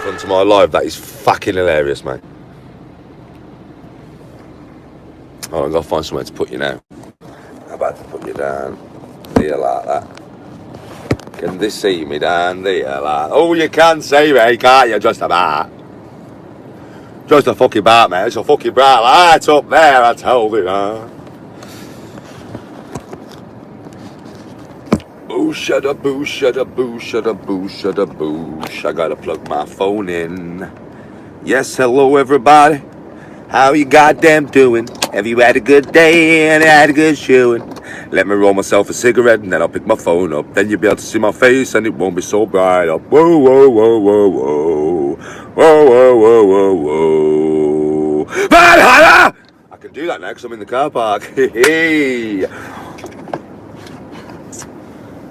stuff onto my live. That is fucking hilarious, mate. Oh, I've got to find somewhere to put you now. I'm about to put you down there like that. Can they see me down there like? Oh, you can see me, can't you? Just about. Just a fucking bar, mate. It's a fucking bright light up there, I told you. Boo-shada, boo-shada, boo-shada, boo-shada, boosh. I gotta plug my phone in. Yes, hello, everybody. How you goddamn doing? Have you had a good day and had a good showing? Let me roll myself a cigarette and then I'll pick my phone up. Then you'll be able to see my face and it won't be so bright up. Whoa, whoa, whoa, whoa, whoa. Whoa, whoa, whoa, whoa, whoa. I can do that now because I'm in the car park. Hey.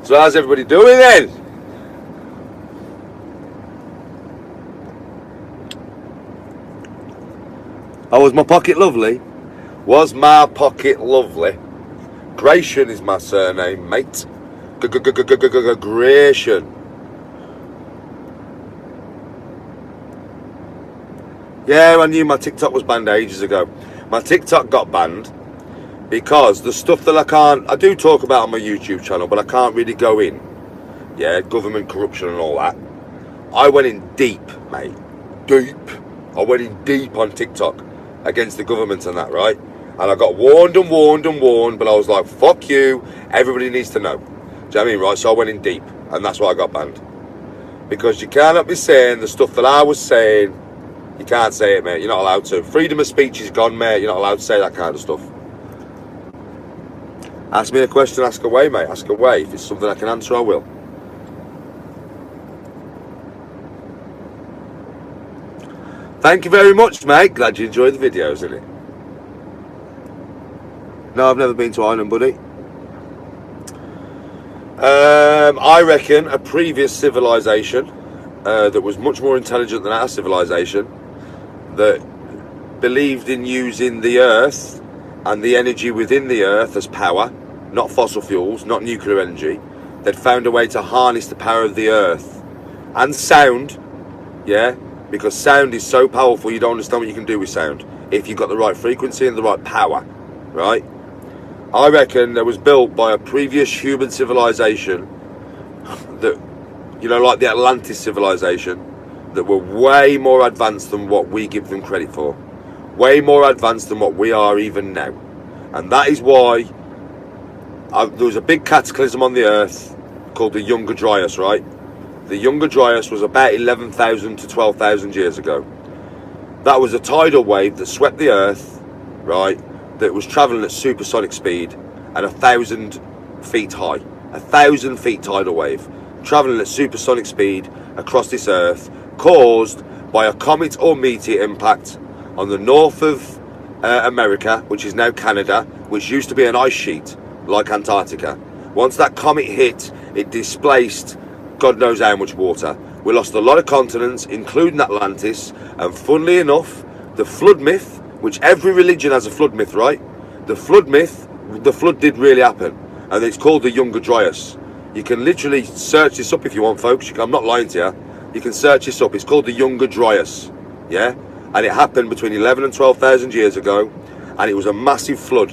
So how's everybody doing then? Oh, was my pocket lovely? Was my pocket lovely? Gratian is my surname, mate. Gratian. Yeah, I knew my TikTok was banned ages ago. My TikTok got banned because the stuff that I do talk about on my YouTube channel, but I can't really go in. Yeah, government corruption and all that. I went in deep, mate. Deep. I went in deep on TikTok against the government and that, right? And I got warned and warned and warned, but I was like, fuck you, everybody needs to know. Do you know what I mean, right? So I went in deep, and that's why I got banned. Because you cannot be saying the stuff that I was saying. You can't say it, mate. You're not allowed to. Freedom of speech is gone, mate. You're not allowed to say that kind of stuff. Ask me a question, ask away, mate. Ask away. If it's something I can answer, I will. Thank you very much, mate. Glad you enjoyed the videos, isn't it? No, I've never been to Ireland, buddy. I reckon a previous civilization that was much more intelligent than our civilization, that believed in using the earth and the energy within the earth as power, not fossil fuels, not nuclear energy. They'd found a way to harness the power of the earth and sound, yeah, because sound is so powerful you don't understand what you can do with sound if you've got the right frequency and the right power, right? I reckon that was built by a previous human civilization that, you know, like the Atlantis civilization, that were way more advanced than what we give them credit for. Way more advanced than what we are even now. And that is why there was a big cataclysm on the earth called the Younger Dryas, right? The Younger Dryas was about 11,000 to 12,000 years ago. That was a tidal wave that swept the earth, right? That was travelling at supersonic speed and 1,000 feet high. 1,000 feet tidal wave. Travelling at supersonic speed across this earth, caused by a comet or meteor impact on the north of America, which is now Canada, which used to be an ice sheet like Antarctica. Once that comet hit, it displaced God knows how much water. We lost a lot of continents, including Atlantis, and funnily enough, the flood myth, which every religion has a flood myth, right? The flood myth, the flood did really happen, and it's called the Younger Dryas. You can literally search this up if you want, folks. I'm not lying to you. You can search this up. It's called the Younger Dryas, yeah? And it happened between 11 and 12,000 years ago, and it was a massive flood.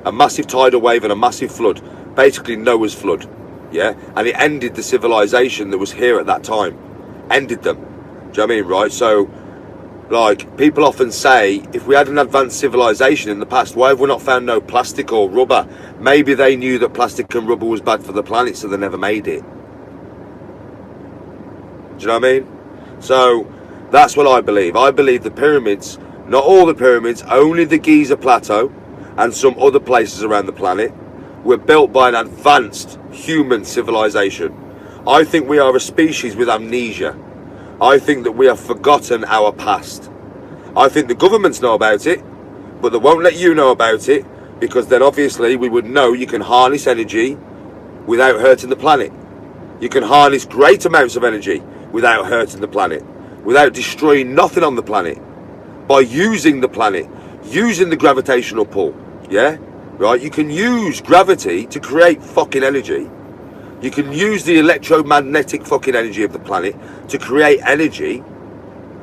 A massive tidal wave and a massive flood. Basically Noah's flood, yeah? And it ended the civilization that was here at that time. Ended them. Do you know what I mean, right? So, like, people often say, if we had an advanced civilization in the past, why have we not found no plastic or rubber? Maybe they knew that plastic and rubber was bad for the planet, so they never made it. Do you know what I mean? So, that's what I believe. I believe the pyramids, not all the pyramids, only the Giza Plateau and some other places around the planet, were built by an advanced human civilization. I think we are a species with amnesia. I think that we have forgotten our past. I think the governments know about it, but they won't let you know about it, because then obviously we would know you can harness energy without hurting the planet. You can harness great amounts of energy without hurting the planet, without destroying nothing on the planet, by using the planet, using the gravitational pull, yeah? Right? You can use gravity to create fucking energy. You can use the electromagnetic fucking energy of the planet to create energy.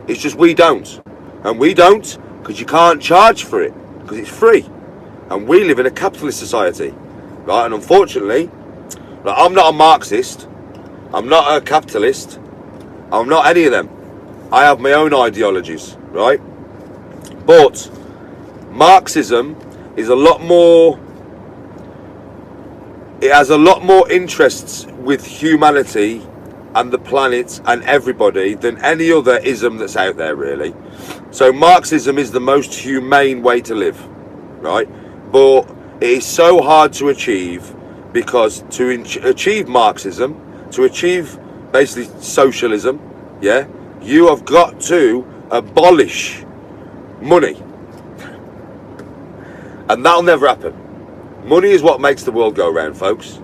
It's just we don't. And we don't because you can't charge for it, because it's free. And we live in a capitalist society, right? And unfortunately, like, I'm not a Marxist, I'm not a capitalist, I'm not any of them. I have my own ideologies, right? But Marxism is a lot more, it has a lot more interests with humanity and the planet and everybody than any other ism that's out there, really. So Marxism is the most humane way to live, right? But it is so hard to achieve, because to achieve Marxism, to achieve basically socialism, yeah, you have got to abolish money. And that'll never happen. Money is what makes the world go round, folks.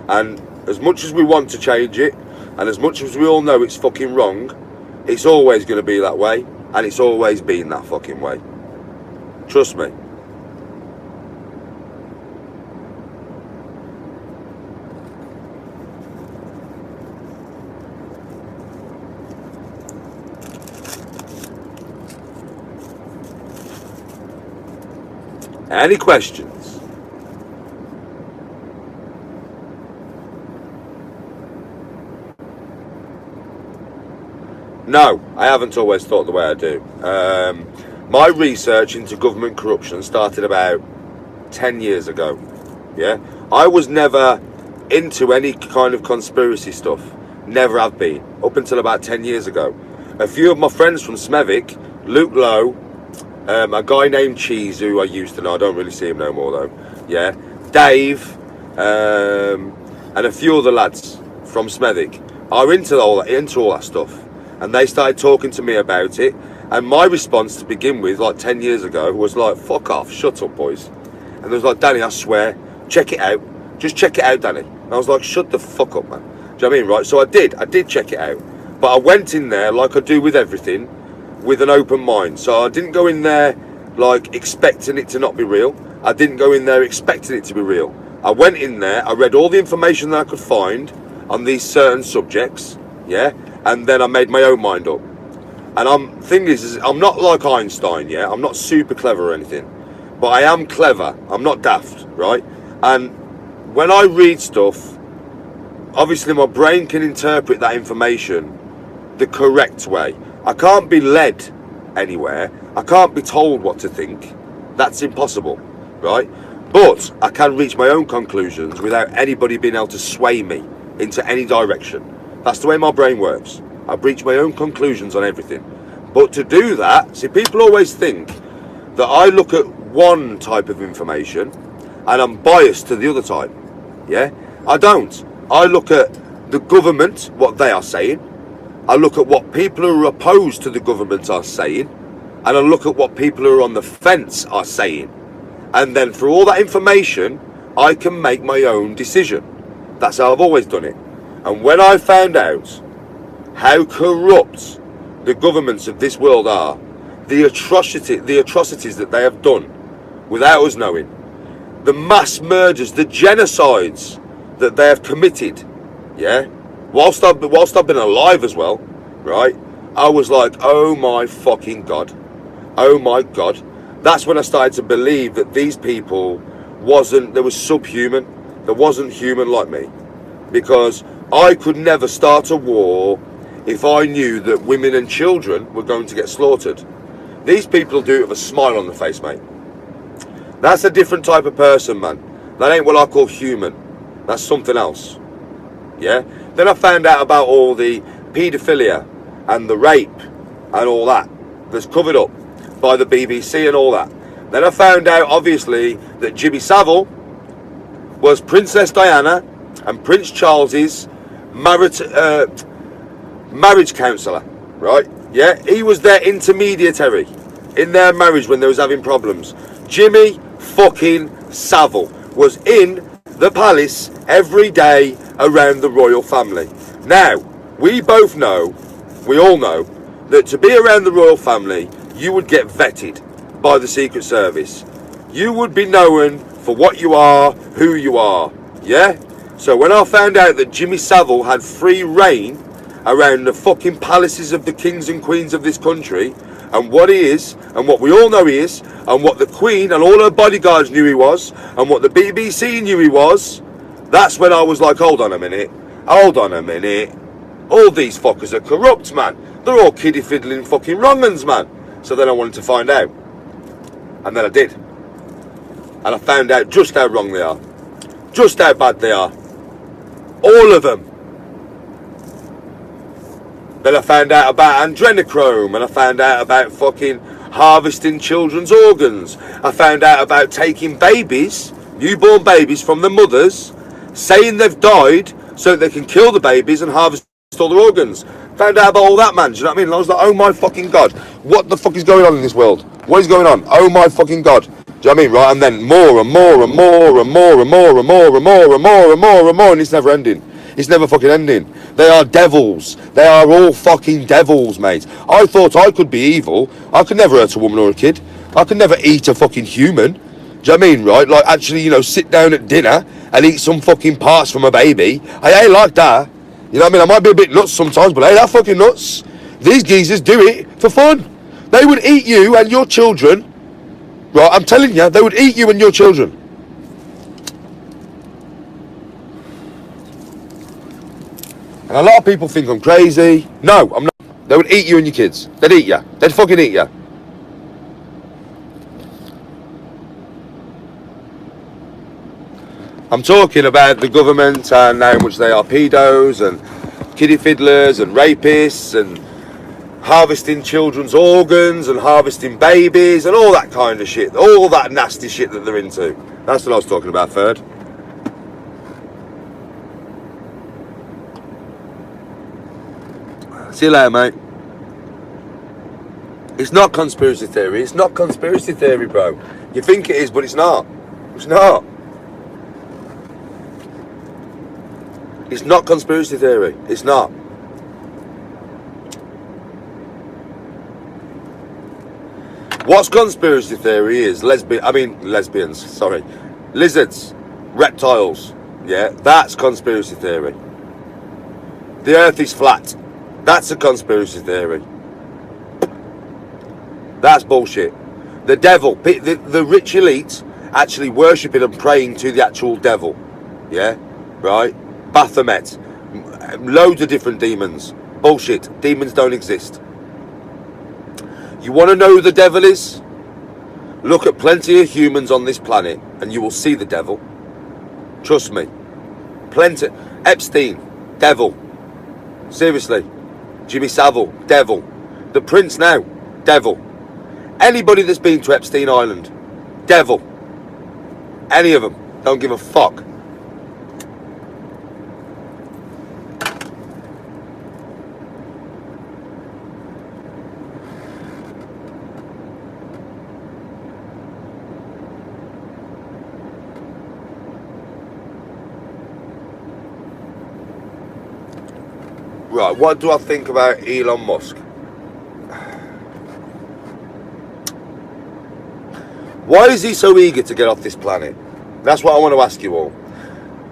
And as much as we want to change it, and as much as we all know it's fucking wrong, it's always going to be that way, and it's always been that fucking way. Trust me. Any questions? No, I haven't always thought the way I do. My research into government corruption started about 10 years ago. Yeah, I was never into any kind of conspiracy stuff. Never have been. Up until about 10 years ago. A few of my friends from Smethwick, Luke Lowe, a guy named Cheese, who I used to know, I don't really see him no more though, yeah, Dave, and a few other lads from Smethwick are into all that stuff, and they started talking to me about it, and my response to begin with, like 10 years ago, was like, fuck off, shut up boys. And they was like, Danny, I swear, check it out, just check it out, Danny. And I was like, shut the fuck up, man. Do you know what I mean? Right, so I did check it out, but I went in there like I do with everything, with an open mind. So I didn't go in there like expecting it to not be real. I didn't go in there expecting it to be real. I went in there, I read all the information that I could find on these certain subjects, yeah, and then I made my own mind up. And thing is I'm not like Einstein, yeah, I'm not super clever or anything, but I am clever, I'm not daft, right? And when I read stuff, obviously my brain can interpret that information the correct way. I can't be led anywhere. I can't be told what to think. That's impossible, right? But I can reach my own conclusions without anybody being able to sway me into any direction. That's the way my brain works. I reach my own conclusions on everything. But to do that, see, people always think that I look at one type of information and I'm biased to the other type. Yeah? I don't. I look at the government, what they are saying. I look at what people who are opposed to the government are saying, and I look at what people who are on the fence are saying. And then for all that information, I can make my own decision. That's how I've always done it. And when I found out how corrupt the governments of this world are, the atrocities that they have done without us knowing, the mass murders, the genocides that they have committed, yeah, whilst I've been alive as well, right, I was like, oh my fucking God. Oh my God. That's when I started to believe that these people they were subhuman. They wasn't human like me. Because I could never start a war if I knew that women and children were going to get slaughtered. These people do it with a smile on the face, mate. That's a different type of person, man. That ain't what I call human. That's something else. Yeah? Then I found out about all the paedophilia and the rape and all that that's covered up by the BBC and all that. Then I found out, obviously, that Jimmy Savile was Princess Diana and Prince Charles's marriage counsellor, right? Yeah, he was their intermediary in their marriage when they was having problems. Jimmy fucking Savile was in the palace every day around the royal family. Now, we all know, that to be around the royal family, you would get vetted by the Secret Service. You would be known for what you are, who you are, yeah? So when I found out that Jimmy Savile had free reign around the fucking palaces of the kings and queens of this country, and what he is, and what we all know he is, and what the Queen and all her bodyguards knew he was, and what the BBC knew he was, that's when I was like, hold on a minute. All these fuckers are corrupt, man. They're all kiddie fiddling fucking wrong-uns, man. So then I wanted to find out. And then I did. And I found out just how wrong they are. Just how bad they are. All of them. Then I found out about adrenochrome, and I found out about fucking harvesting children's organs. I found out about taking babies, newborn babies from the mothers, saying they've died so that they can kill the babies and harvest all their organs. Found out about all that, man. Do you know what I mean? And I was like, oh my fucking God. What the fuck is going on in this world? What is going on? Oh my fucking God. Do you know what I mean? Right? And then more and more and more and more and more and more and more and more and more and more, and it's never ending. It's never fucking ending. They are devils. They are all fucking devils, mate. I thought I could be evil. I could never hurt a woman or a kid. I could never eat a fucking human. Do you know what I mean, right? Like, actually, you know, sit down at dinner and eat some fucking parts from a baby. I ain't like that. You know what I mean? I might be a bit nuts sometimes, but I ain't that fucking nuts. These geezers do it for fun. They would eat you and your children. Right, I'm telling you, they would eat you and your children. And a lot of people think I'm crazy. No, I'm not. They would eat you and your kids. They'd eat you. They'd fucking eat you. I'm talking about the government and how much they are pedos and kiddie fiddlers and rapists and harvesting children's organs and harvesting babies and all that kind of shit. All that nasty shit that they're into. That's what I was talking about, Ferd. See you later, mate. It's not conspiracy theory. It's not conspiracy theory, bro. You think it is, but it's not. It's not. It's not conspiracy theory. It's not. What's conspiracy theory is lesbians, sorry. Lizards, reptiles. Yeah, that's conspiracy theory. The earth is flat. That's a conspiracy theory. That's bullshit. The devil, the rich elite actually worshipping and praying to the actual devil. Yeah, right? Baphomet. Loads of different demons. Bullshit. Demons don't exist. You want to know who the devil is? Look at plenty of humans on this planet and you will see the devil. Trust me. Plenty. Epstein, devil. Seriously. Jimmy Savile, devil. The Prince now, devil. Anybody that's been to Epstein Island, devil. Any of them, don't give a fuck. Right, what do I think about Elon Musk? Why is he so eager to get off this planet? That's what I want to ask you all.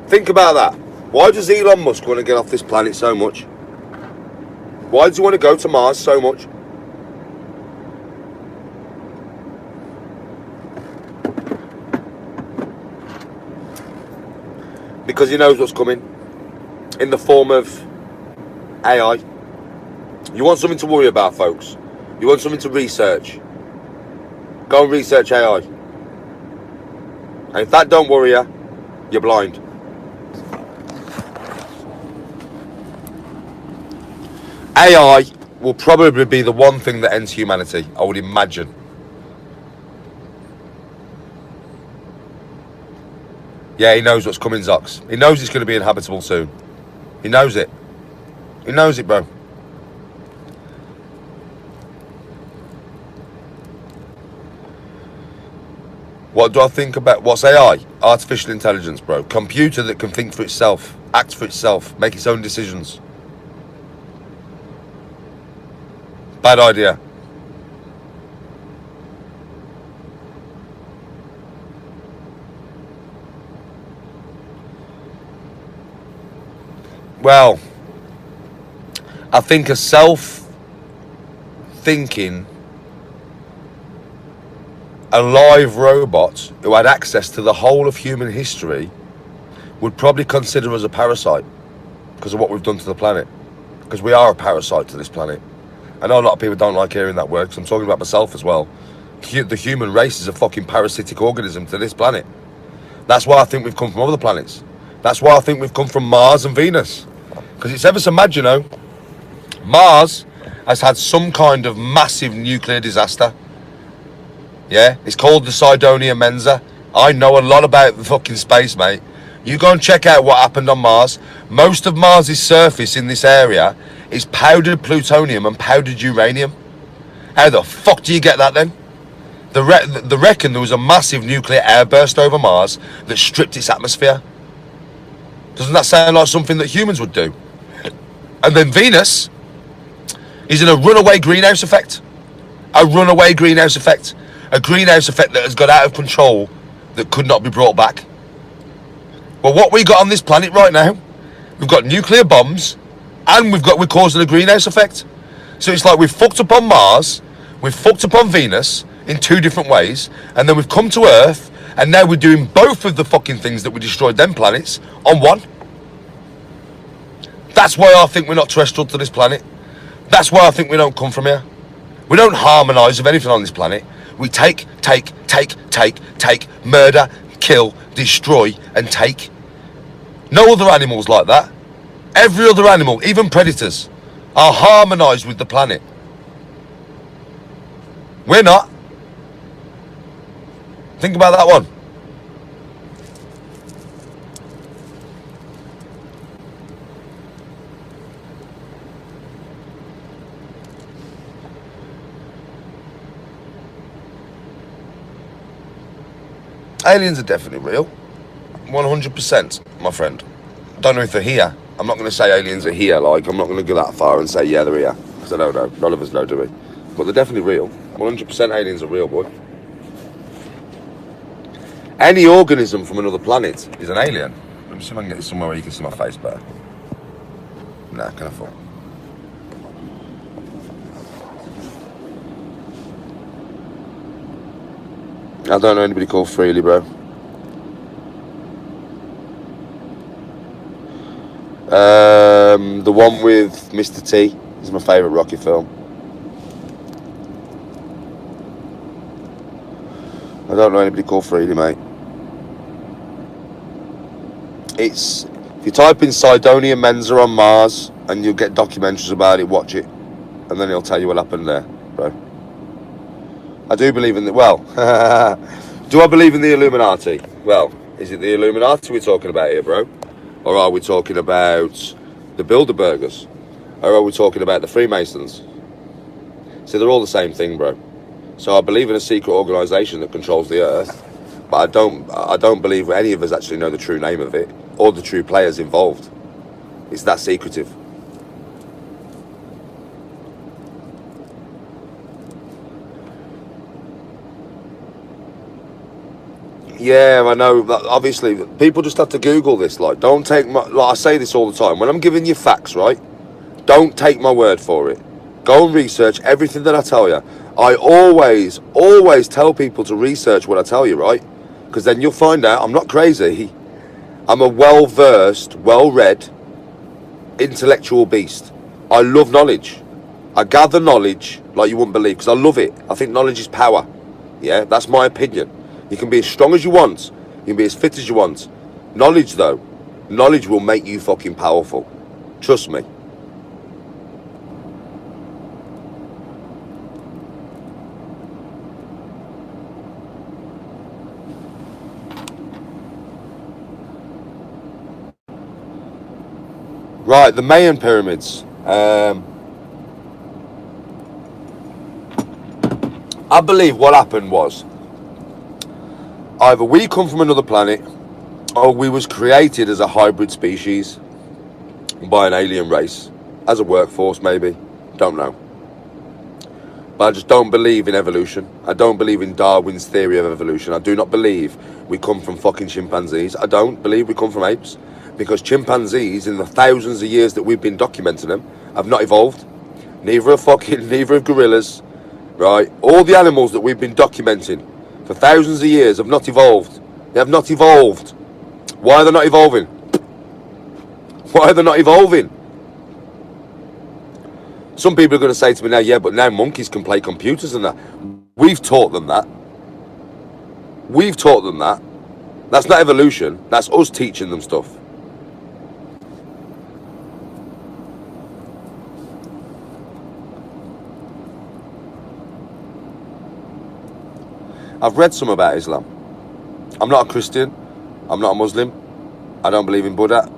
Think about that. Why does Elon Musk want to get off this planet so much? Why does he want to go to Mars so much? Because he knows what's coming in the form of AI. You want something to worry about, folks. You want something to research. Go and research AI. And if that don't worry you, you're blind. AI will probably be the one thing that ends humanity, I would imagine. Yeah, he knows what's coming, Zox. He knows it's going to be inhabitable soon. He knows it. He knows it, bro. What do I think about, what's AI? Artificial intelligence, bro. Computer that can think for itself, act for itself, make its own decisions. Bad idea. Well, I think a self-thinking, alive robot who had access to the whole of human history would probably consider us a parasite because of what we've done to the planet. Because we are a parasite to this planet. I know a lot of people don't like hearing that word because I'm talking about myself as well. The human race is a fucking parasitic organism to this planet. That's why I think we've come from other planets. That's why I think we've come from Mars and Venus. Because it's ever so mad, you know. Mars has had some kind of massive nuclear disaster. Yeah, it's called the Cydonia Mensa. I know a lot about the fucking space, mate. You go and check out what happened on Mars. Most of Mars's surface in this area is powdered plutonium and powdered uranium. How the fuck do you get that then? They reckon there was a massive nuclear airburst over Mars that stripped its atmosphere. Doesn't that sound like something that humans would do? And then Venus is in a runaway greenhouse effect. A runaway greenhouse effect. A greenhouse effect that has got out of control that could not be brought back. Well, what we got on this planet right now, we've got nuclear bombs and we're causing a greenhouse effect. So it's like we've fucked up on Mars, we've fucked up on Venus in two different ways, and then we've come to Earth and now we're doing both of the fucking things that we destroyed them planets on one. That's why I think we're not terrestrial to this planet. That's why I think we don't come from here. We don't harmonise with anything on this planet. We take, murder, kill, destroy, and take. No other animals like that. Every other animal, even predators, are harmonised with the planet. We're not. Think about that one. Aliens are definitely real. 100%, my friend. Don't know if they're here. I'm not going to say aliens are here, like, I'm not going to go that far and say, yeah, they're here. Because I don't know. None of us know, do we? But they're definitely real. 100% aliens are real, boy. Any organism from another planet is an alien. Let me see if I can get this somewhere where you can see my face better. Nah, can I fall? I don't know anybody called Freely, bro. The one with Mr. T is my favourite Rocky film. I don't know anybody called Freely, mate. If you type in Cydonia Mensa on Mars and you'll get documentaries about it, watch it. And then it'll tell you what happened there, bro. I do believe in do I believe in the Illuminati? Well, is it the Illuminati we're talking about here, bro? Or are we talking about the Bilderbergers? Or are we talking about the Freemasons? See, they're all the same thing, bro. So I believe in a secret organisation that controls the earth, but I don't believe any of us actually know the true name of it or the true players involved. It's that secretive. Yeah, I know. Obviously, people just have to Google this. Like, don't take my... Like, I say this all the time. When I'm giving you facts, right? Don't take my word for it. Go and research everything that I tell you. I always tell people to research what I tell you, right? Because then you'll find out I'm not crazy. I'm a well-versed, well-read, intellectual beast. I love knowledge. I gather knowledge like you wouldn't believe because I love it. I think knowledge is power. Yeah, that's my opinion. You can be as strong as you want. You can be as fit as you want. Knowledge, though. Knowledge will make you fucking powerful. Trust me. Right, the Mayan pyramids. I believe what happened was either we come from another planet or we was created as a hybrid species by an alien race, as a workforce maybe, don't know. But I just don't believe in evolution. I don't believe in Darwin's theory of evolution. I do not believe we come from fucking chimpanzees. I don't believe we come from apes. Because chimpanzees, in the thousands of years that we've been documenting them, have not evolved. Neither have gorillas, right? All the animals that we've been documenting for thousands of years have not evolved. They have not evolved. Why are they not evolving? Why are they not evolving? Some people are going to say to me now, yeah, but now monkeys can play computers and that. We've taught them that. We've taught them that. That's not evolution. That's us teaching them stuff. I've read some about Islam. I'm not a Christian. I'm not a Muslim. I don't believe in Buddha.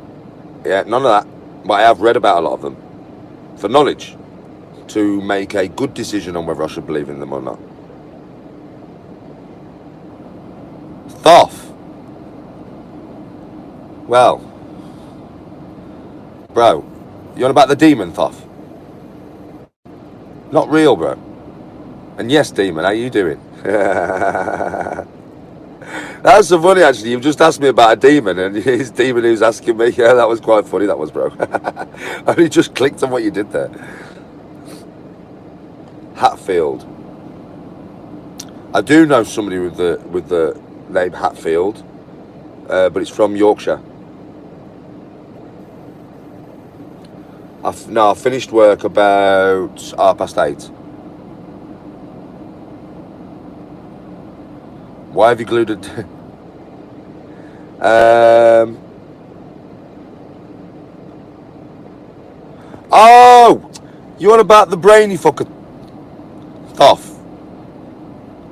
Yeah, none of that. But I have read about a lot of them for knowledge, to make a good decision on whether I should believe in them or not. Thoth. Well, bro, you on about the demon Thoth? Not real, bro. And yes, demon, how you doing? That's so funny, actually. You've just asked me about a demon, and his demon who's asking me. Yeah, that was quite funny. That was, bro. I only just clicked on what you did there. Hatfield. I do know somebody with the name Hatfield, but it's from Yorkshire. I finished work about 8:30. Why have you glued it? Oh, you on about the brainy fucker? Thoth.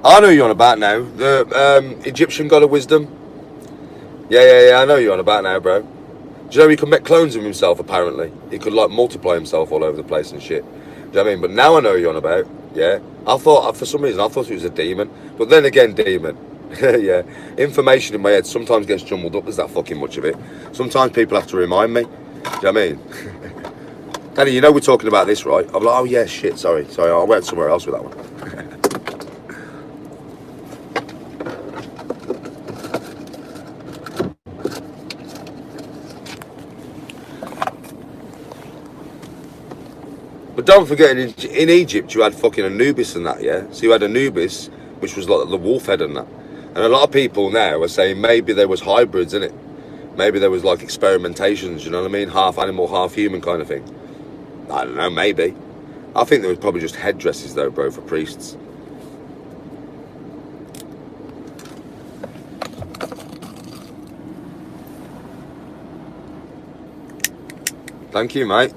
I know you're on about now. The Egyptian god of wisdom. Yeah. I know you're on about now, bro. Do you know he could make clones of himself? Apparently, he could like multiply himself all over the place and shit. Do you know what I mean? But now I know you're on about. Yeah, I thought for some reason I thought it was a demon, but then again, demon. Yeah, information in my head sometimes gets jumbled up. There's that fucking much of it. Sometimes people have to remind me. Do you know what I mean? Danny, you know we're talking about this, right? I'm like, oh yeah, shit. Sorry. I went somewhere else with that one. But don't forget, in Egypt you had fucking Anubis and that, yeah? So you had Anubis, which was like the wolf head and that. And a lot of people now are saying maybe there was hybrids in it. Maybe there was like experimentations, you know what I mean? Half animal, half human kind of thing. I don't know, maybe. I think there was probably just headdresses though, bro, for priests. Thank you, mate.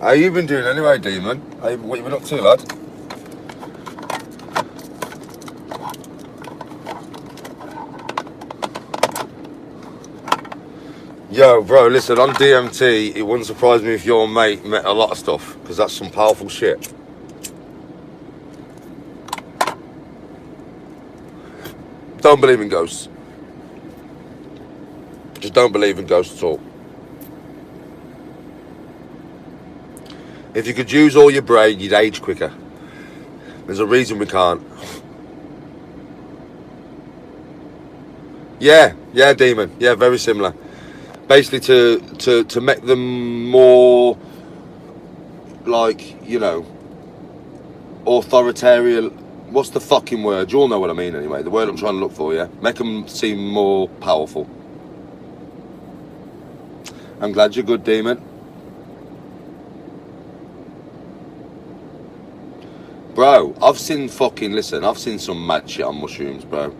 How you been doing anyway, demon? What you been up to, lad? Yo, bro, listen, on DMT, it wouldn't surprise me if your mate met a lot of stuff, because that's some powerful shit. Don't believe in ghosts. Just don't believe in ghosts at all. If you could use all your brain, you'd age quicker. There's a reason we can't. Yeah, demon. Yeah, very similar. Basically to make them more, like, you know, authoritarian. What's the fucking word? You all know what I mean anyway. The word I'm trying to look for, yeah? Make them seem more powerful. I'm glad you're good, demon. Bro, I've seen some mad shit on mushrooms, bro.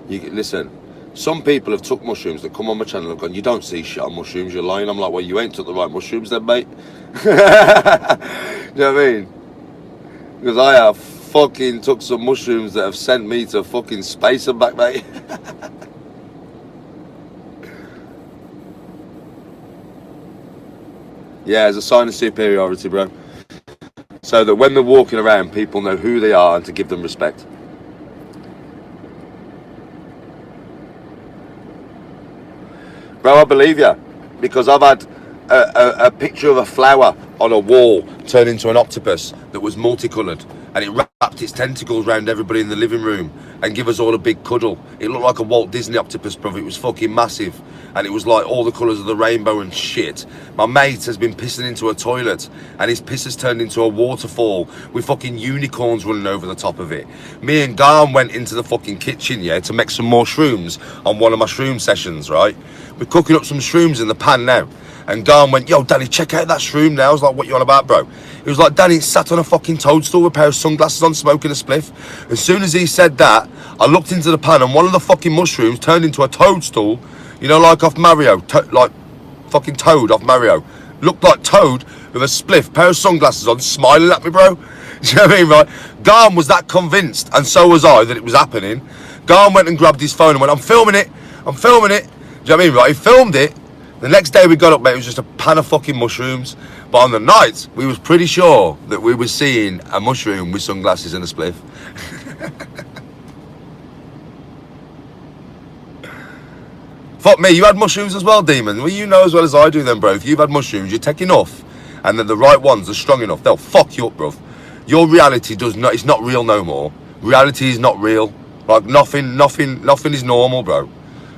Listen, some people have took mushrooms that come on my channel and gone, you don't see shit on mushrooms, you're lying. I'm like, well, you ain't took the right mushrooms then, mate. You know what I mean? Because I have fucking took some mushrooms that have sent me to fucking space and back, mate. Yeah, as a sign of superiority, bro. So that when they're walking around, people know who they are and to give them respect. Bro, I believe you. Because I've had a picture of a flower on a wall turn into an octopus that was multicoloured. And it wrapped wrapped its tentacles around everybody in the living room and give us all a big cuddle. It looked like a Walt Disney octopus, bruv. It was fucking massive. And it was like all the colours of the rainbow and shit. My mate has been pissing into a toilet and his piss has turned into a waterfall with fucking unicorns running over the top of it. Me and Garm went into the fucking kitchen, yeah, to make some more shrooms on one of my shroom sessions, right? We're cooking up some shrooms in the pan now. And Garm went, yo, Danny, check out that shroom now. I was like, what you on about, bro? He was like, Danny, sat on a fucking toadstool with a pair of sunglasses on, smoking a spliff. As soon as he said that, I looked into the pan and one of the fucking mushrooms turned into a toadstool. You know, like off Mario, like fucking Toad off Mario. Looked like Toad with a spliff, pair of sunglasses on, smiling at me, bro. Do you know what I mean, right? Garm was that convinced, and so was I, that it was happening. Garm went and grabbed his phone and went, I'm filming it. Do you know what I mean, right? He filmed it. The next day we got up, mate, it was just a pan of fucking mushrooms. But on the night, we was pretty sure that we were seeing a mushroom with sunglasses and a spliff. Fuck me, you had mushrooms as well, Demon. Well, you know as well as I do then, bro. If you've had mushrooms, you take enough, and then the right ones are strong enough, they'll fuck you up, bro. Your reality does not, it's not real no more. Reality is not real. Like, nothing is normal, bro.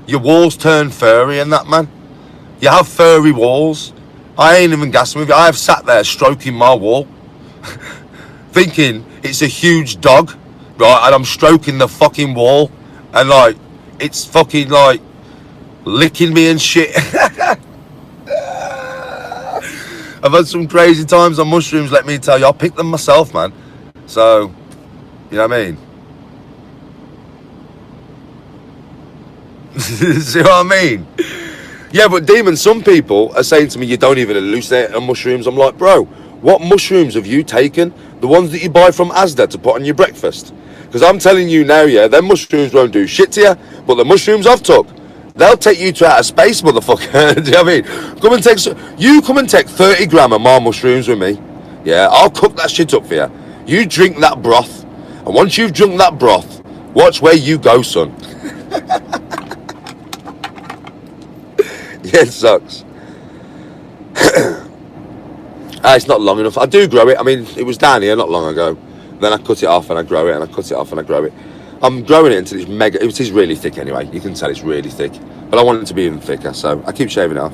Your walls turn furry and that, man. You have furry walls. I ain't even gassing with you. I have sat there stroking my wall, thinking it's a huge dog, right? And I'm stroking the fucking wall, and like, it's fucking like, licking me and shit. I've had some crazy times on mushrooms, let me tell you. I picked them myself, man. So, you know what I mean? See what I mean? Yeah, but Demon, some people are saying to me, you don't even hallucinate on mushrooms. I'm like, bro, what mushrooms have you taken? The ones that you buy from Asda to put on your breakfast? Because I'm telling you now, yeah, them mushrooms won't do shit to you, but the mushrooms I've took, they'll take you to outer space, motherfucker. Do you know what I mean? Come and take 30 gram of my mushrooms with me. Yeah, I'll cook that shit up for you. You drink that broth, and once you've drunk that broth, watch where you go, son. Yeah, it sucks. It's not long enough. I do grow it. I mean, it was down here not long ago. Then I cut it off and I grow it, and I cut it off and I grow it. I'm growing it until it's mega. It is really thick anyway. You can tell it's really thick. But I want it to be even thicker, so I keep shaving it off.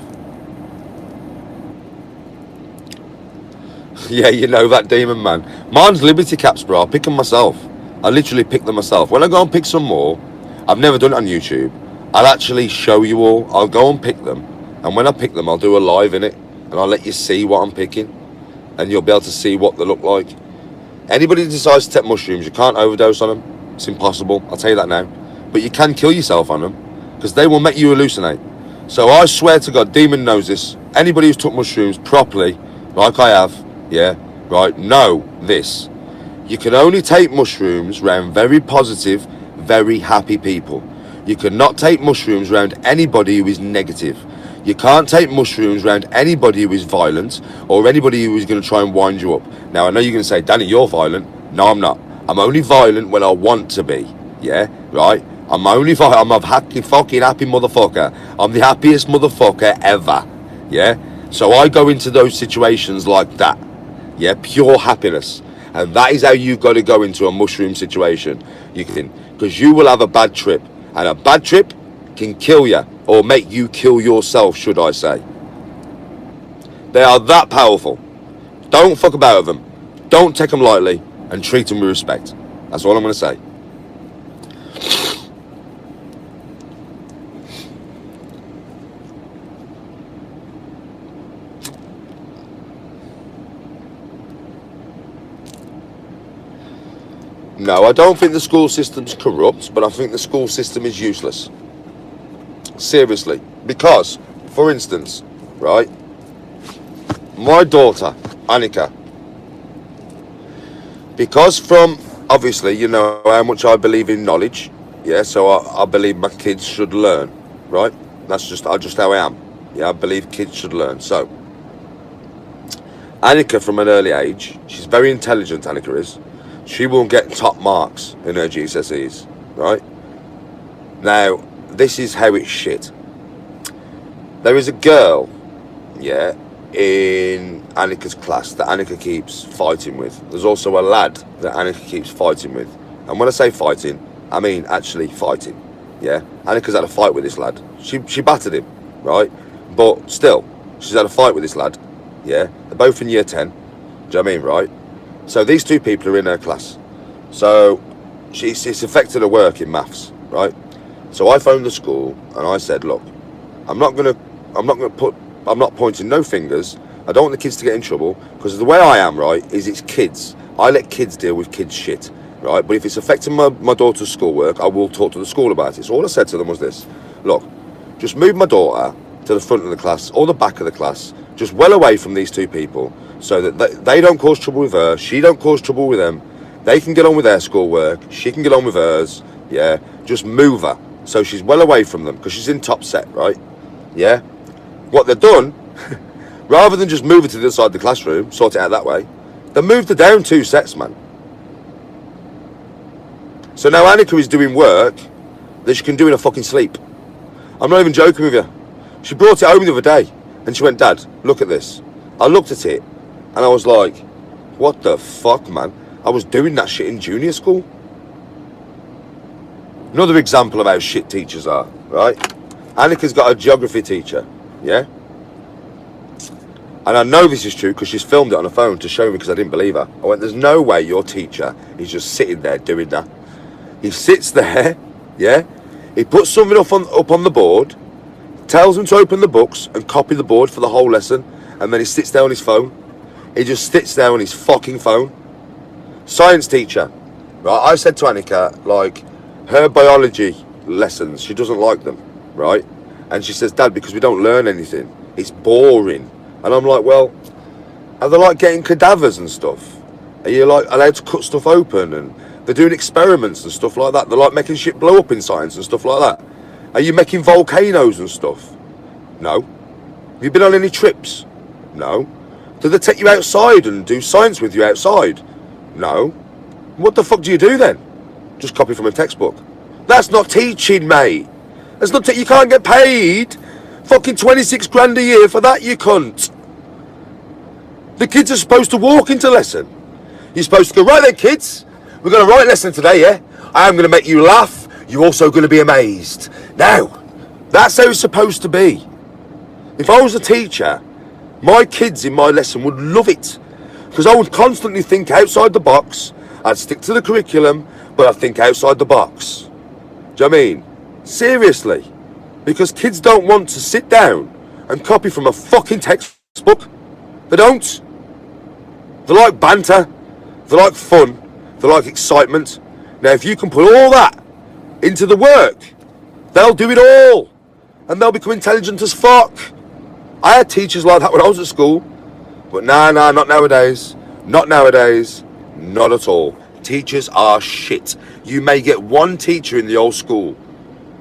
Yeah, you know that, Demon, man. Mine's Liberty caps, bro. I pick them myself. I literally pick them myself. When I go and pick some more, I've never done it on YouTube. I'll actually show you all. I'll go and pick them. And when I pick them, I'll do a live in it. And I'll let you see what I'm picking. And you'll be able to see what they look like. Anybody who decides to take mushrooms, you can't overdose on them. It's impossible. I'll tell you that now. But you can kill yourself on them. Because they will make you hallucinate. So I swear to God, Demon knows this. Anybody who's took mushrooms properly, like I have, yeah, right, know this. You can only take mushrooms around very positive, very happy people. You cannot take mushrooms around anybody who is negative. You can't take mushrooms around anybody who is violent or anybody who is going to try and wind you up. Now, I know you're going to say, Danny, you're violent. No, I'm not. I'm only violent when I want to be. Yeah, right? I'm only violent. I'm a fucking happy motherfucker. I'm the happiest motherfucker ever. Yeah? So I go into those situations like that. Yeah, pure happiness. And that is how you've got to go into a mushroom situation. You can, because you will have a bad trip. And a bad trip can kill you, or make you kill yourself, should I say. They are that powerful. Don't fuck about with them. Don't take them lightly, and treat them with respect. That's all I'm going to say. No, I don't think the school system's corrupt, but I think the school system is useless. Seriously. Because, for instance, right, my daughter, Annika, because from, obviously, you know how much I believe in knowledge, yeah, so I believe my kids should learn, right? That's just how I am. Yeah, I believe kids should learn. So, Annika, from an early age, she's very intelligent, Annika is. She will get top marks in her GCSEs, right? Now, this is how it's shit. There is a girl, yeah, in Annika's class that Annika keeps fighting with. There's also a lad that Annika keeps fighting with. And when I say fighting, I mean actually fighting. Yeah? Annika's had a fight with this lad. She battered him, right? But still, she's had a fight with this lad. Yeah? They're both in year 10. Do you know what I mean, right? So these two people are in her class. So it's affected her work in maths, right? So I phoned the school and I said, look, I'm not pointing no fingers. I don't want the kids to get in trouble, because the way I am, right, is it's kids. I let kids deal with kids' shit, right? But if it's affecting my daughter's schoolwork, I will talk to the school about it. So all I said to them was this: look, just move my daughter to the front of the class or the back of the class, just well away from these two people, so that they don't cause trouble with her, she don't cause trouble with them. They can get on with their schoolwork, she can get on with hers. Yeah, just move her so she's well away from them, because she's in top set, right? Yeah. What they've done, rather than just move her to the other side of the classroom, sort it out that way, they moved her down 2 sets, man. So now Annika is doing work that she can do in her fucking sleep. I'm not even joking with you. She brought it home the other day and she went, Dad, look at this. I looked at it and I was like, what the fuck, man? I was doing that shit in junior school. Another example of how shit teachers are, right? Annika's got a geography teacher, yeah? And I know this is true because she's filmed it on her phone to show me, because I didn't believe her. I went, there's no way your teacher is just sitting there doing that. He sits there, yeah? He puts something up on the board, tells them to open the books and copy the board for the whole lesson, and then he sits there on his phone. He just sits there on his fucking phone. Science teacher, right? I said to Annika, like, her biology lessons, she doesn't like them, right? And she says, Dad, because we don't learn anything. It's boring. And I'm like, well, are they like getting cadavers and stuff? Are you like allowed to cut stuff open? And they're doing experiments and stuff like that. They're like making shit blow up in science and stuff like that. Are you making volcanoes and stuff? No. Have you been on any trips? No. Do they take you outside and do science with you outside? No. What the fuck do you do then? Just copy from a textbook. That's not teaching, mate. That's not. You can't get paid fucking 26 grand a year for that, you cunt. The kids are supposed to walk into lesson. You're supposed to go, right then, kids. We're going to write lesson today, yeah? I am going to make you laugh. You're also going to be amazed. Now, that's how it's supposed to be. If I was a teacher, my kids in my lesson would love it, because I would constantly think outside the box. I'd stick to the curriculum, but I'd think outside the box. Do you know what I mean? Seriously. Because kids don't want to sit down and copy from a fucking textbook. They don't. They like banter. They like fun. They like excitement. Now, if you can put all that into the work, they'll do it all. And they'll become intelligent as fuck. I had teachers like that when I was at school. But nah, not nowadays. Not nowadays. Not at all. Teachers are shit. You may get one teacher in the old school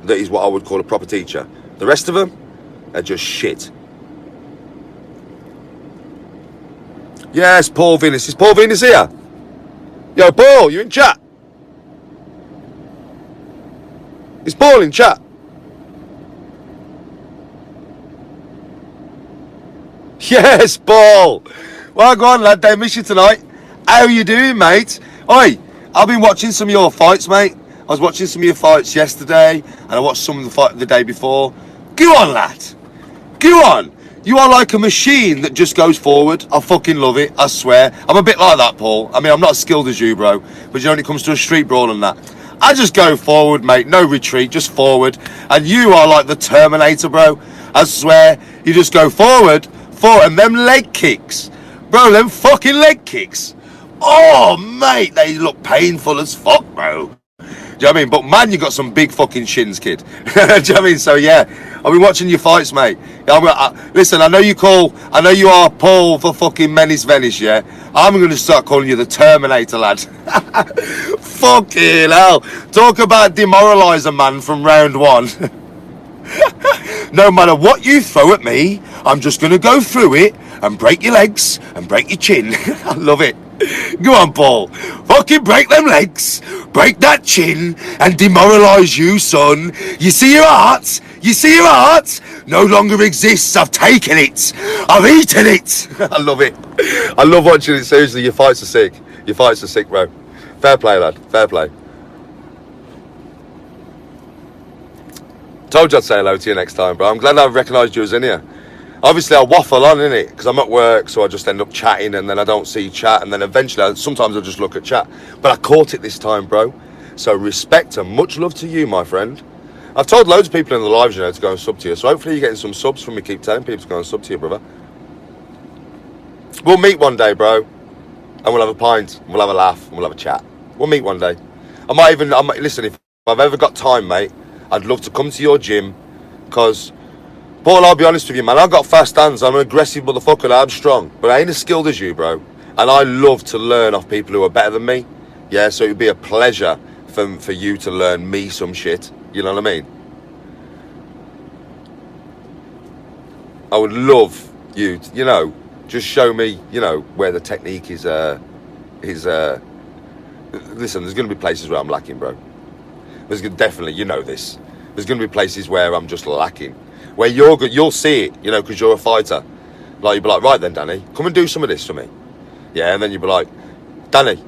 that is what I would call a proper teacher. The rest of them are just shit. Yes, Paul Venus. Is Paul Venus here? Yo, Paul, you in chat? Is Paul in chat? Yes, Paul. Well, go on, lad. Don't miss you tonight. How are you doing, mate? Oi, I've been watching some of your fights, mate. I was watching some of your fights yesterday, and I watched some of the fight the day before. Go on, lad. Go on. You are like a machine that just goes forward. I fucking love it, I swear. I'm a bit like that, Paul. I mean, I'm not as skilled as you, bro. But you know, when it comes to a street brawl and that, I just go forward, mate. No retreat, just forward. And you are like the Terminator, bro. I swear. You just go forward, and them leg kicks. Bro, them fucking leg kicks. Oh, mate, they look painful as fuck, bro. Do you know what I mean? But man, you got some big fucking shins, kid. Do you know what I mean? So yeah, I've been watching your fights, mate. Listen, I know you are Paul for fucking Menace Venice, yeah? I'm going to start calling you the Terminator, lad. Fucking hell. Talk about demoralise a man from round one. No matter what you throw at me, I'm just going to go through it and break your legs and break your chin. I love it. Go on, Paul. Fucking break them legs, break that chin, and demoralise you, son. You see your heart? You see your heart? No longer exists. I've taken it. I've eaten it. I love it. I love watching it. Seriously, your fights are sick. Your fights are sick, bro. Fair play, lad. Fair play. Told you I'd say hello to you next time, bro. I'm glad I recognised you as in here. Obviously, I waffle on, innit? Because I'm at work, so I just end up chatting, and then I don't see chat, and then eventually, sometimes I just look at chat. But I caught it this time, bro. So respect and much love to you, my friend. I've told loads of people in the lives, you know, to go and sub to you. So hopefully you're getting some subs from me. Keep telling people to go and sub to you, brother. We'll meet one day, bro. And we'll have a pint, and we'll have a laugh, and we'll have a chat. We'll meet one day. Listen, if I've ever got time, mate, I'd love to come to your gym, because, Paul, I'll be honest with you, man, I've got fast hands, I'm an aggressive motherfucker, I'm strong, but I ain't as skilled as you, bro, and I love to learn off people who are better than me, yeah, so it'd be a pleasure for you to learn me some shit, you know what I mean? I would love you to, you know, just show me, you know, where the technique is, listen, there's going to be places where I'm lacking, bro. There's definitely, you know this. There's going to be places where I'm just lacking. Where you're good, you'll see it, you know, because you're a fighter. Like, you'll be like, right then, Danny, come and do some of this for me. Yeah, and then you'll be like, Danny,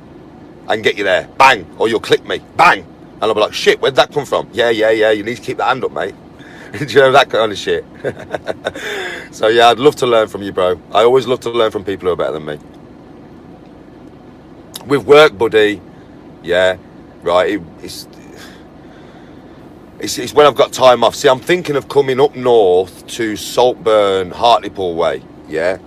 I can get you there. Bang. Or you'll click me. Bang. And I'll be like, shit, where'd that come from? Yeah, you need to keep that hand up, mate. Do you know, that kind of shit? So, yeah, I'd love to learn from you, bro. I always love to learn from people who are better than me. With work, buddy, yeah, right, it's when I've got time off. See, I'm thinking of coming up north to Saltburn, Hartlepool way, yeah,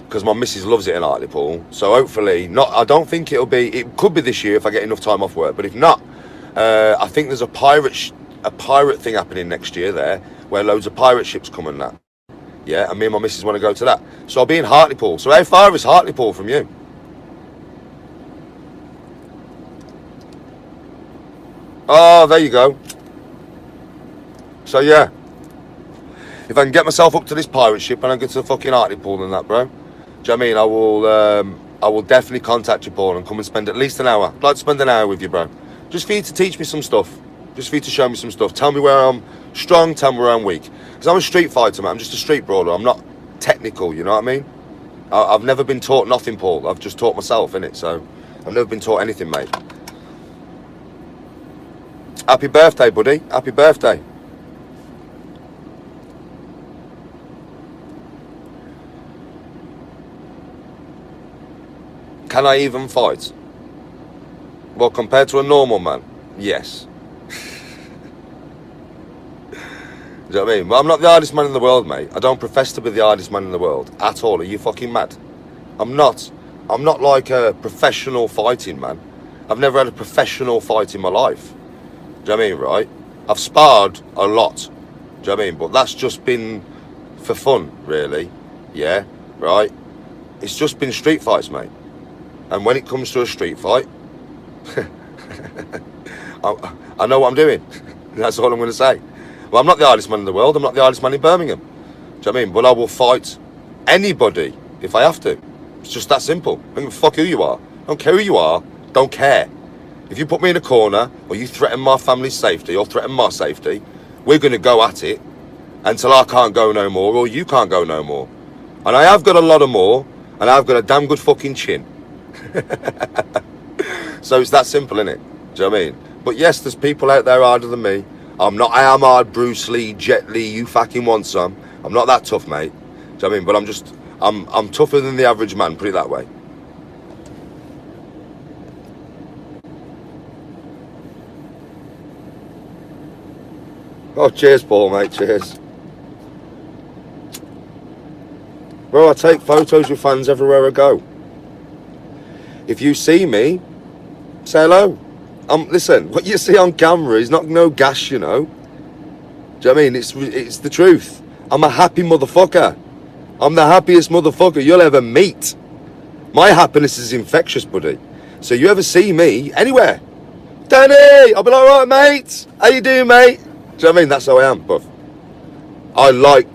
because my missus loves it in Hartlepool. So hopefully, I don't think it could be this year if I get enough time off work. But if not, I think there's a pirate thing happening next year there, where loads of pirate ships come and that, yeah, and me and my missus want to go to that. So I'll be in Hartlepool. So how far is Hartlepool from you? Oh, there you go. So yeah, if I can get myself up to this pirate ship and I get to the fucking Hartlepool and that, bro, do you know what I mean? I will definitely contact you, Paul, and come and spend at least an hour. I'd like to spend an hour with you, bro. Just for you to teach me some stuff. Just for you to show me some stuff. Tell me where I'm strong, tell me where I'm weak. Because I'm a street fighter, man. I'm just a street brawler. I'm not technical, you know what I mean? I've never been taught nothing, Paul. I've just taught myself, innit? So I've never been taught anything, mate. Happy birthday, buddy. Happy birthday. Can I even fight? Well, compared to a normal man, yes. Do you know what I mean? Well, I'm not the hardest man in the world, mate. I don't profess to be the hardest man in the world at all. Are you fucking mad? I'm not like a professional fighting man. I've never had a professional fight in my life. Do you know what I mean, right? I've sparred a lot. Do you know what I mean? But that's just been for fun, really. Yeah, right? It's just been street fights, mate. And when it comes to a street fight, I know what I'm doing. That's all I'm going to say. Well, I'm not the hardest man in the world. I'm not the hardest man in Birmingham. Do you know what I mean? But I will fight anybody if I have to. It's just that simple. I don't give a fuck who you are. I don't care who you are. Don't care. If you put me in a corner, or you threaten my family's safety, or threaten my safety, we're going to go at it until I can't go no more, or you can't go no more. And I have got a lot of more, and I've got a damn good fucking chin. So it's that simple, innit? Do you know what I mean? But yes, there's people out there harder than me. I am hard Bruce Lee, Jet Li, you fucking want some. I'm not that tough, mate. Do you know what I mean? But I'm tougher than the average man, put it that way. Oh, cheers, Paul, mate, cheers. Bro, I take photos with fans everywhere I go. If you see me, say hello. Listen, what you see on camera is not no gas, you know. Do you know what I mean? It's the truth. I'm a happy motherfucker. I'm the happiest motherfucker you'll ever meet. My happiness is infectious, buddy. So you ever see me anywhere, Danny, I'll be like, right, mate. How you doing, mate? Do you know what I mean? That's how I am, buff. I like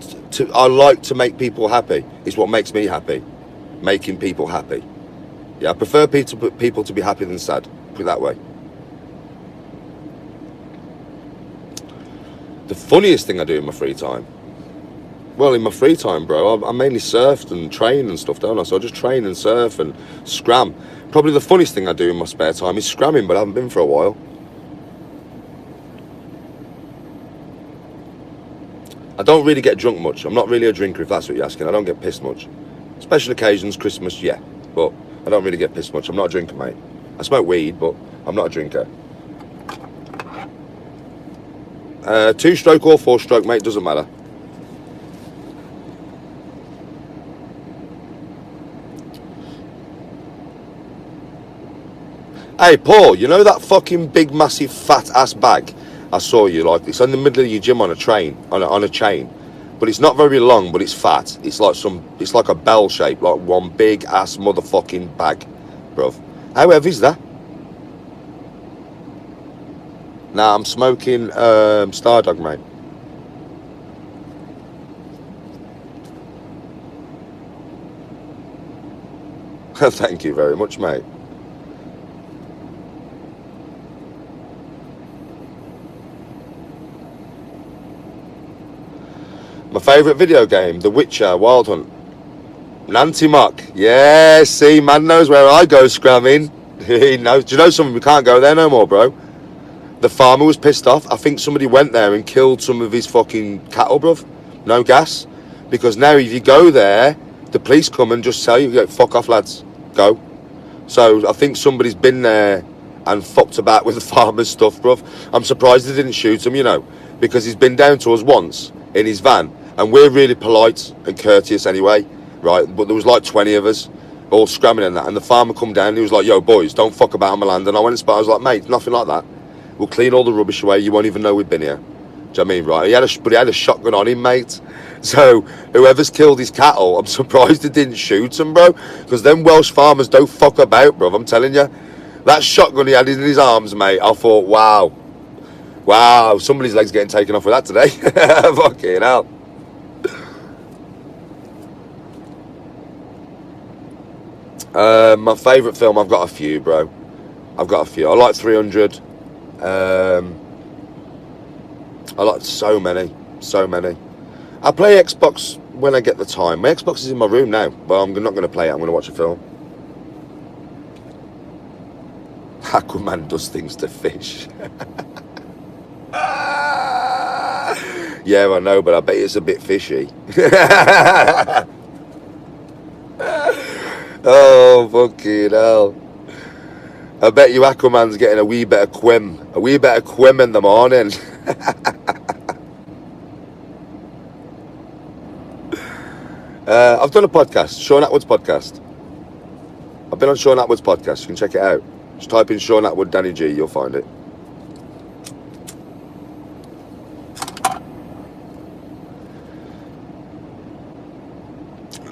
to make people happy. It's what makes me happy. Making people happy. Yeah, I prefer people to be happy than sad. Put it that way. The funniest thing I do in my free time. Well, in my free time, bro, I mainly surf and train and stuff, don't I? So I just train and surf and scram. Probably the funniest thing I do in my spare time is scramming, but I haven't been for a while. I don't really get drunk much. I'm not really a drinker, if that's what you're asking. I don't get pissed much. Special occasions, Christmas, yeah. But I don't really get pissed much. I'm not a drinker, mate. I smoke weed, but I'm not a drinker. 2-stroke or 4-stroke, mate, doesn't matter. Hey, Paul, you know that fucking big, massive, fat-ass bag I saw you, like, it's in the middle of your gym on a chain, but it's not very long, but it's fat. It's like a bell shape, like one big ass motherfucking bag, bruv. How heavy is that? Nah, I'm smoking Stardog, mate. Thank you very much, mate. My favourite video game, The Witcher, Wild Hunt. Nanty Mock. Yeah, see, man knows where I go scramming. He knows. Do you know something? We can't go there no more, bro. The farmer was pissed off. I think somebody went there and killed some of his fucking cattle, bruv. No gas. Because now if you go there, the police come and just tell you, go, fuck off, lads. Go. So I think somebody's been there and fucked about with the farmer's stuff, bruv. I'm surprised they didn't shoot him, you know, because he's been down to us once in his van, and we're really polite and courteous anyway, right? But there was like 20 of us all scramming and that, and the farmer come down and he was like, yo, boys, don't fuck about on my land. And I went and spoke. I was like, mate, nothing like that. We'll clean all the rubbish away. You won't even know we've been here. Do you know what I mean, right? But he had a shotgun on him, mate. So whoever's killed his cattle, I'm surprised they didn't shoot him, bro. Because them Welsh farmers don't fuck about, bro. I'm telling you. That shotgun he had in his arms, mate, I thought, wow. Wow, somebody's leg's getting taken off with that today. Fucking hell. My favourite film, I've got a few, bro. I've got a few. I like 300. I like so many. I play Xbox when I get the time. My Xbox is in my room now, but I'm not going to play it. I'm going to watch a film. Aquaman does things to fish. Yeah, I know, but I bet it's a bit fishy. Oh, fucking hell. I bet you Aquaman's getting a wee bit of quim in the morning. I've done a podcast, Sean Atwood's podcast. I've been on Sean Atwood's podcast. You can check it out. Just type in Sean Atwood, Danny G, you'll find it.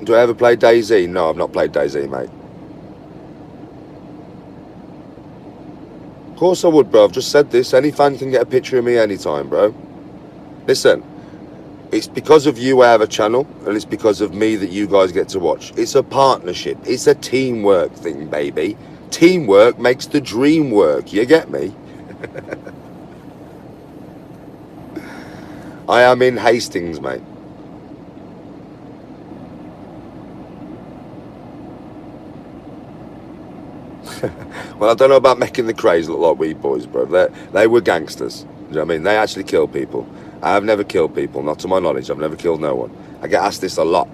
Do I ever play DayZ? No, I've not played DayZ, mate. Of course I would, bro. I've just said this. Any fan can get a picture of me anytime, bro. Listen, it's because of you I have a channel, and it's because of me that you guys get to watch. It's a partnership. It's a teamwork thing, baby. Teamwork makes the dream work. You get me? I am in Hastings, mate. Well, I don't know about making the Krays look like weed boys, bro. They were gangsters. Do you know what I mean? They actually killed people. I have never killed people, not to my knowledge. I've never killed no one. I get asked this a lot.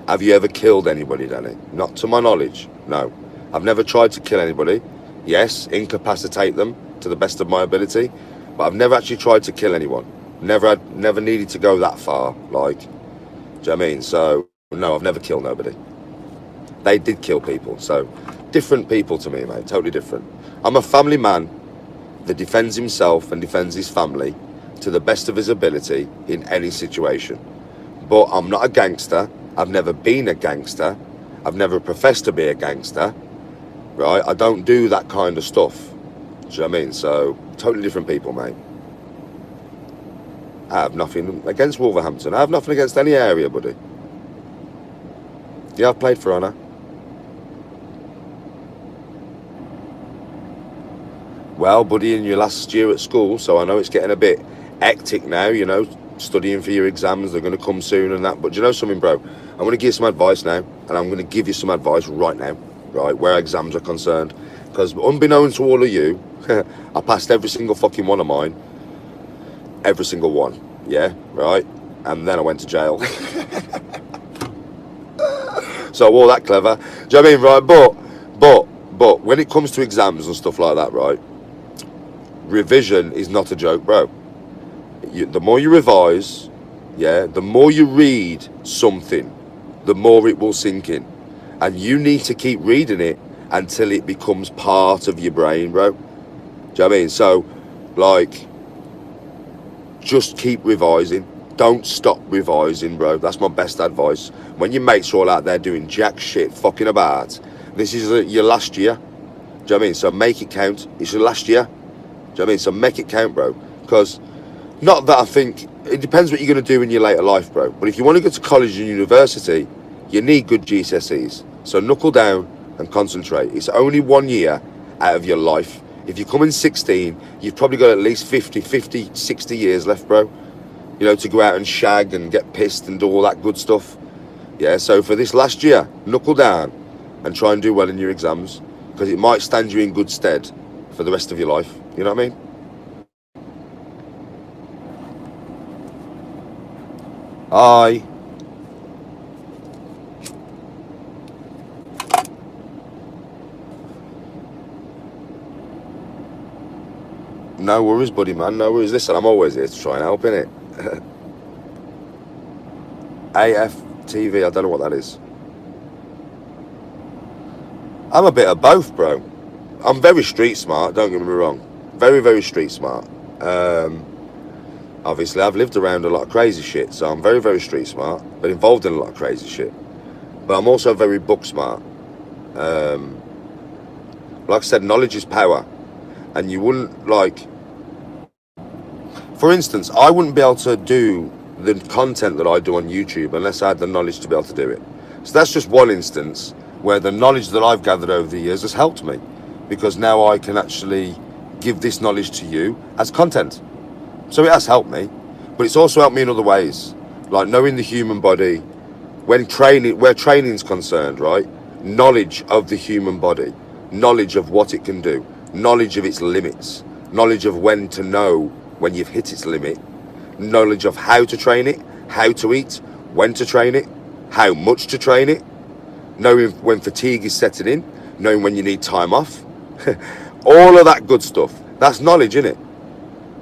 Have you ever killed anybody, Danny? Not to my knowledge, no. I've never tried to kill anybody. Yes, incapacitate them to the best of my ability, but I've never actually tried to kill anyone. Never needed to go that far, like, do you know what I mean? So, no, I've never killed nobody. They did kill people, so different people to me, mate, totally different. I'm a family man that defends himself and defends his family to the best of his ability in any situation. But I'm not a gangster. I've never been a gangster. I've never professed to be a gangster, right? I don't do that kind of stuff. Do you know what I mean? So, totally different people, mate. I have nothing against Wolverhampton. I have nothing against any area, buddy. Yeah, I've played for Honor. well, buddy, in your last year at school, so I know it's getting a bit hectic now, you know, studying for your exams, they're going to come soon and that. But do you know something, bro? I'm going to give you some advice now, and I'm going to give you some advice right now, right, where exams are concerned. Because unbeknownst to all of you, I passed every single fucking one of mine. Every single one, yeah, right? And then I went to jail. So all that clever. Do you know what I mean, right? But when it comes to exams and stuff like that, right, revision is not a joke, bro. The more you revise, yeah, the more you read something, the more it will sink in. And you need to keep reading it until it becomes part of your brain, bro. Do you know what I mean? So, like, just keep revising. Don't stop revising, bro. That's my best advice. When your mates are all out there doing jack shit, fucking about, this is your last year. Do you know what I mean? So make it count. It's your last year. Do you know what I mean? So make it count, bro. Because, not that I think, it depends what you're going to do in your later life, bro. But if you want to go to college and university, you need good GCSEs. So knuckle down and concentrate. It's only 1 year out of your life. If you come in 16, you've probably got at least 50, 60 years left, bro. You know, to go out and shag and get pissed and do all that good stuff. Yeah, so for this last year, knuckle down and try and do well in your exams, because it might stand you in good stead for the rest of your life. You know what I mean? Aye. No worries, buddy, man. No worries. Listen, I'm always here to try and help, innit? AFTV, I don't know what that is. I'm a bit of both, bro. I'm very street smart, don't get me wrong. Very, very street smart. Obviously, I've lived around a lot of crazy shit, so I'm very, very street smart, but involved in a lot of crazy shit. But I'm also very book smart. Like I said, knowledge is power. And you wouldn't, like... For instance, I wouldn't be able to do the content that I do on YouTube unless I had the knowledge to be able to do it. So that's just one instance where the knowledge that I've gathered over the years has helped me, because now I can actually give this knowledge to you as content. So it has helped me, but it's also helped me in other ways, like knowing the human body, where training's concerned, right? Knowledge of the human body, knowledge of what it can do, knowledge of its limits, knowledge of when to know when you've hit its limit, knowledge of how to train it, how to eat, when to train it, how much to train it, knowing when fatigue is setting in, knowing when you need time off, all of that good stuff. That's knowledge, innit?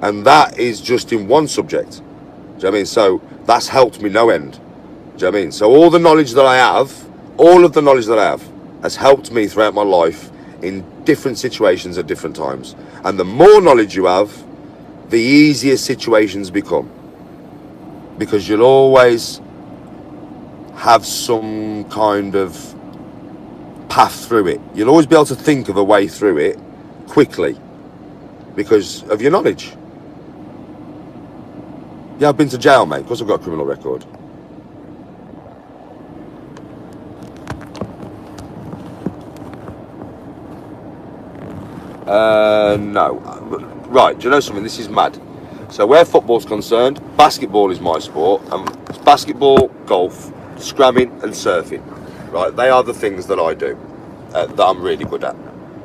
And that is just in one subject. Do you know what I mean? So that's helped me no end. Do you know what I mean? So all of the knowledge that I have has helped me throughout my life in different situations at different times. And the more knowledge you have, the easier situations become, because you'll always have some kind of path through it. You'll always be able to think of a way through it quickly because of your knowledge. Yeah, I've been to jail, mate. Of course I've got a criminal record. No. Right, do you know something? This is mad. So where football's concerned, basketball is my sport. It's basketball, golf, scramming and surfing. Right, they are the things that I do, that I'm really good at.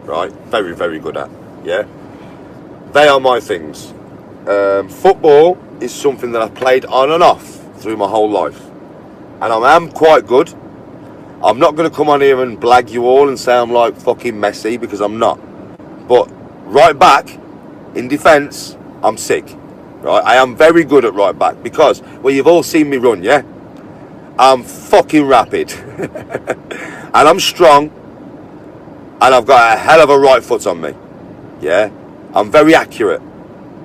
Right, very, very good at. Yeah, they are my things. Football is something that I've played on and off through my whole life. And I am quite good. I'm not going to come on here and blag you all and say I'm like fucking Messi, because I'm not. But right back, in defence, I'm sick. Right, I am very good at right back because, well, you've all seen me run, yeah? I'm fucking rapid. And I'm strong. And I've got a hell of a right foot on me. Yeah? I'm very accurate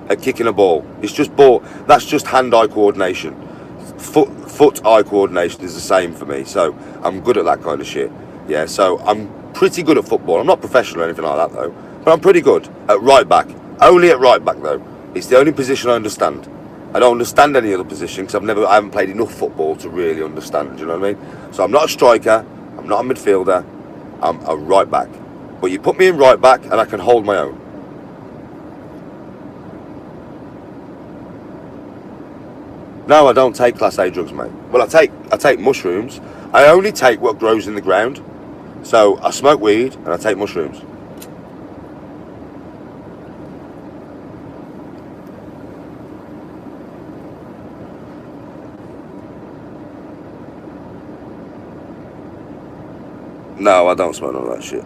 at kicking a ball. It's just ball. That's just hand-eye coordination. Foot-eye coordination is the same for me. So I'm good at that kind of shit. Yeah, so I'm pretty good at football. I'm not professional or anything like that, though. But I'm pretty good at right back. Only at right back, though. It's the only position I understand. I don't understand any other position because I haven't played enough football to really understand. Do you know what I mean? So I'm not a striker. I'm not a midfielder. I'm a right back. But you put me in right back and I can hold my own. No, I don't take Class A drugs, mate. Well, I take mushrooms. I only take what grows in the ground. So I smoke weed and I take mushrooms. No, I don't smoke none of that shit.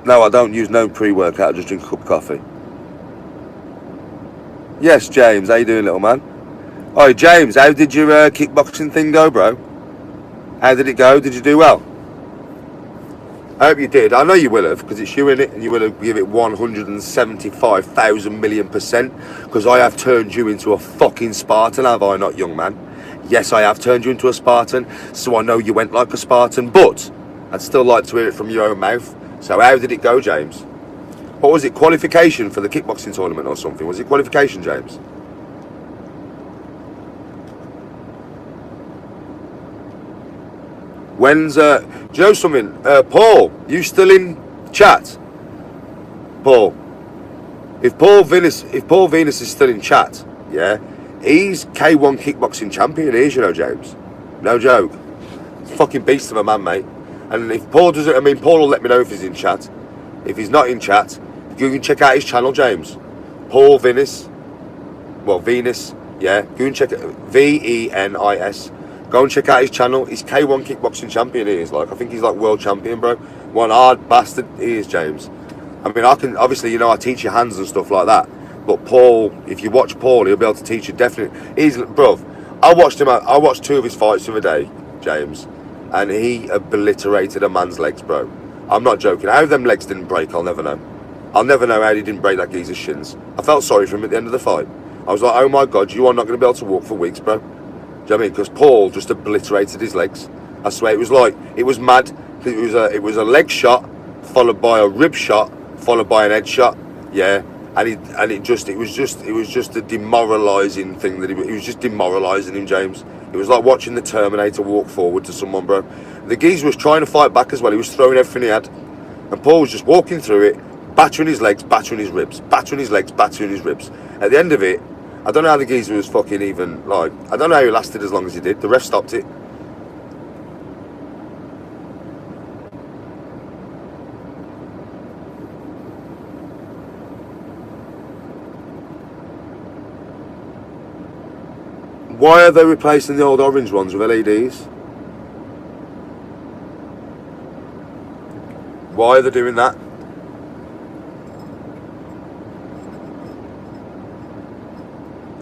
No, I don't use no pre-workout. I just drink a cup of coffee. Yes, James. How you doing, little man? Oi, James. How did your kickboxing thing go, bro? How did it go? Did you do well? I hope you did. I know you will have, because it's you in it, and you will have give it 175,000 million %. Because I have turned you into a fucking Spartan, have I not, young man? Yes, I have turned you into a Spartan, so I know you went like a Spartan, but I'd still like to hear it from your own mouth. So how did it go, James? What was it, qualification for the kickboxing tournament or something? Was it qualification, James? When's, do you know something? Paul, you still in chat? Paul. If Paul Venus is still in chat, yeah, he's K1 kickboxing champion, he is, you know, James. No joke. Fucking beast of a man, mate. And if Paul doesn't, I mean, Paul will let me know if he's in chat. If he's not in chat, you can check out his channel, James. Paul Venus. Well, Venus, yeah. Go and check it. Venis. Go and check out his channel. He's K1 kickboxing champion, he is. Like, I think he's like world champion, bro. One hard bastard he is, James. I mean, I can, obviously, you know, I teach you hands and stuff like that. But Paul, if you watch Paul, he'll be able to teach you definitely. He's, bruv, I watched 2 of his fights the other day, James. And he obliterated a man's legs, bro. I'm not joking. How them legs didn't break, I'll never know. I'll never know how he didn't break that geezer's shins. I felt sorry for him at the end of the fight. I was like, oh my God, you are not going to be able to walk for weeks, bro. Do you know what I mean? Because Paul just obliterated his legs. I swear, it was like, it was mad. It was a leg shot, followed by a rib shot, followed by an head shot. Yeah. And it was just a demoralising thing that he was just demoralising him, James. It was like watching the Terminator walk forward to someone, bro. The geezer was trying to fight back as well. He was throwing everything he had. And Paul was just walking through it, battering his legs, battering his ribs, battering his legs, battering his ribs. At the end of it, I don't know how the geezer was fucking even, like, I don't know how he lasted as long as he did. The ref stopped it. Why are they replacing the old orange ones with LEDs? Why are they doing that?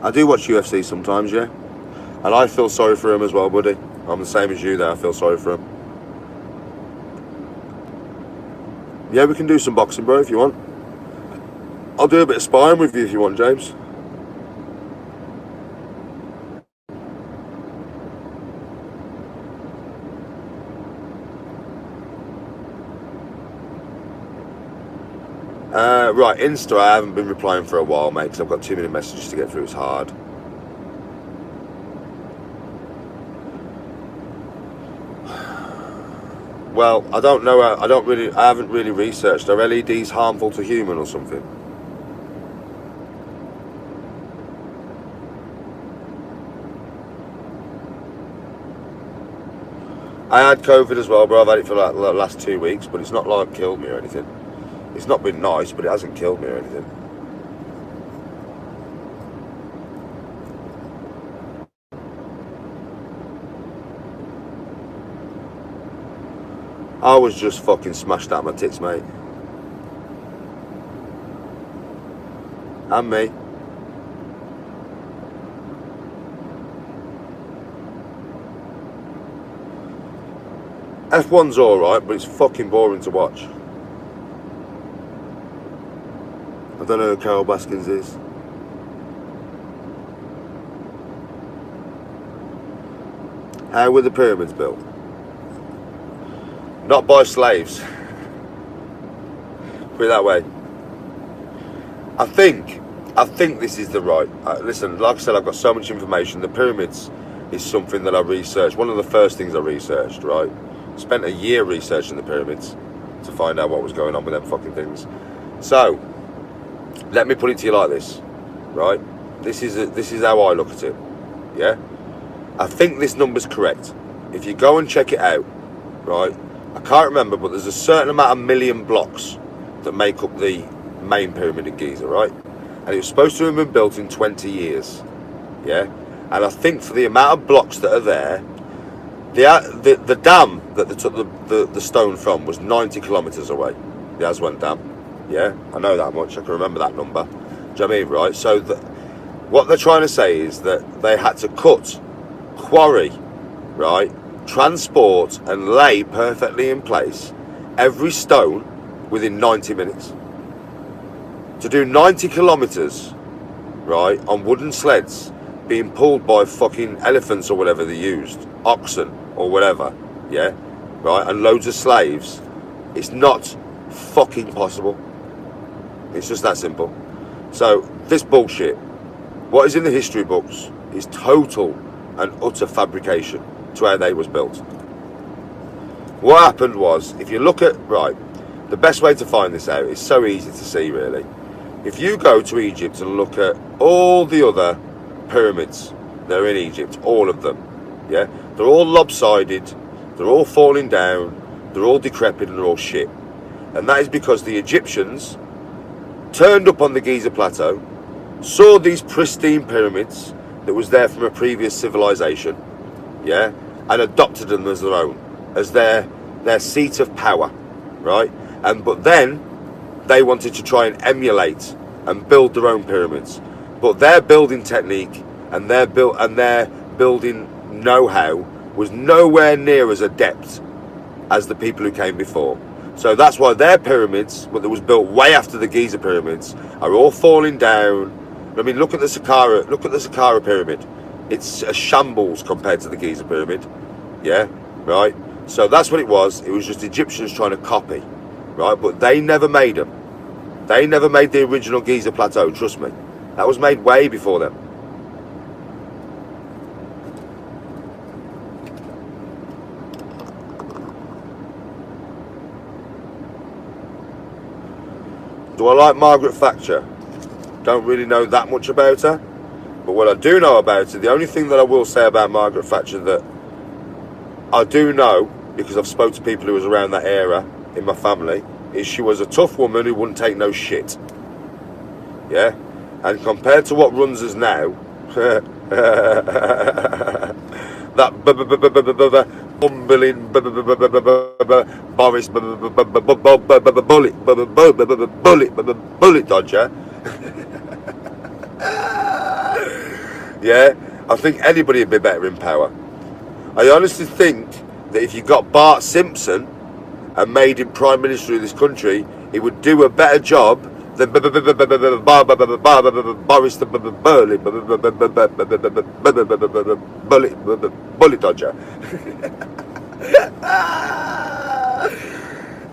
I do watch UFC sometimes, yeah. And I feel sorry for him as well, buddy. I'm the same as you there, I feel sorry for him. Yeah, we can do some boxing, bro, if you want. I'll do a bit of sparring with you if you want, James. Right, Insta, I haven't been replying for a while, mate, because I've got too many messages to get through. It's hard. Well, I don't know. I haven't really researched. Are LEDs harmful to human or something? I had COVID as well, bro. I've had it for like the last 2 weeks, but it's not like killed me or anything. It's not been nice, but it hasn't killed me or anything. I was just fucking smashed out my tits, mate. And me. F1's alright, but it's fucking boring to watch. I don't know who Carol Baskins is. How were the pyramids built? Not by slaves. Put it that way. I think this is the right. Listen, like I said, I've got so much information. The pyramids is something that I researched. One of the first things I researched, right? Spent a year researching the pyramids to find out what was going on with them fucking things. So, Let me put it to you like this, right? This is how I look at it. Yeah, I think this number's correct. If you go and check it out, right? I can't remember, but there's a certain amount of million blocks that make up the main pyramid of Giza, right? And it was supposed to have been built in 20 years. Yeah, and I think for the amount of blocks that are there, the dam that they took the stone from was 90 kilometres away. The Aswan Dam. Yeah, I know that much. I can remember that number. Do you know what I mean, right? So what they're trying to say is that they had to cut, quarry, right, transport and lay perfectly in place every stone within 90 minutes. To do 90 kilometres, right, on wooden sleds being pulled by fucking elephants or whatever they used, oxen or whatever, yeah, right, and loads of slaves, it's not fucking possible. It's just that simple. So this bullshit, what is in the history books, is total and utter fabrication to how they was built. What happened was, if you look at, right, the best way to find this out is so easy to see, really. If you go to Egypt and look at all the other pyramids that are in Egypt, all of them, yeah, they're all lopsided, they're all falling down, they're all decrepit, and they're all shit. And that is because the Egyptians turned up on the Giza Plateau, saw these pristine pyramids that was there from a previous civilization, yeah, and adopted them as their own, as their seat of power, right? But then they wanted to try and emulate and build their own pyramids, but their building technique and their building know-how was nowhere near as adept as the people who came before. So that's why their pyramids, that was built way after the Giza pyramids, are all falling down. I mean, look at the Saqqara pyramid. It's a shambles compared to the Giza pyramid. Yeah, right? So that's what it was. It was just Egyptians trying to copy, right? But they never made them. They never made the original Giza Plateau, trust me. That was made way before them. Do I like Margaret Thatcher? Don't really know that much about her. But what I do know about her, the only thing that I will say about Margaret Thatcher that I do know, because I've spoke to people who was around that era in my family, is she was a tough woman who wouldn't take no shit. Yeah? And compared to what runs us now, that bumbling Boris bullet dodger. Yeah, I think anybody would be better in power. I honestly think that if you got Bart Simpson and made him Prime Minister of this country, he would do a better job than Boris the bullet dodger.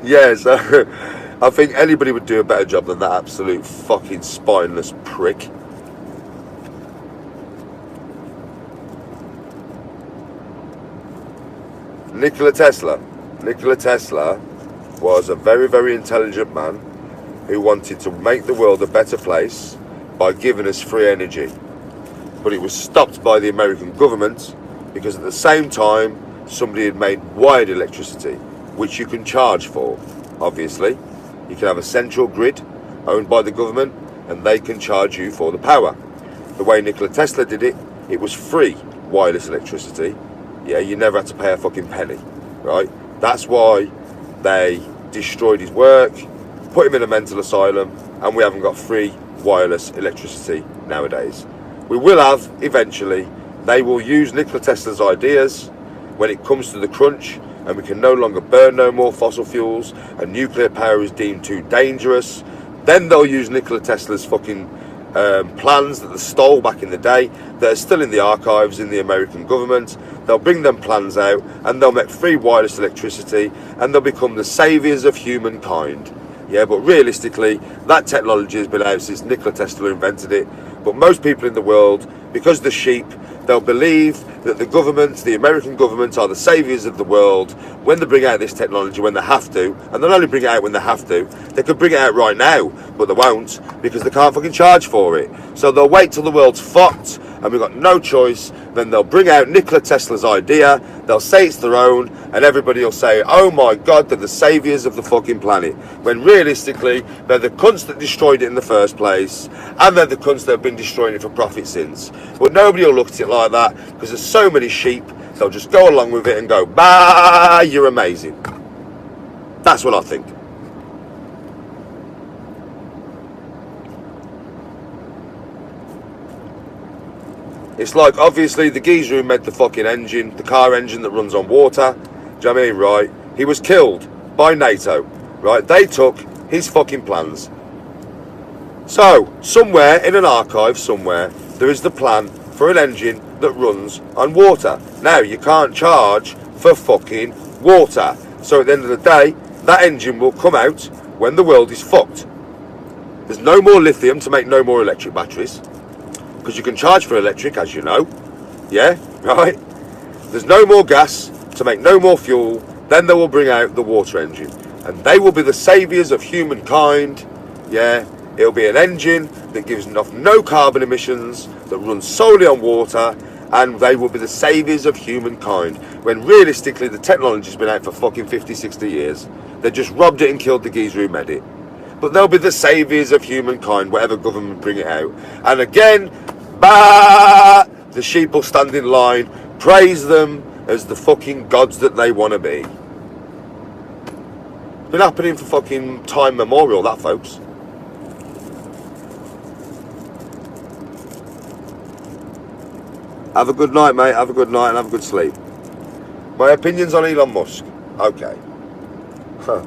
Yeah, so I think anybody would do a better job than that absolute fucking spineless prick. Nikola Tesla was a very, very intelligent man who wanted to make the world a better place by giving us free energy. But it was stopped by the American government because at the same time somebody had made wired electricity, which you can charge for, obviously. You can have a central grid owned by the government and they can charge you for the power. The way Nikola Tesla did it, it was free wireless electricity. Yeah, you never had to pay a fucking penny, right? That's why they destroyed his work, put him in a mental asylum, and we haven't got free wireless electricity nowadays. We will have, eventually. They will use Nikola Tesla's ideas when it comes to the crunch, and we can no longer burn no more fossil fuels, and nuclear power is deemed too dangerous. Then they'll use Nikola Tesla's fucking plans that they stole back in the day, that are still in the archives in the American government. They'll bring them plans out, and they'll make free wireless electricity, and they'll become the saviours of humankind. Yeah, but realistically, that technology has been out since Nikola Tesla invented it. But most people in the world, because the sheep They'll believe that the government, the American government, are the saviours of the world when they bring out this technology, when they have to. And they'll only bring it out when they have to. They could bring it out right now, but they won't, because they can't fucking charge for it. So they'll wait till the world's fucked and we've got no choice. Then they'll bring out Nikola Tesla's idea, they'll say it's their own, and everybody will say, oh my God, they're the saviours of the fucking planet. When realistically, they're the cunts that destroyed it in the first place, and they're the cunts that have been destroying it for profit since. But nobody will look at it like that, because there's so many sheep, they'll just go along with it and go, bah, you're amazing. That's what I think. It's like, obviously, the geezer who made the fucking engine, the car engine that runs on water, do you know what I mean, right? He was killed by NATO, right? They took his fucking plans. So, somewhere in an archive somewhere, there is the plan for an engine that runs on water. Now, you can't charge for fucking water. So at the end of the day, that engine will come out when the world is fucked. There's no more lithium to make no more electric batteries, because you can charge for electric, as you know. Yeah, right? There's no more gas to make no more fuel. Then they will bring out the water engine, and they will be the saviours of humankind. Yeah, it'll be an engine that gives off no carbon emissions, that runs solely on water, and they will be the saviours of humankind, when realistically the technology's been out for fucking 50, 60 years. They just robbed it and killed the geezer who made it. But they'll be the saviours of humankind, whatever government bring it out. And again, bah, the sheep will stand in line, praise them as the fucking gods that they want to be. It's been happening for fucking time memorial, that, folks. Have a good night, mate. Have a good night and have a good sleep. My opinions on Elon Musk. Okay. Huh.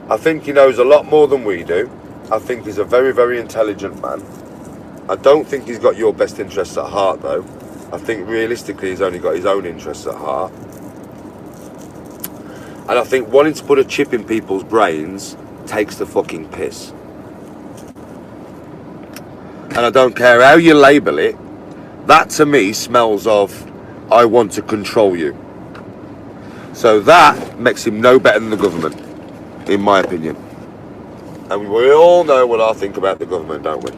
I think he knows a lot more than we do. I think he's a very, very intelligent man. I don't think he's got your best interests at heart, though. I think realistically he's only got his own interests at heart. And I think wanting to put a chip in people's brains takes the fucking piss. And I don't care how you label it, that to me smells of, I want to control you. So that makes him no better than the government, in my opinion. And we all know what I think about the government, don't we?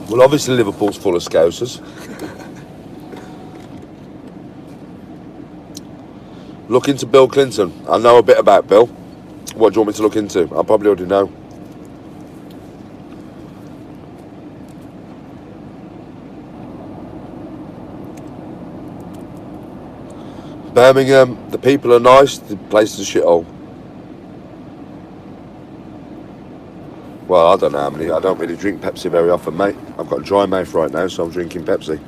Well, obviously Liverpool's full of Scousers. Look into Bill Clinton. I know a bit about Bill. What do you want me to look into? I probably already know. Birmingham, the people are nice, the place is a shithole. Well, I don't know how many. I don't really drink Pepsi very often, mate. I've got a dry mouth right now, so I'm drinking Pepsi.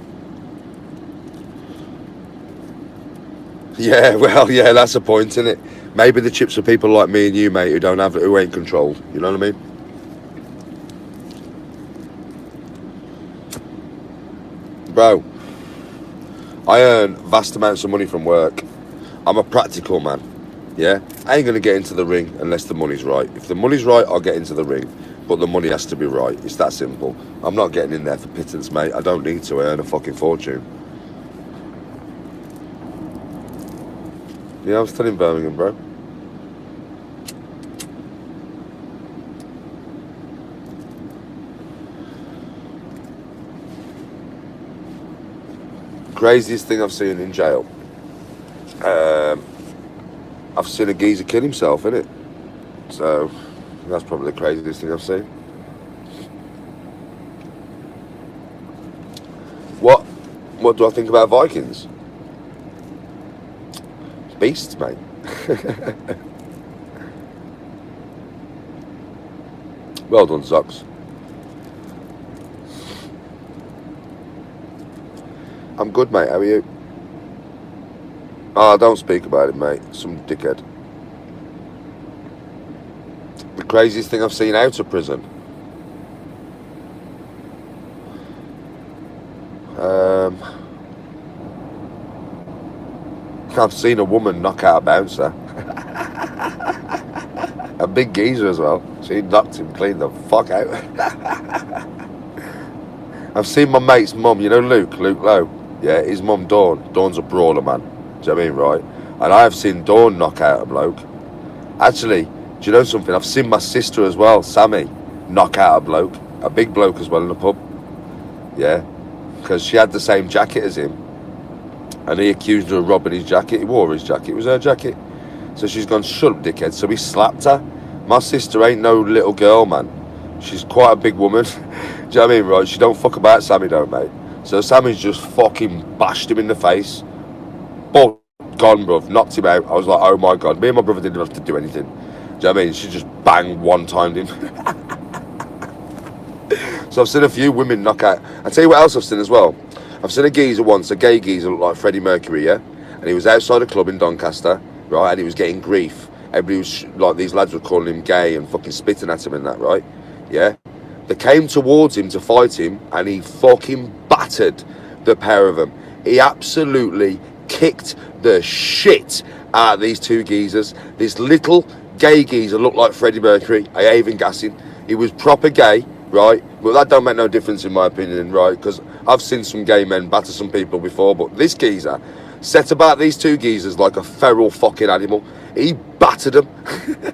Yeah, well, yeah, that's a point, isn't it? Maybe the chips are people like me and you, mate, who ain't controlled. You know what I mean? Bro, I earn vast amounts of money from work. I'm a practical man. Yeah? I ain't going to get into the ring unless the money's right. If the money's right, I'll get into the ring. But the money has to be right. It's that simple. I'm not getting in there for pittance, mate. I don't need to earn a fucking fortune. Yeah, I'm still in Birmingham, bro. Craziest thing I've seen in jail. I've seen a geezer kill himself, innit? So, that's probably the craziest thing I've seen. What do I think about Vikings? Beasts, mate. Well done, Zox. I'm good, mate. How are you? Oh, don't speak about it, mate. Some dickhead. The craziest thing I've seen out of prison. I've seen a woman knock out a bouncer. A big geezer as well. She knocked him clean the fuck out. I've seen my mate's mum, you know Luke Lowe? Yeah, his mum Dawn. Dawn's a brawler, man. Do you know what I mean, right? And I have seen Dawn knock out a bloke. Actually, do you know something? I've seen my sister as well, Sammy, knock out a bloke. A big bloke as well in the pub. Yeah. Because she had the same jacket as him. And he accused her of robbing his jacket. He wore his jacket. It was her jacket. So she's gone, shut up, dickhead. So he slapped her. My sister ain't no little girl, man. She's quite a big woman. Do you know what I mean, right? She don't fuck about Sammy, don't, mate? So Sammy's just fucking bashed him in the face. But gone, bruv. Knocked him out. I was like, oh my God. Me and my brother didn't have to do anything. Do you know what I mean? She just banged one-timed him. So I've seen a few women knock out. I'll tell you what else I've seen as well. I've seen a geezer once, a gay geezer looked like Freddie Mercury, yeah? And he was outside a club in Doncaster, right? And he was getting grief. Everybody was, like, these lads were calling him gay and fucking spitting at him and that, right? Yeah? They came towards him to fight him, and he fucking battered the pair of them. He absolutely kicked the shit out of these two geezers. This little gay geezer looked like Freddie Mercury. I ain't even gassing. He was proper gay, right? But that don't make no difference in my opinion, right? Because I've seen some gay men batter some people before, but this geezer set about these two geezers like a feral fucking animal. He battered them. Do you know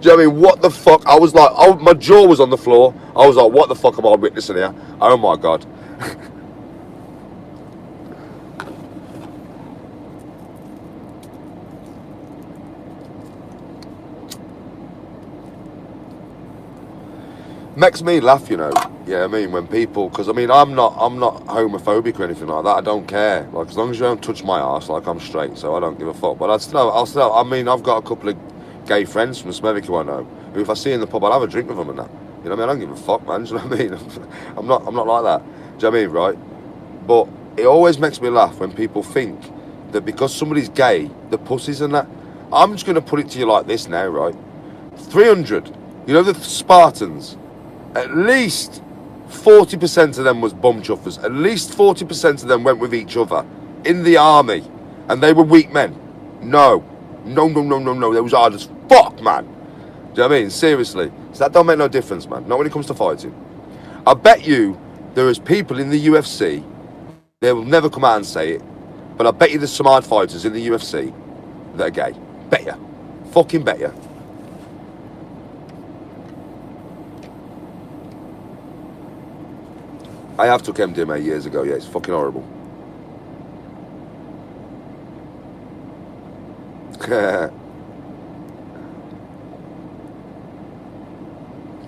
what I mean? What the fuck? I was like, oh, my jaw was on the floor. I was like, what the fuck am I witnessing here? Oh my God. Makes me laugh, you know. Yeah, I mean, when people, because I mean, I'm not homophobic or anything like that. I don't care. Like, as long as you don't touch my arse, like, I'm straight, so I don't give a fuck. But I mean, I've got a couple of gay friends from Smethwick who I know, who if I see in the pub, I'll have a drink with them and that. You know what I mean? I don't give a fuck, man. Do you know what I mean? I'm not like that. Do you know what I mean, right? But it always makes me laugh when people think that because somebody's gay, the pussies and that. I'm just going to put it to you like this now, right? 300. You know the Spartans? At least 40% of them was bum chuffers. At least 40% of them went with each other in the army. And they were weak men. No. They was hard as fuck, man. Do you know what I mean? Seriously. So that don't make no difference, man. Not when it comes to fighting. I bet you there is people in the UFC, they will never come out and say it, but I bet you there's some hard fighters in the UFC that are gay. Bet ya. Fucking bet ya. I have took MDMA years ago, yeah, it's fucking horrible.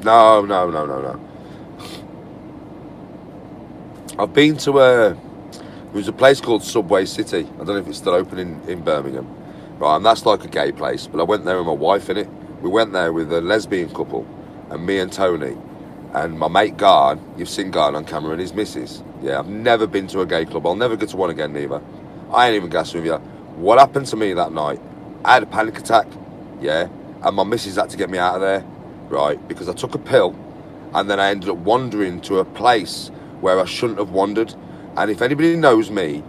No. I've been to there was a place called Subway City. I don't know if it's still open in Birmingham. Right, and that's like a gay place, but I went there with my wife in it. We went there with a lesbian couple, and me and Tony. And my mate Garn, you've seen Garn on camera, and his missus. Yeah, I've never been to a gay club. I'll never go to one again, neither. I ain't even gassing with you. What happened to me that night? I had a panic attack, yeah, and my missus had to get me out of there, right, because I took a pill, and then I ended up wandering to a place where I shouldn't have wandered. And if anybody knows me,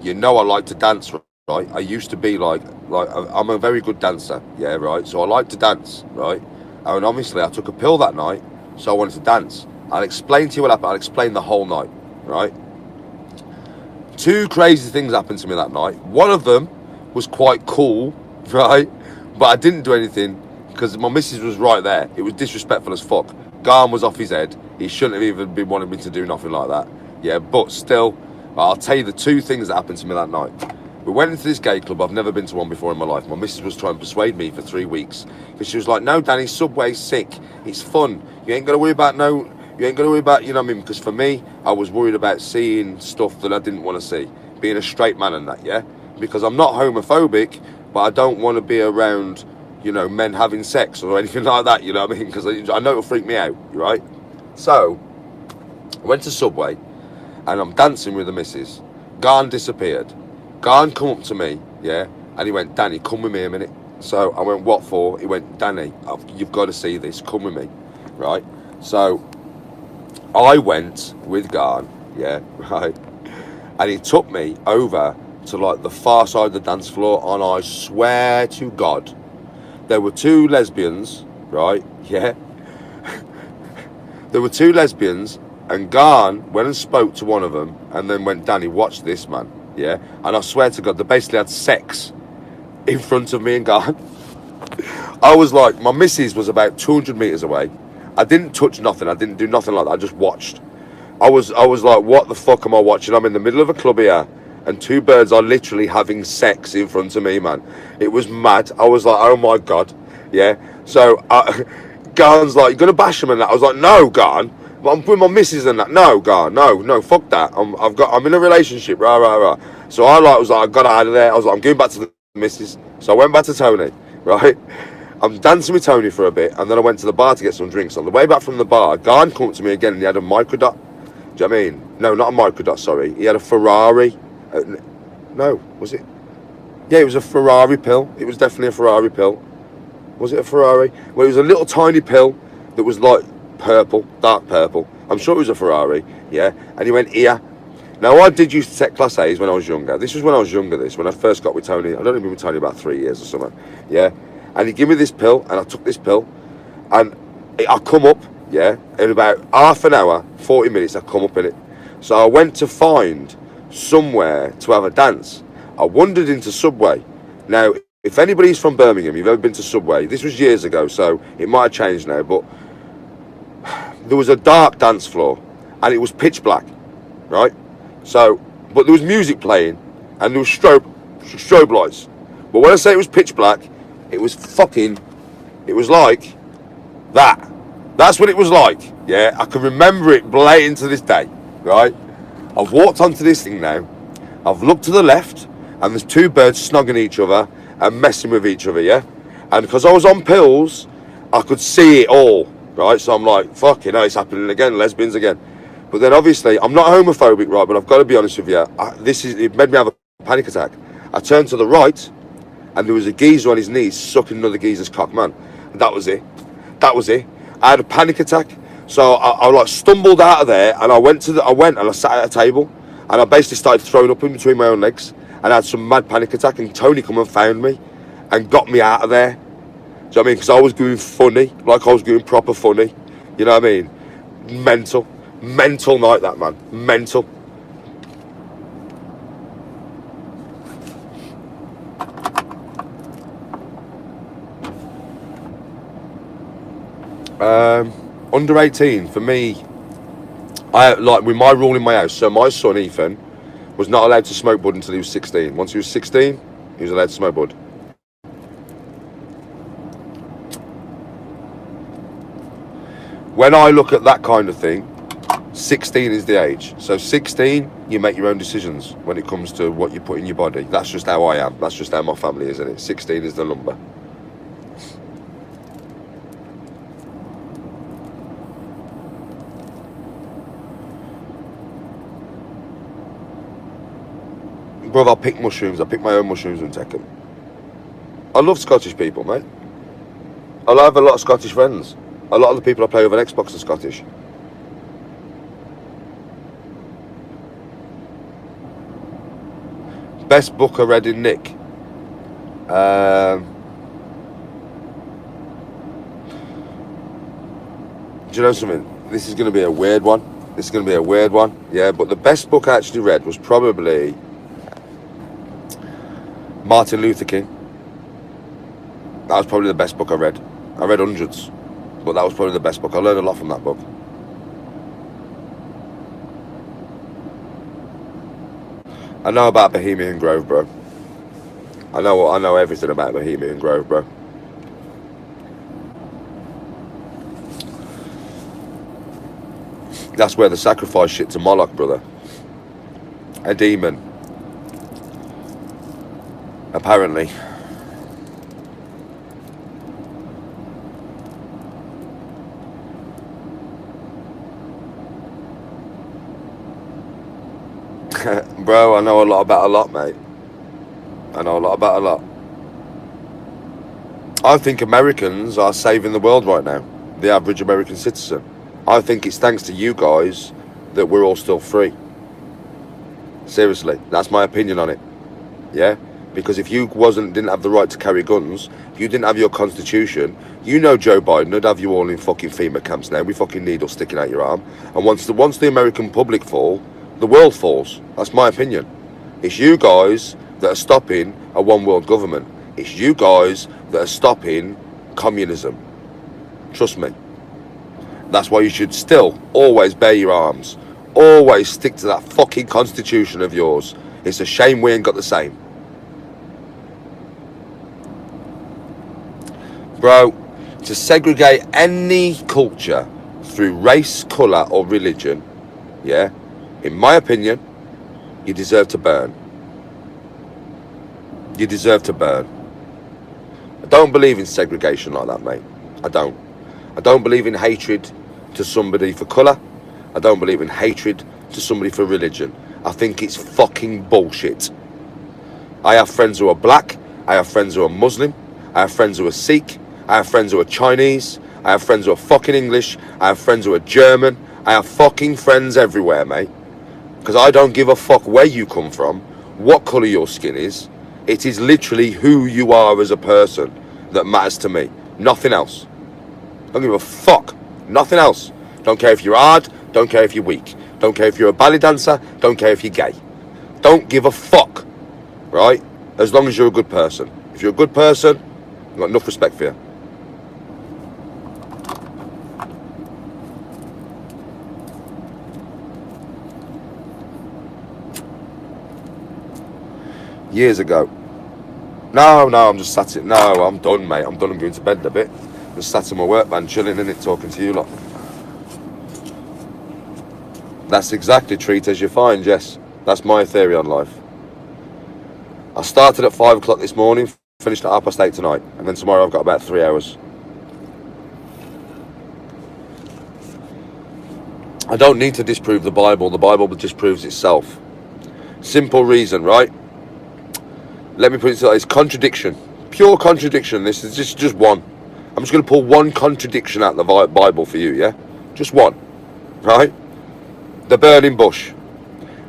you know I like to dance, right? I used to be like I'm a very good dancer, yeah, right? So I like to dance, right? And obviously I took a pill that night, so I wanted to dance. I'll explain to you what happened. I'll explain the whole night, right? Two crazy things happened to me that night. One of them was quite cool, right? But I didn't do anything because my missus was right there. It was disrespectful as fuck. Garm was off his head. He shouldn't have even been wanting me to do nothing like that. Yeah, but still, I'll tell you the two things that happened to me that night. We went into this gay club. I've never been to one before in my life. My missus was trying to persuade me for 3 weeks because she was like, "No, Danny, Subway's sick. It's fun. You ain't got to worry about you ain't got to worry about, you know what I mean?" Because for me, I was worried about seeing stuff that I didn't want to see. Being a straight man and that, yeah? Because I'm not homophobic, but I don't want to be around, you know, men having sex or anything like that, you know what I mean? Because I know it'll freak me out, right? So, I went to Subway, and I'm dancing with the missus. Garn disappeared. Garn come up to me, yeah, and he went, "Danny, come with me a minute." So I went, "What for?" He went, "Danny, you've got to see this. Come with me," right? So I went with Garn, yeah, right, and he took me over to like the far side of the dance floor, and I swear to God, there were two lesbians, right? Yeah. There were two lesbians, and Garn went and spoke to one of them, and then went, Danny, watch this, man. Yeah. And I swear to God, they basically had sex in front of me and Garn. I was like, my missus was about 200 metres away. I didn't touch nothing. I didn't do nothing like that. I just watched. I was like, what the fuck am I watching? I'm in the middle of a club here, and two birds are literally having sex in front of me, man. It was mad. I was like, oh my God. Yeah. So Garn's like, you're going to bash him and that. I was like, no, Garn. But I'm with my missus and that. No, Garn. No, fuck that. I'm in a relationship. Rah, rah, rah. So I was like, I got out of there. I was like, I'm going back to the missus. So I went back to Tony, right? I'm dancing with Tony for a bit, and then I went to the bar to get some drinks. On the way back from the bar, Garn came up to me again, and he had a microdot. Do you know what I mean? No, not a microdot, sorry. He had a Ferrari. No, was it? Yeah, it was a Ferrari pill. It was definitely a Ferrari pill. Was it a Ferrari? Well, it was a little tiny pill that was like purple, dark purple. I'm sure it was a Ferrari, yeah. And he went, here. Now, I did used to take Class A's when I was younger. This was when I was younger, when I first got with Tony. I'd only been with Tony about 3 years or something, yeah. And he gave me this pill, and I took this pill, and I come up, yeah, in about half an hour, 40 minutes, I come up in it. So I went to find somewhere to have a dance. I wandered into Subway. Now, if anybody's from Birmingham, you've ever been to Subway, this was years ago, so it might have changed now, but there was a dark dance floor, and it was pitch black, right? So, but there was music playing, and there was strobe lights. But when I say it was pitch black, it was like that. That's what it was like, yeah? I can remember it blatant to this day, right? I've walked onto this thing now. I've looked to the left, and there's two birds snogging each other and messing with each other, yeah? And because I was on pills, I could see it all, right? So I'm like, fuck, it's happening again, lesbians again. But then obviously, I'm not homophobic, right? But I've got to be honest with you. It made me have a panic attack. I turned to the right, and there was a geezer on his knees sucking another geezer's cock, man. And that was it. I had a panic attack. So I like stumbled out of there, and I went and I sat at a table, and I basically started throwing up in between my own legs, and I had some mad panic attack, and Tony come and found me and got me out of there. Do you know what I mean? Because I was going funny, like I was going proper funny. You know what I mean? Mental night, that, man. Mental. Under 18 for me, I like with my rule in my house. So my son Ethan was not allowed to smoke bud until he was 16. Once he was 16, he was allowed to smoke bud. When I look at that kind of thing, 16 is the age. So 16, you make your own decisions when it comes to what you put in your body. That's just how I am. That's just how my family is, isn't it? 16 is the number. Brother, I pick mushrooms. I pick my own mushrooms and take them. I love Scottish people, mate. I have a lot of Scottish friends. A lot of the people I play with on Xbox are Scottish. Best book I read in Nick. Do you know something? This is going to be a weird one. Yeah, but the best book I actually read was probably Martin Luther King. That was probably the best book I read. I read hundreds, but that was probably the best book. I learned a lot from that book. I know about Bohemian Grove, bro. I know everything about Bohemian Grove, bro. That's where they sacrifice shit to Moloch, brother. A demon. Apparently. Bro, I know a lot about a lot, mate. I know a lot about a lot. I think Americans are saving the world right now. The average American citizen. I think it's thanks to you guys that we're all still free. Seriously, that's my opinion on it. Yeah? Because if you didn't have the right to carry guns, if you didn't have your constitution, you know Joe Biden would have you all in fucking FEMA camps now with fucking needles sticking out your arm. And once the American public fall, the world falls. That's my opinion. It's you guys that are stopping a one world government. It's you guys that are stopping communism. Trust me. That's why you should still always bear your arms. Always stick to that fucking constitution of yours. It's a shame we ain't got the same. Bro, to segregate any culture through race, colour or religion, yeah, in my opinion, you deserve to burn. You deserve to burn. I don't believe in segregation like that, mate. I don't. I don't believe in hatred to somebody for colour. I don't believe in hatred to somebody for religion. I think it's fucking bullshit. I have friends who are black. I have friends who are Muslim. I have friends who are Sikh. I have friends who are Chinese. I have friends who are fucking English. I have friends who are German. I have fucking friends everywhere, mate. Because I don't give a fuck where you come from, what colour your skin is. It is literally who you are as a person that matters to me. Nothing else. Don't give a fuck. Nothing else. Don't care if you're hard. Don't care if you're weak. Don't care if you're a ballet dancer. Don't care if you're gay. Don't give a fuck. Right? As long as you're a good person. If you're a good person, I've got enough respect for you. Years ago. No, I'm just sat it. No, I'm done, mate. I'm done. I'm going to bed in a bit. Just sat in my work van, chilling in it, talking to you lot. That's exactly treat as you find, yes. That's my theory on life. I started at 5 o'clock this morning, finished at 8:30 tonight, and then tomorrow I've got about 3 hours. I don't need to disprove the Bible disproves itself. Simple reason, right? Let me put it like this: contradiction, pure contradiction. This is just one. I'm just going to pull one contradiction out of the Bible for you, yeah? Just one, right? The burning bush.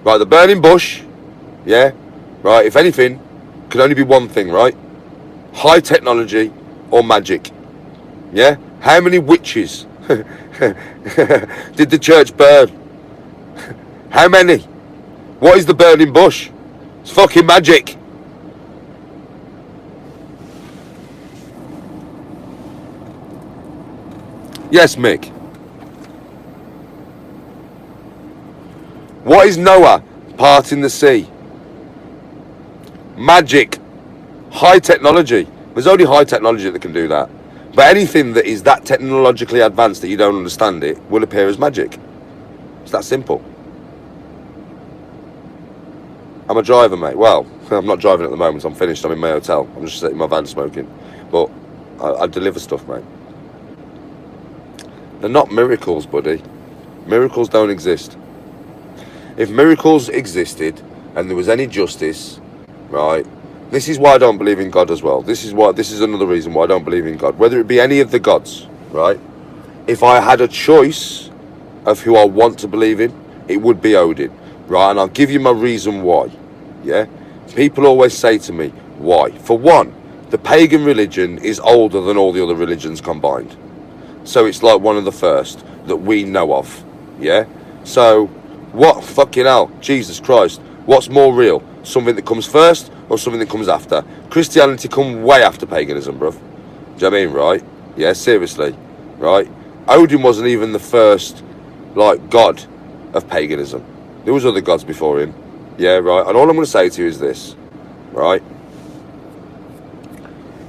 Right, the burning bush, yeah? Right, if anything, can only be one thing, right? High technology or magic, yeah? How many witches did the church burn? How many? What is the burning bush? It's fucking magic. Yes, Mick. What is Noah parting the sea? Magic. High technology. There's only high technology that can do that. But anything that is that technologically advanced that you don't understand it will appear as magic. It's that simple. I'm a driver, mate. Well, I'm not driving at the moment. I'm finished. I'm in my hotel. I'm just sitting in my van smoking. But I deliver stuff, mate. They're not miracles, buddy. Miracles don't exist. If miracles existed and there was any justice, right? This is why I don't believe in God as well. This is another reason why I don't believe in God. Whether it be any of the gods, right? If I had a choice of who I want to believe in, it would be Odin, right? And I'll give you my reason why, yeah? People always say to me, why? For one, the pagan religion is older than all the other religions combined. So it's like one of the first that we know of, yeah? So, what, fucking hell, Jesus Christ, what's more real? Something that comes first or something that comes after? Christianity come way after paganism, bruv. Do you know what I mean, right? Yeah, seriously, right? Odin wasn't even the first, like, god of paganism. There was other gods before him, yeah, right? And all I'm going to say to you is this, right?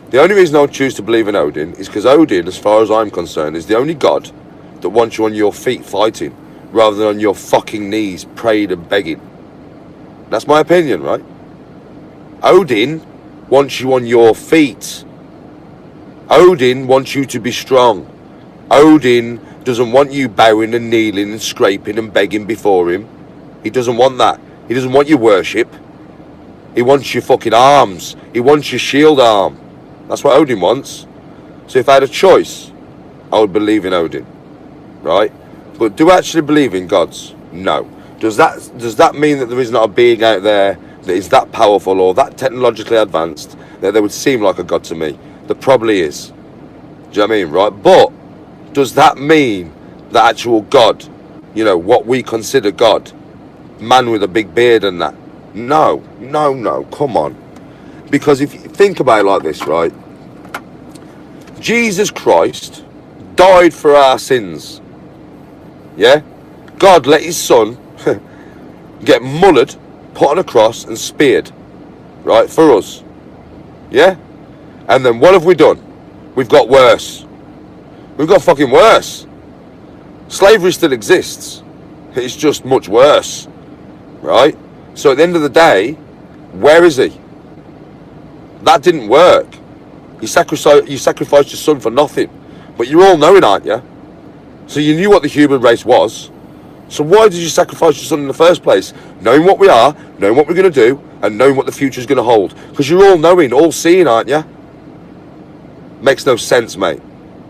The only reason I would choose to believe in Odin is because Odin, as far as I'm concerned, is the only god that wants you on your feet fighting rather than on your fucking knees praying and begging. That's my opinion, right? Odin wants you on your feet. Odin wants you to be strong. Odin doesn't want you bowing and kneeling and scraping and begging before him. He doesn't want that. He doesn't want your worship. He wants your fucking arms. He wants your shield arm. That's what Odin wants. So if I had a choice, I would believe in Odin, right? But do I actually believe in gods? No. Does that mean that there is not a being out there that is that powerful or that technologically advanced that they would seem like a god to me. There probably is. Do you know what I mean, right? But does that mean the actual God, you know, what we consider God, man with a big beard and that? No, come on. Because if you think about it like this, right? Jesus Christ died for our sins. Yeah? God let his son get mullered, put on a cross and speared, right, for us. Yeah? And then what have we done? We've got worse. We've got fucking worse. Slavery still exists. It's just much worse, right? So at the end of the day, where is he? That didn't work. You sacrificed your son for nothing. But you're all knowing, aren't you? So you knew what the human race was. So why did you sacrifice your son in the first place? Knowing what we are, knowing what we're going to do, and knowing what the future is going to hold. Because you're all knowing, all seeing, aren't you? Makes no sense, mate.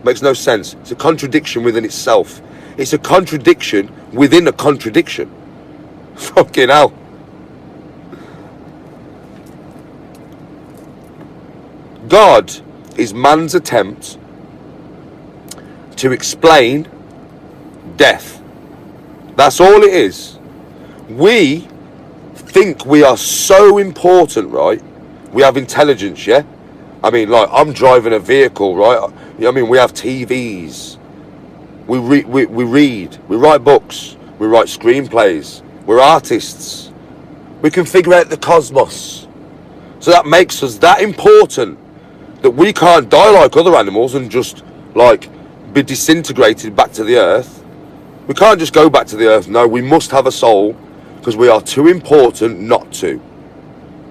Makes no sense. It's a contradiction within itself. It's a contradiction within a contradiction. Fucking hell. God is man's attempt to explain death. That's all it is. We think we are so important, right? We have intelligence, yeah? I mean, like, I'm driving a vehicle, right? I mean, we have TVs. We read, we write books, we write screenplays, we're artists. We can figure out the cosmos. So that makes us that important that we can't die like other animals and just, like, be disintegrated back to the earth. We can't just go back to the earth. No, we must have a soul because we are too important not to.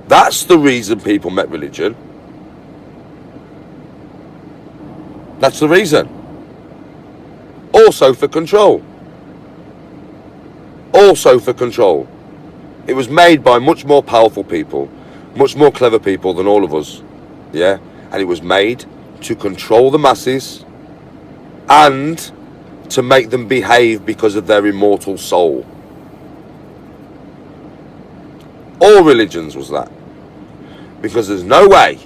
That's the reason people met religion. That's the reason. Also for control. Also for control. It was made by much more powerful people, much more clever people than all of us. Yeah? And it was made to control the masses and to make them behave because of their immortal soul. All religions was that. Because there's no way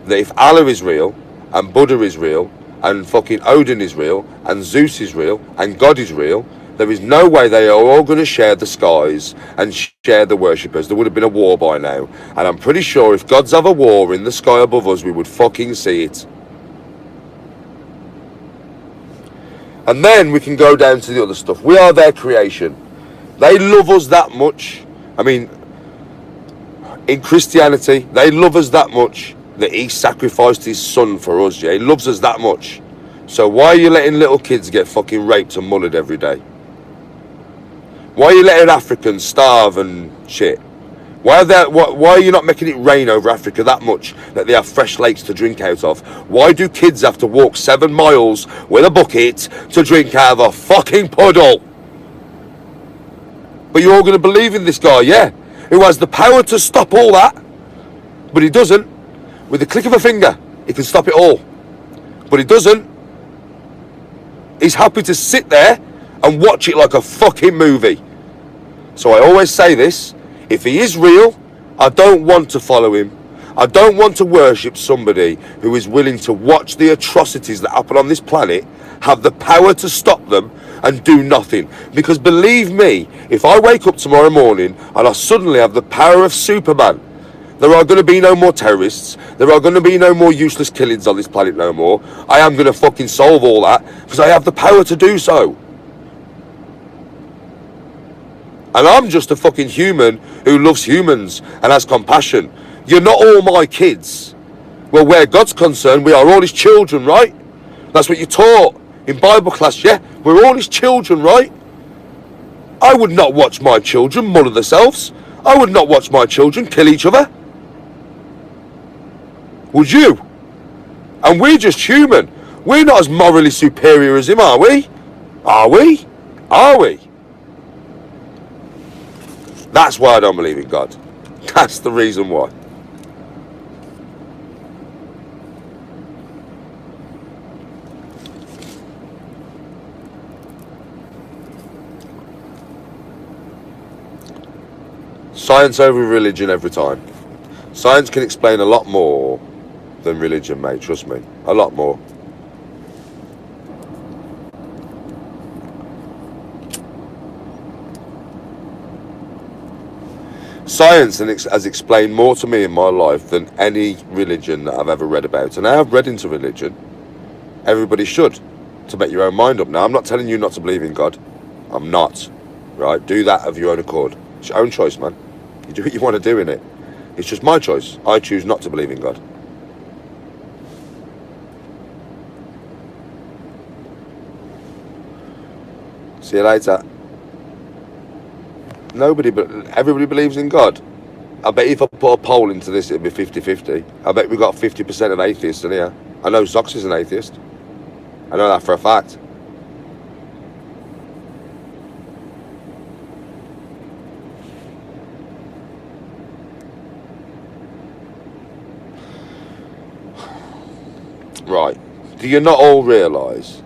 that if Allah is real and Buddha is real and fucking Odin is real and Zeus is real and God is real, there is no way they are all going to share the skies and share the worshippers. There would have been a war by now. And I'm pretty sure if gods have a war in the sky above us, we would fucking see it. And then we can go down to the other stuff. We are their creation. They love us that much. I mean, in Christianity, they love us that much that he sacrificed his son for us, yeah? He loves us that much. So why are you letting little kids get fucking raped and mullered every day? Why are you letting Africans starve and shit? Why are you not making it rain over Africa that much that they have fresh lakes to drink out of? Why do kids have to walk 7 miles with a bucket to drink out of a fucking puddle? But you're all going to believe in this guy, yeah? Who has the power to stop all that, but he doesn't. With the click of a finger, he can stop it all. But he doesn't. He's happy to sit there and watch it like a fucking movie. So I always say this, if he is real, I don't want to follow him. I don't want to worship somebody who is willing to watch the atrocities that happen on this planet, have the power to stop them, and do nothing. Because believe me, if I wake up tomorrow morning and I suddenly have the power of Superman, there are going to be no more terrorists, there are going to be no more useless killings on this planet no more. I am going to fucking solve all that because I have the power to do so. And I'm just a fucking human who loves humans and has compassion. You're not all my kids. Well, where God's concerned, we are all his children, right? That's what you taught in Bible class, yeah? We're all his children, right? I would not watch my children muller themselves. I would not watch my children kill each other. Would you? And we're just human. We're not as morally superior as him, are we? Are we? Are we? That's why I don't believe in God. That's the reason why. Science over religion every time. Science can explain a lot more than religion, mate, trust me. A lot more. Science has explained more to me in my life than any religion that I've ever read about. And I have read into religion. Everybody should, to make your own mind up. Now, I'm not telling you not to believe in God. I'm not. Right? Do that of your own accord. It's your own choice, man. You do what you want to do in it. It's just my choice. I choose not to believe in God. See you later. Everybody believes in God. I bet if I put a poll into this, it'd be 50-50. I bet we got 50% of atheists in here. I know Zox is an atheist. I know that for a fact. Right. Do you not all realise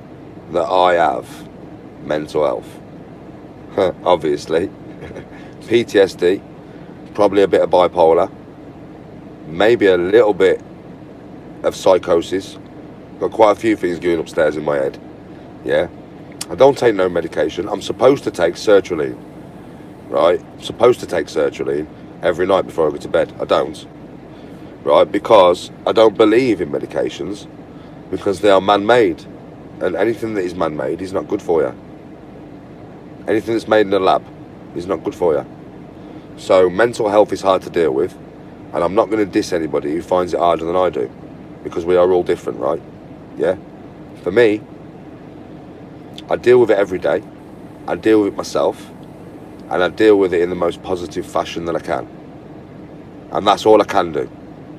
that I have mental health? Obviously. PTSD, probably a bit of bipolar, maybe a little bit of psychosis. Got quite a few things going upstairs in my head. Yeah. I don't take no medication. I'm supposed to take sertraline. Right? I'm supposed to take sertraline every night before I go to bed. I don't. Right? Because I don't believe in medications, because they are man-made. And anything that is man-made is not good for you. Anything that's made in a lab is not good for you. So mental health is hard to deal with, and I'm not going to diss anybody who finds it harder than I do, because we are all different, right? Yeah. For me, I deal with it every day. I deal with it myself, and I deal with it in the most positive fashion that I can. And that's all I can do.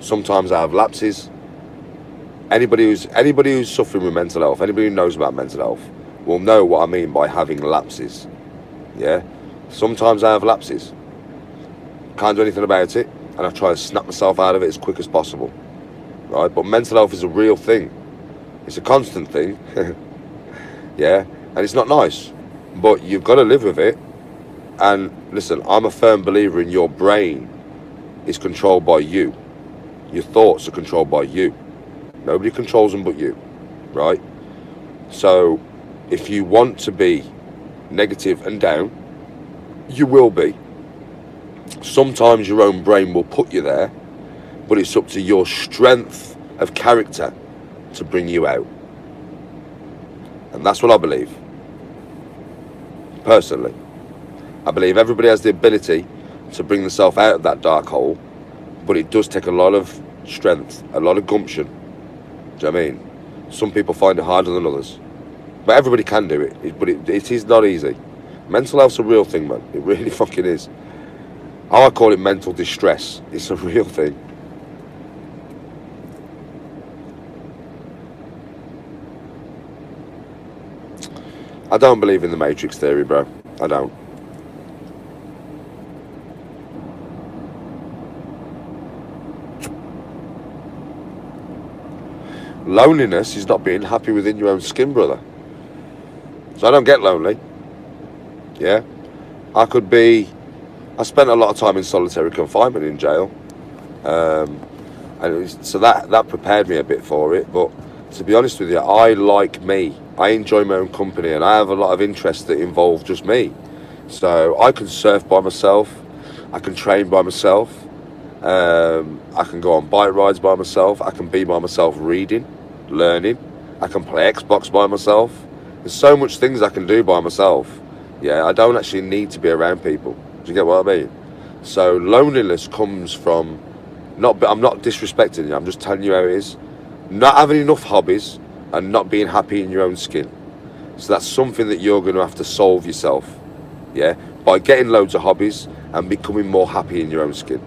Sometimes I have lapses. Anybody who's suffering with mental health, anybody who knows about mental health, will know what I mean by having lapses. Yeah. Sometimes I have lapses. Can't do anything about it, and I try to snap myself out of it as quick as possible. Right? But mental health is a real thing. It's a constant thing. Yeah? And it's not nice. But you've got to live with it. And listen, I'm a firm believer in your brain is controlled by you. Your thoughts are controlled by you. Nobody controls them but you. Right? So, if you want to be negative and down, you will be. Sometimes your own brain will put you there, but it's up to your strength of character to bring you out. And that's what I believe. Personally. I believe everybody has the ability to bring themselves out of that dark hole, but it does take a lot of strength, a lot of gumption. Do you know what I mean? Some people find it harder than others. But everybody can do it, but it is not easy. Mental health's a real thing, man. It really fucking is. I call it mental distress. It's a real thing. I don't believe in the Matrix theory, bro. I don't. Loneliness is not being happy within your own skin, brother. So I don't get lonely. Yeah? I spent a lot of time in solitary confinement in jail. So that prepared me a bit for it. But to be honest with you, I like me. I enjoy my own company, and I have a lot of interests that involve just me. So I can surf by myself. I can train by myself. I can go on bike rides by myself. I can be by myself reading, learning. I can play Xbox by myself. There's so much things I can do by myself. Yeah, I don't actually need to be around people. Do you get what I mean? So loneliness comes from I'm not disrespecting you. I'm just telling you how it is. Not having enough hobbies and not being happy in your own skin. So that's something that you're going to have to solve yourself. Yeah, by getting loads of hobbies and becoming more happy in your own skin.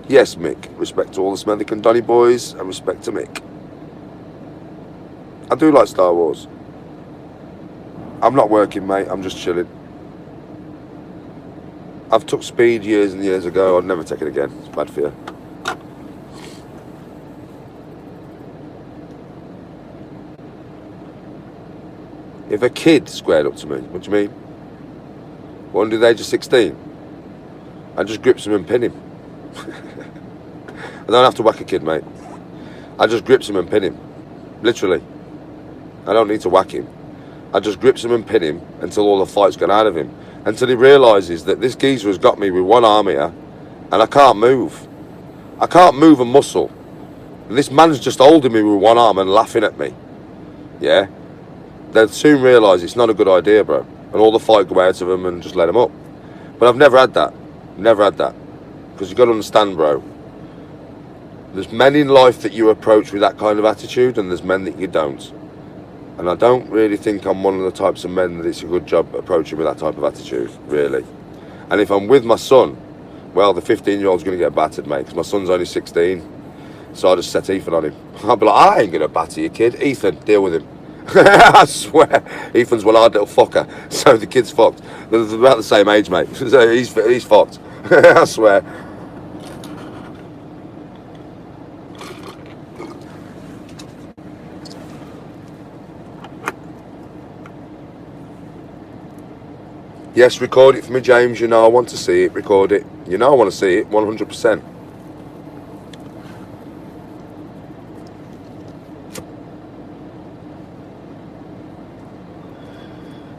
Yes, Mick. Respect to all the Smethwick and Donny boys, and respect to Mick. I do like Star Wars. I'm not working, mate. I'm just chilling. I've took speed years and years ago. I'd never take it again. It's bad for you. If a kid squared up to me, what do you mean? What, under the age of 16? I just grips him and pin him. I don't have to whack a kid, mate. I just grips him and pin him. Literally. I don't need to whack him. I just grips him and pin him until all the fight's gone out of him. Until he realises that this geezer has got me with one arm here and I can't move. I can't move a muscle. And this man's just holding me with one arm and laughing at me. Yeah? They'll soon realise it's not a good idea, bro. And all the fight go out of them and just let them up. But I've never had that. Never had that. Because you've got to understand, bro. There's men in life that you approach with that kind of attitude and there's men that you don't. And I don't really think I'm one of the types of men that it's a good job approaching with that type of attitude, really. And if I'm with my son, well, the 15-year-old's going to get battered, mate, because my son's only 16. So I just set Ethan on him. I'll be like, I ain't going to batter you, kid. Ethan, deal with him. I swear. Ethan's one hard little fucker. So the kid's fucked. They're about the same age, mate. So he's fucked. I swear. Yes, record it for me, James. You know I want to see it. Record it. You know I want to see it, 100%.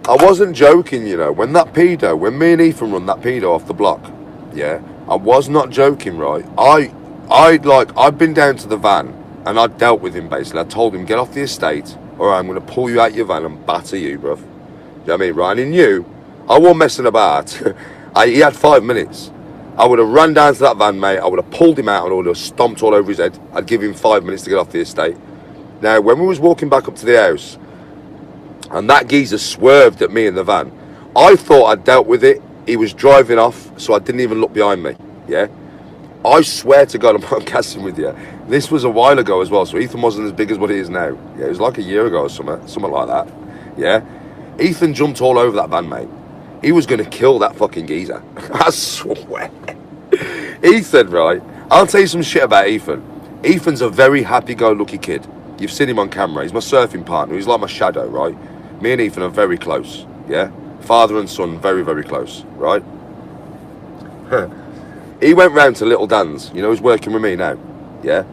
I wasn't joking, you know. When me and Ethan run that pedo off the block, yeah, I was not joking, right? I'd been down to the van and I dealt with him basically. I told him, get off the estate or I'm going to pull you out your van and batter you, bruv. Do you know what I mean? Right? And he knew I wasn't messing about. He had 5 minutes. I would have run down to that van, mate. I would have pulled him out and I would have stomped all over his head. I'd give him 5 minutes to get off the estate. Now, when we was walking back up to the house, and that geezer swerved at me in the van, I thought I'd dealt with it. He was driving off, so I didn't even look behind me, yeah? I swear to God, I'm not gassing with you. This was a while ago as well, so Ethan wasn't as big as what he is now. Yeah, it was like a year ago or something like that, yeah? Ethan jumped all over that van, mate. He was going to kill that fucking geezer. I swear. Ethan, right? I'll tell you some shit about Ethan. Ethan's a very happy-go-lucky kid. You've seen him on camera. He's my surfing partner. He's like my shadow, right? Me and Ethan are very close, yeah? Father and son, very, very close, right? He went round to Little Dan's, you know, he's working with me now, yeah?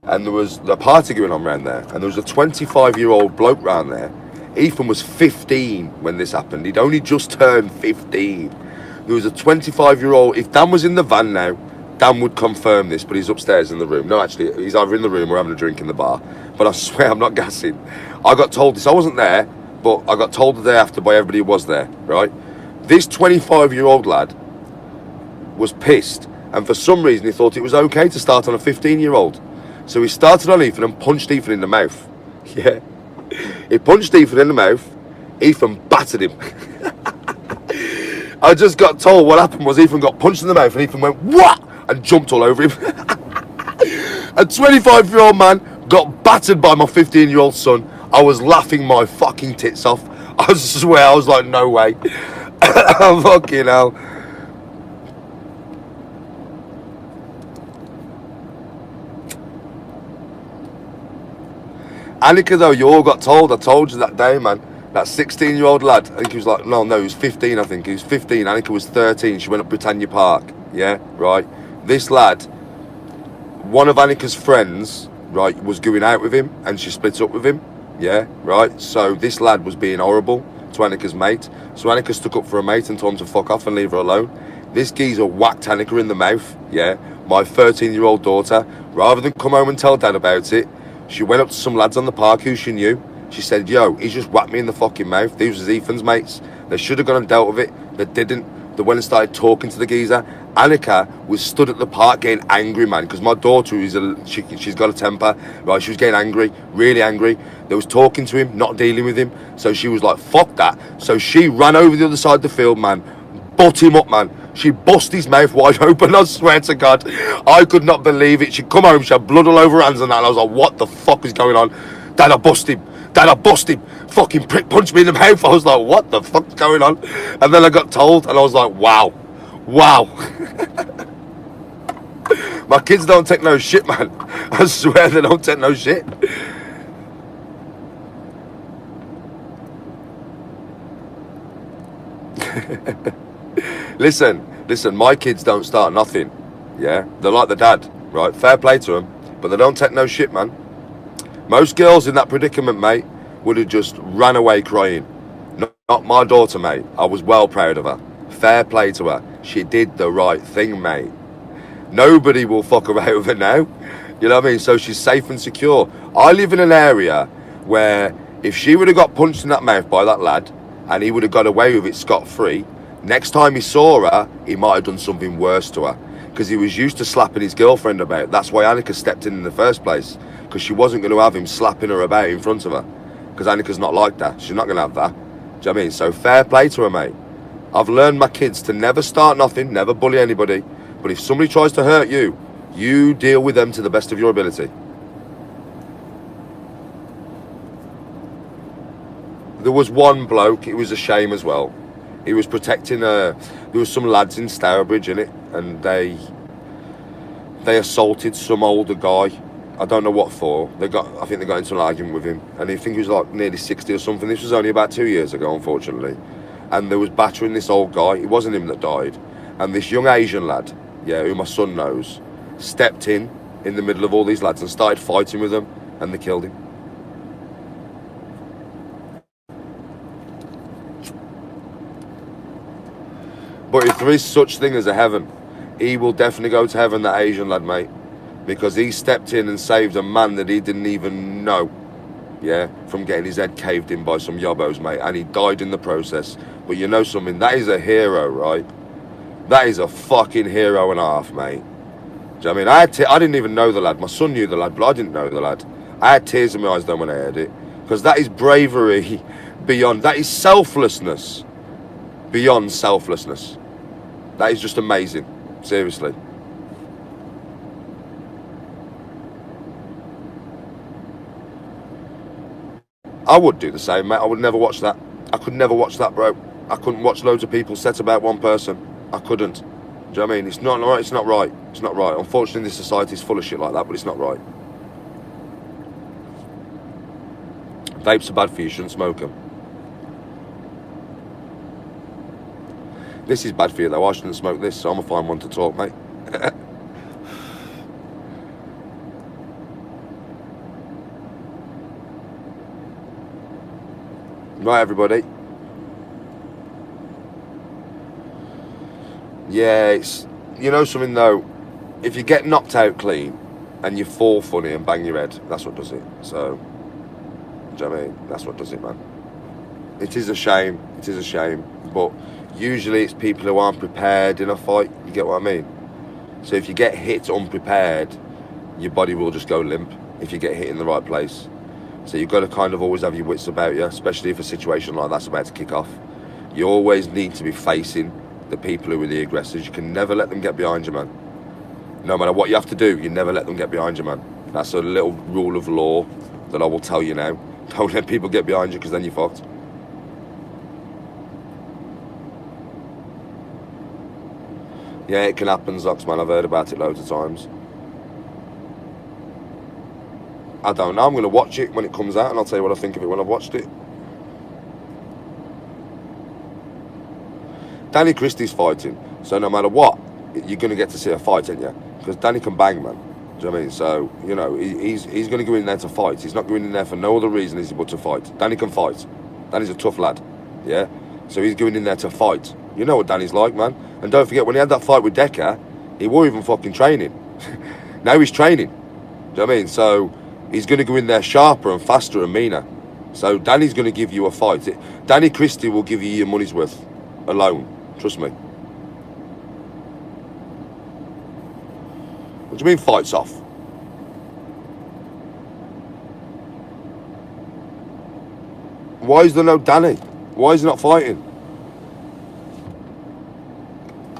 And there was a party going on round there, and there was a 25-year-old bloke round there. Ethan was 15 when this happened. He'd only just turned 15. There was a 25-year-old, if Dan was in the van now, Dan would confirm this, but he's upstairs in the room. No, actually, he's either in the room or having a drink in the bar. But I swear I'm not gassing. I got told this, I wasn't there, but I got told the day after by everybody who was there, right? This 25-year-old lad was pissed, and for some reason he thought it was okay to start on a 15-year-old. So he started on Ethan and punched Ethan in the mouth. Yeah. He punched Ethan in the mouth. Ethan battered him. I just got told what happened was Ethan got punched in the mouth and Ethan went, what? And jumped all over him. A 25-year-old man got battered by my 15-year-old son. I was laughing my fucking tits off. I swear, I was like, no way. Fucking hell. Annika, though, you all got told. I told you that day, man. That 16-year-old lad, I think he was like, no, he was 15, I think. He was 15. Annika was 13. She went up Britannia Park. Yeah, right? This lad, one of Annika's friends, right, was going out with him, and she split up with him. Yeah, right? So this lad was being horrible to Annika's mate. So Annika stuck up for her mate and told him to fuck off and leave her alone. This geezer whacked Annika in the mouth. Yeah, my 13-year-old daughter. Rather than come home and tell Dad about it, she went up to some lads on the park who she knew. She said, yo, he just whacked me in the fucking mouth. These was Ethan's mates. They should have gone and dealt with it. They didn't. They went and started talking to the geezer. Annika was stood at the park getting angry, man, because my daughter, she's got a temper, right? She was getting angry, really angry. They was talking to him, not dealing with him. So she was like, fuck that. So she ran over the other side of the field, man, butt him up, man. She bust his mouth wide open, I swear to God. I could not believe it. She'd come home, she had blood all over her hands and that, and I was like, what the fuck is going on? Dad, I bust him. Dad, I bust him. Fucking prick punched me in the mouth. I was like, what the fuck's going on? And then I got told, and I was like, wow. Wow. My kids don't take no shit, man. I swear they don't take no shit. Listen, my kids don't start nothing. Yeah, they're like the dad, right? Fair play to them, but they don't take no shit, man. Most girls in that predicament, mate, would have just ran away crying. Not my daughter, mate. I was well proud of her. Fair play to her. She did the right thing, mate. Nobody will fuck her out of her now. You know what I mean? So she's safe and secure. I live in an area where if she would have got punched in that mouth by that lad and he would have got away with it scot-free, next time he saw her, he might have done something worse to her. Because he was used to slapping his girlfriend about. That's why Annika stepped in the first place. Because she wasn't going to have him slapping her about in front of her. Because Annika's not like that. She's not going to have that. Do you know what I mean? So fair play to her, mate. I've learned my kids to never start nothing, never bully anybody. But if somebody tries to hurt you, you deal with them to the best of your ability. There was one bloke, it was a shame as well. He was protecting there was some lads in Stourbridge in it, and they assaulted some older guy. I don't know what for. I think they got into an argument with him, and I think he was like nearly 60 or something. This was only about 2 years ago, unfortunately. And they was battering this old guy. It wasn't him that died. And this young Asian lad, who my son knows, stepped in the middle of all these lads and started fighting with them, and they killed him. But if there is such thing as a heaven, he will definitely go to heaven, that Asian lad, mate. Because he stepped in and saved a man that he didn't even know, from getting his head caved in by some yobbos, mate. And he died in the process. But you know something? That is a hero, right? That is a fucking hero and a half, mate. Do you know what I mean? I didn't even know the lad. My son knew the lad, but I didn't know the lad. I had tears in my eyes then when I heard it. Because that is bravery beyond... That is selflessness beyond selflessness. That is just amazing. Seriously. I would do the same, mate. I would never watch that. I could never watch that, bro. I couldn't watch loads of people set about one person. I couldn't. Do you know what I mean? It's not right. It's not right. It's not right. Unfortunately, this society is full of shit like that, but it's not right. Vapes are bad for you. You shouldn't smoke them. This is bad for you, though. I shouldn't smoke this, so I'm going to find one to talk, mate. Right, everybody. Yeah, it's... You know something, though? If you get knocked out clean and you fall funny and bang your head, that's what does it. So, do you know what I mean? That's what does it, man. It is a shame. It is a shame. But usually it's people who aren't prepared in a fight. You get what I mean? So if you get hit unprepared, your body will just go limp if you get hit in the right place. So you've got to kind of always have your wits about you, especially if a situation like that's about to kick off. You always need to be facing the people who are the aggressors. You can never let them get behind you, man. No matter what you have to do, you never let them get behind you, man. That's a little rule of law that I will tell you now. Don't let people get behind you, because then you're fucked. Yeah, it can happen, Zox, man. I've heard about it loads of times. I don't know. I'm going to watch it when it comes out, and I'll tell you what I think of it when I've watched it. Danny Christie's fighting, so no matter what, you're going to get to see a fight, ain't you? Because Danny can bang, man. Do you know what I mean? So, you know, he's going to go in there to fight. He's not going in there for no other reason but to fight. Danny can fight. Danny's a tough lad, yeah? So he's going in there to fight. You know what Danny's like, man. And don't forget, when he had that fight with Decker, he wasn't even fucking training. Now he's training. Do you know what I mean? So he's going to go in there sharper and faster and meaner. So Danny's going to give you a fight. Danny Christie will give you your money's worth alone. Trust me. What do you mean fights off? Why is there no Danny? Why is he not fighting?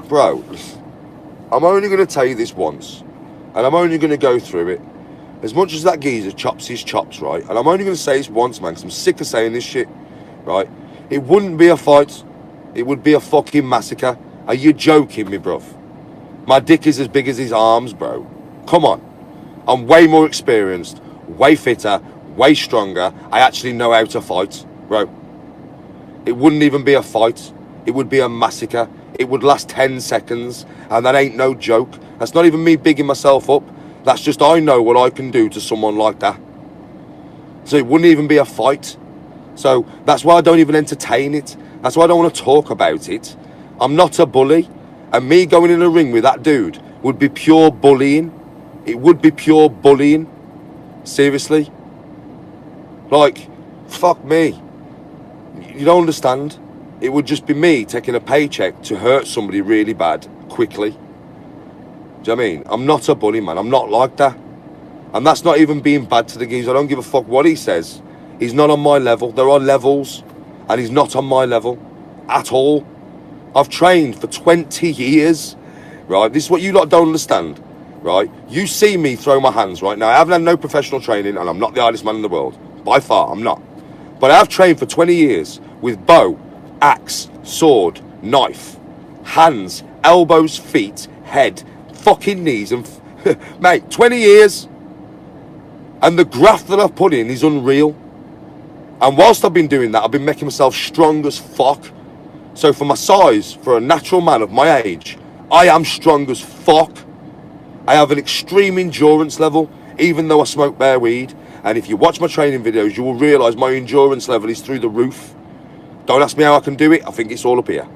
Bro, I'm only going to tell you this once, and I'm only going to go through it. As much as that geezer chops his chops, right? And I'm only going to say this once, man, because I'm sick of saying this shit, right? It wouldn't be a fight. It would be a fucking massacre. Are you joking me, bruv? My dick is as big as his arms, bro. Come on. I'm way more experienced, way fitter, way stronger. I actually know how to fight, bro. It wouldn't even be a fight. it would be a massacre. It would last 10 seconds, and that ain't no joke. That's not even me bigging myself up. That's just I know what I can do to someone like that. So it wouldn't even be a fight. So that's why I don't even entertain it. That's why I don't want to talk about it. I'm not a bully, and me going in a ring with that dude would be pure bullying. It would be pure bullying. Seriously. Like, fuck me. You don't understand. It would just be me taking a paycheck to hurt somebody really bad, quickly. Do you know what I mean? I'm not a bully, man. I'm not like that. And that's not even being bad to the geezer. I don't give a fuck what he says. He's not on my level. There are levels, and he's not on my level at all. I've trained for 20 years, right? This is what you lot don't understand, right? You see me throw my hands right now. I haven't had no professional training, and I'm not the hardest man in the world. By far, I'm not. But I have trained for 20 years with bow, axe, sword, knife, hands, elbows, feet, head, fucking knees, and mate, 20 years. And the graft that I've put in is unreal. And whilst I've been doing that, I've been making myself strong as fuck. So for my size, for a natural man of my age, I am strong as fuck. I have an extreme endurance level, even though I smoke bare weed. And if you watch my training videos, you will realise my endurance level is through the roof. Don't ask me how I can do it. I think it's all up here.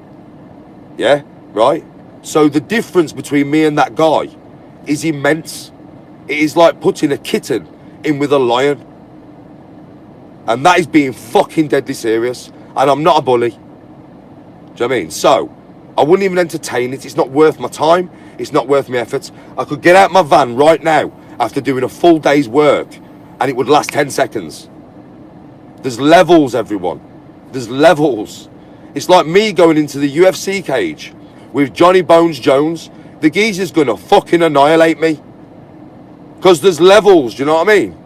Yeah? Right? So the difference between me and that guy is immense. It is like putting a kitten in with a lion. And that is being fucking deadly serious. And I'm not a bully. Do you know what I mean? So, I wouldn't even entertain it. It's not worth my time. It's not worth my efforts. I could get out my van right now after doing a full day's work, and it would last 10 seconds. There's levels, everyone. There's levels. It's like me going into the UFC cage with Johnny Bones Jones. The geezer's gonna fucking annihilate me. Because there's levels, do you know what I mean?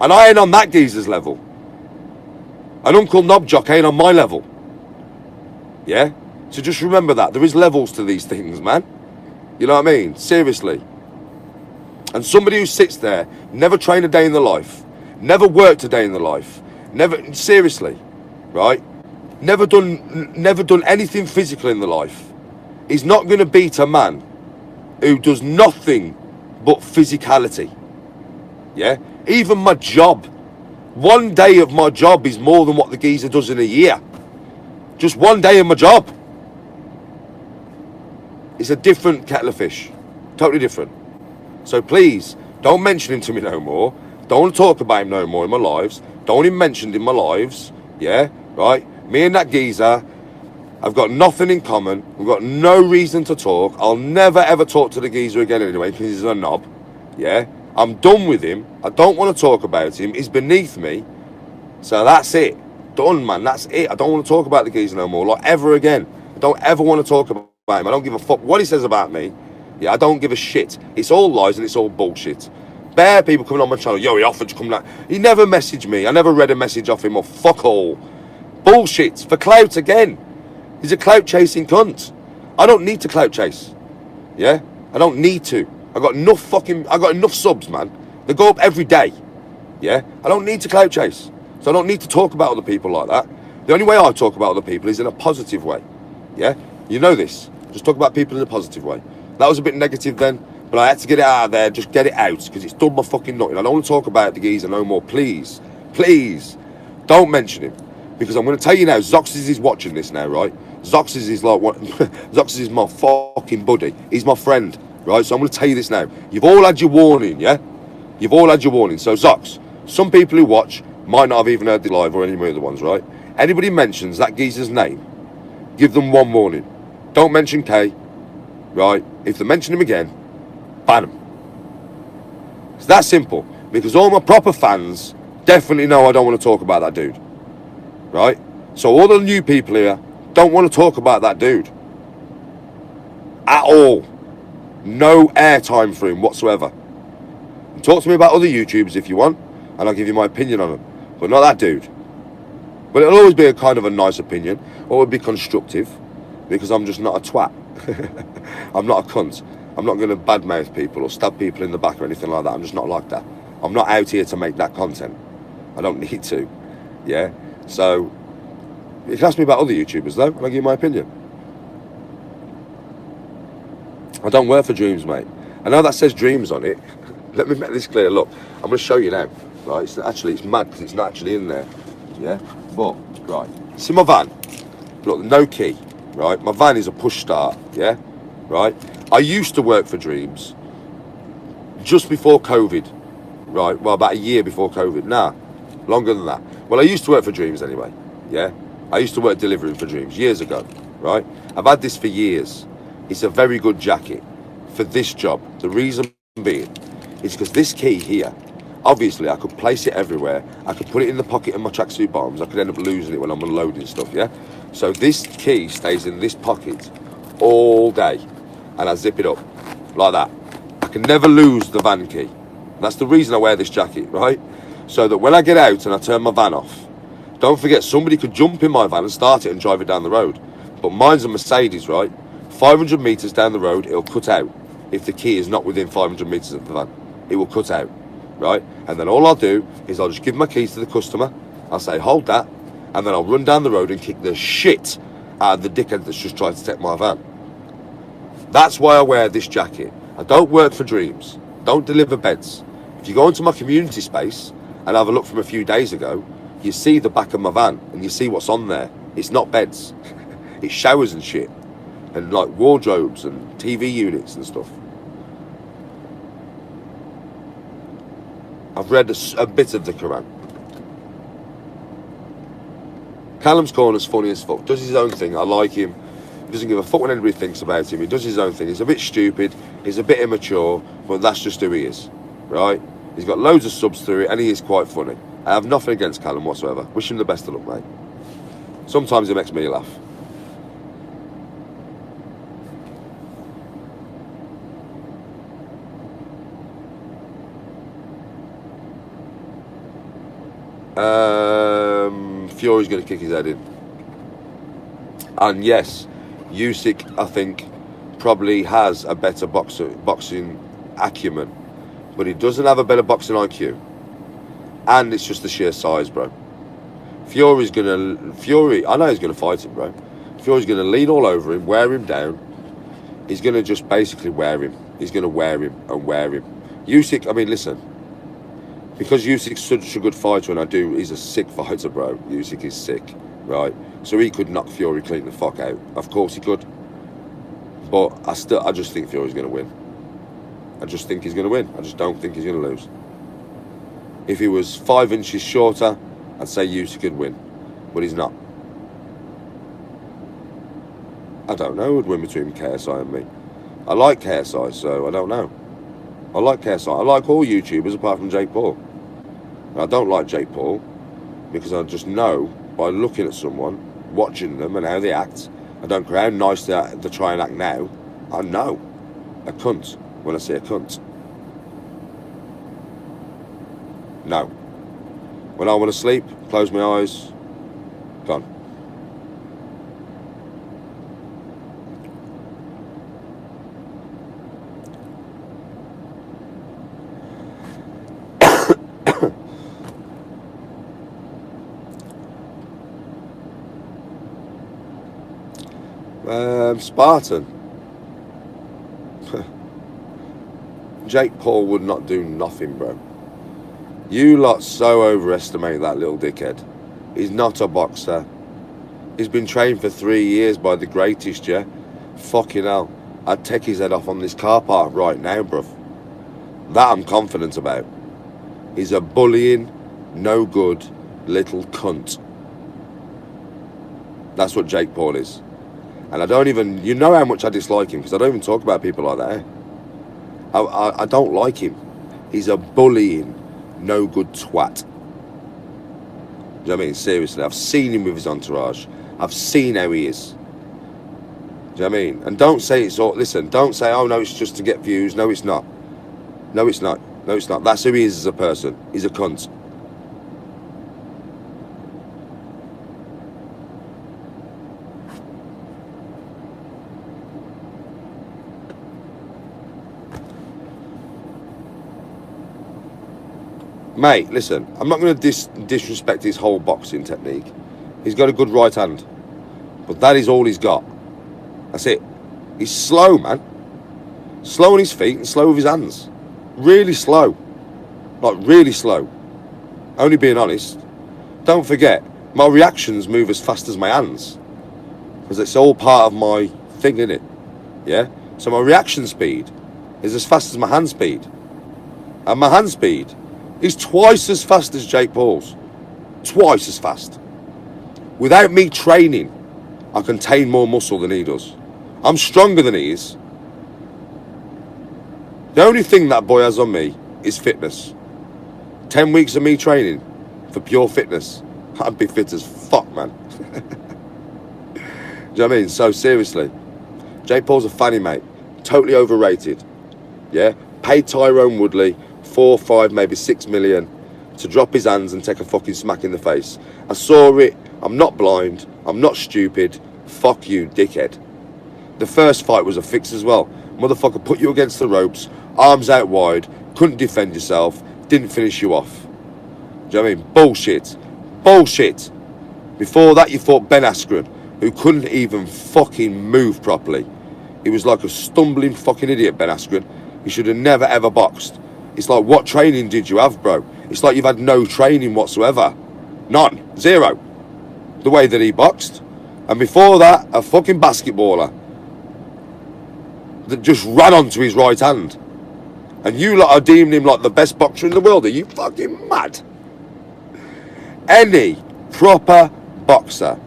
And I ain't on that geezer's level. And Uncle Knobjock ain't on my level. Yeah? So just remember that. There is levels to these things, man. You know what I mean? Seriously. And somebody who sits there, never trained a day in their life, never worked a day in their life, never, seriously, right? Never done anything physical in their life, is not going to beat a man who does nothing but physicality. Yeah? Even my job. One day of my job is more than what the geezer does in a year. Just one day of my job. It's a different kettle of fish. Totally different. So please, don't mention him to me no more. Don't want to talk about him no more in my lives. Don't want him mentioned in my lives. Yeah? Right? Me and that geezer, I've got nothing in common. We've got no reason to talk. I'll never ever talk to the geezer again anyway, because he's a knob. Yeah? I'm done with him. I don't want to talk about him. He's beneath me. So that's it. Done, man. That's it. I don't want to talk about the geezer no more. Like, ever again. I don't ever want to talk about him. I don't give a fuck what he says about me. Yeah, I don't give a shit. It's all lies and it's all bullshit. Bare people coming on my channel. Yo, he offered to come down. He never messaged me. I never read a message off him or fuck all. Bullshit. For clout again. He's a clout chasing cunt. I don't need to clout chase. Yeah? I don't need to. I got enough subs, man. They go up every day. Yeah? I don't need to clout chase. So I don't need to talk about other people like that. The only way I talk about other people is in a positive way. Yeah? You know this. Just talk about people in a positive way. That was a bit negative then, but I had to get it out of there, just get it out, because it's done my fucking nothing. I don't want to talk about the geezer no more. Please, please, don't mention him. Because I'm going to tell you now, Zoxes is watching this now, right? Zoxes is like what? Zoxes is my fucking buddy. He's my friend, right? So I'm going to tell you this now. You've all had your warning, yeah? You've all had your warning. So Zox, some people who watch might not have even heard the live or any of the other ones, right? Anybody mentions that geezer's name, give them one warning. Don't mention K, right? If they mention him again, ban him. It's that simple. Because all my proper fans definitely know I don't want to talk about that dude. Right? So all the new people here don't want to talk about that dude. At all. No airtime for him whatsoever. Talk to me about other YouTubers if you want, and I'll give you my opinion on them. But not that dude. But it'll always be a kind of a nice opinion, or it'll be constructive, because I'm just not a twat. I'm not a cunt. I'm not going to badmouth people or stab people in the back or anything like that. I'm just not like that. I'm not out here to make that content. I don't need to. Yeah? So, you can ask me about other YouTubers though, and I'll give you my opinion. I don't work for Dreams, mate. I know that says Dreams on it. Let me make this clear. Look, I'm going to show you now. Right, it's mad because it's not actually in there. Yeah, but right, see my van. Look, no key. Right, my van is a push start. Yeah, right. I used to work for Dreams just before COVID. Right, well, about a year before COVID. Nah, longer than that. Well, I used to work for Dreams anyway. Yeah, I used to work delivering for Dreams years ago. Right, I've had this for years. It's a very good jacket for this job. The reason being is because this key here, obviously I could place it everywhere. I could put it in the pocket of my tracksuit bottoms. I could end up losing it when I'm unloading stuff, yeah? So this key stays in this pocket all day. And I zip it up like that. I can never lose the van key. That's the reason I wear this jacket, right? So that when I get out and I turn my van off, don't forget somebody could jump in my van and start it and drive it down the road. But mine's a Mercedes, right? 500 metres down the road, it'll cut out. If the key is not within 500 metres of the van, it will cut out, right? And then all I'll do is I'll just give my keys to the customer. I'll say, hold that. And then I'll run down the road and kick the shit out of the dickhead that's just tried to take my van. That's why I wear this jacket. I don't work for Dreams. Don't deliver beds. If you go into my community space and have a look from a few days ago, you see the back of my van and you see what's on there. It's not beds. It's showers and shit. And like wardrobes and TV units and stuff. I've read a bit of the Quran. Callum's Corner's funny as fuck. Does his own thing. I like him. He doesn't give a fuck what anybody thinks about him. He does his own thing. He's a bit stupid. He's a bit immature. But that's just who he is. Right? He's got loads of subs through it. And he is quite funny. I have nothing against Callum whatsoever. Wish him the best of luck, mate. Sometimes it makes me laugh. Fury's going to kick his head in. And yes, Usyk, I think, probably has a better boxing acumen. But he doesn't have a better boxing IQ. And it's just the sheer size, bro. Fury, I know he's going to fight him, bro. Fury's going to lean all over him, wear him down. He's going to just basically wear him. He's going to wear him and wear him. Usyk, I mean, listen. Because Usyk's such a good fighter, and he's a sick fighter, bro. Usyk is sick, right? So he could knock Fury clean the fuck out. Of course he could. But I just think Fury's going to win. I just think he's going to win. I just don't think he's going to lose. If he was 5 inches shorter, I'd say Usyk could win. But he's not. I don't know who'd win between KSI and me. I like KSI, so I don't know. I like KSI. I like all YouTubers apart from Jake Paul. And I don't like Jake Paul because I just know by looking at someone, watching them and how they act, I don't care how nice they try and act now, I know a cunt when I see a cunt. No. When I want to sleep, close my eyes, gone. Spartan. Jake Paul would not do nothing, bro. You lot so overestimate that little dickhead. He's not a boxer. He's been trained for 3 years by the greatest, yeah? Fucking hell. I'd take his head off on this car park right now, bruv. That I'm confident about. He's a bullying, no good little cunt. That's what Jake Paul is. And I don't even, you know how much I dislike him, because I don't even talk about people like that. I don't like him. He's a bullying, no good twat. Do you know what I mean? Seriously, I've seen him with his entourage. I've seen how he is. Do you know what I mean? And don't say it's all, listen, don't say, oh no, it's just to get views. No, it's not. No, it's not. No, it's not. That's who he is as a person. He's a cunt. Mate, listen, I'm not going to disrespect his whole boxing technique. He's got a good right hand. But that is all he's got. That's it. He's slow, man. Slow on his feet and slow with his hands. Really slow. Like, really slow. Only being honest. Don't forget, my reactions move as fast as my hands. Because it's all part of my thing, innit? Yeah? So my reaction speed is as fast as my hand speed. And my hand speed is twice as fast as Jake Paul's. Twice as fast. Without me training, I contain more muscle than he does. I'm stronger than he is. The only thing that boy has on me is fitness. 10 weeks of me training for pure fitness. I'd be fit as fuck, man. Do you know what I mean? So seriously, Jake Paul's a fanny, mate. Totally overrated. Yeah? Paid Tyrone Woodley 4, 5, maybe 6 million to drop his hands and take a fucking smack in the face. I saw it. I'm not blind. I'm not stupid. Fuck you, dickhead. The first fight was a fix as well. Motherfucker put you against the ropes, arms out wide, couldn't defend yourself, didn't finish you off. Do you know what I mean? Bullshit. Bullshit. Before that, you fought Ben Askren, who couldn't even fucking move properly. He was like a stumbling fucking idiot, Ben Askren. He should have never ever boxed. It's like, what training did you have, bro? It's like you've had no training whatsoever. None. Zero. The way that he boxed. And before that, a fucking basketballer that just ran onto his right hand. And you lot are deeming him like the best boxer in the world. Are you fucking mad? Any proper boxer,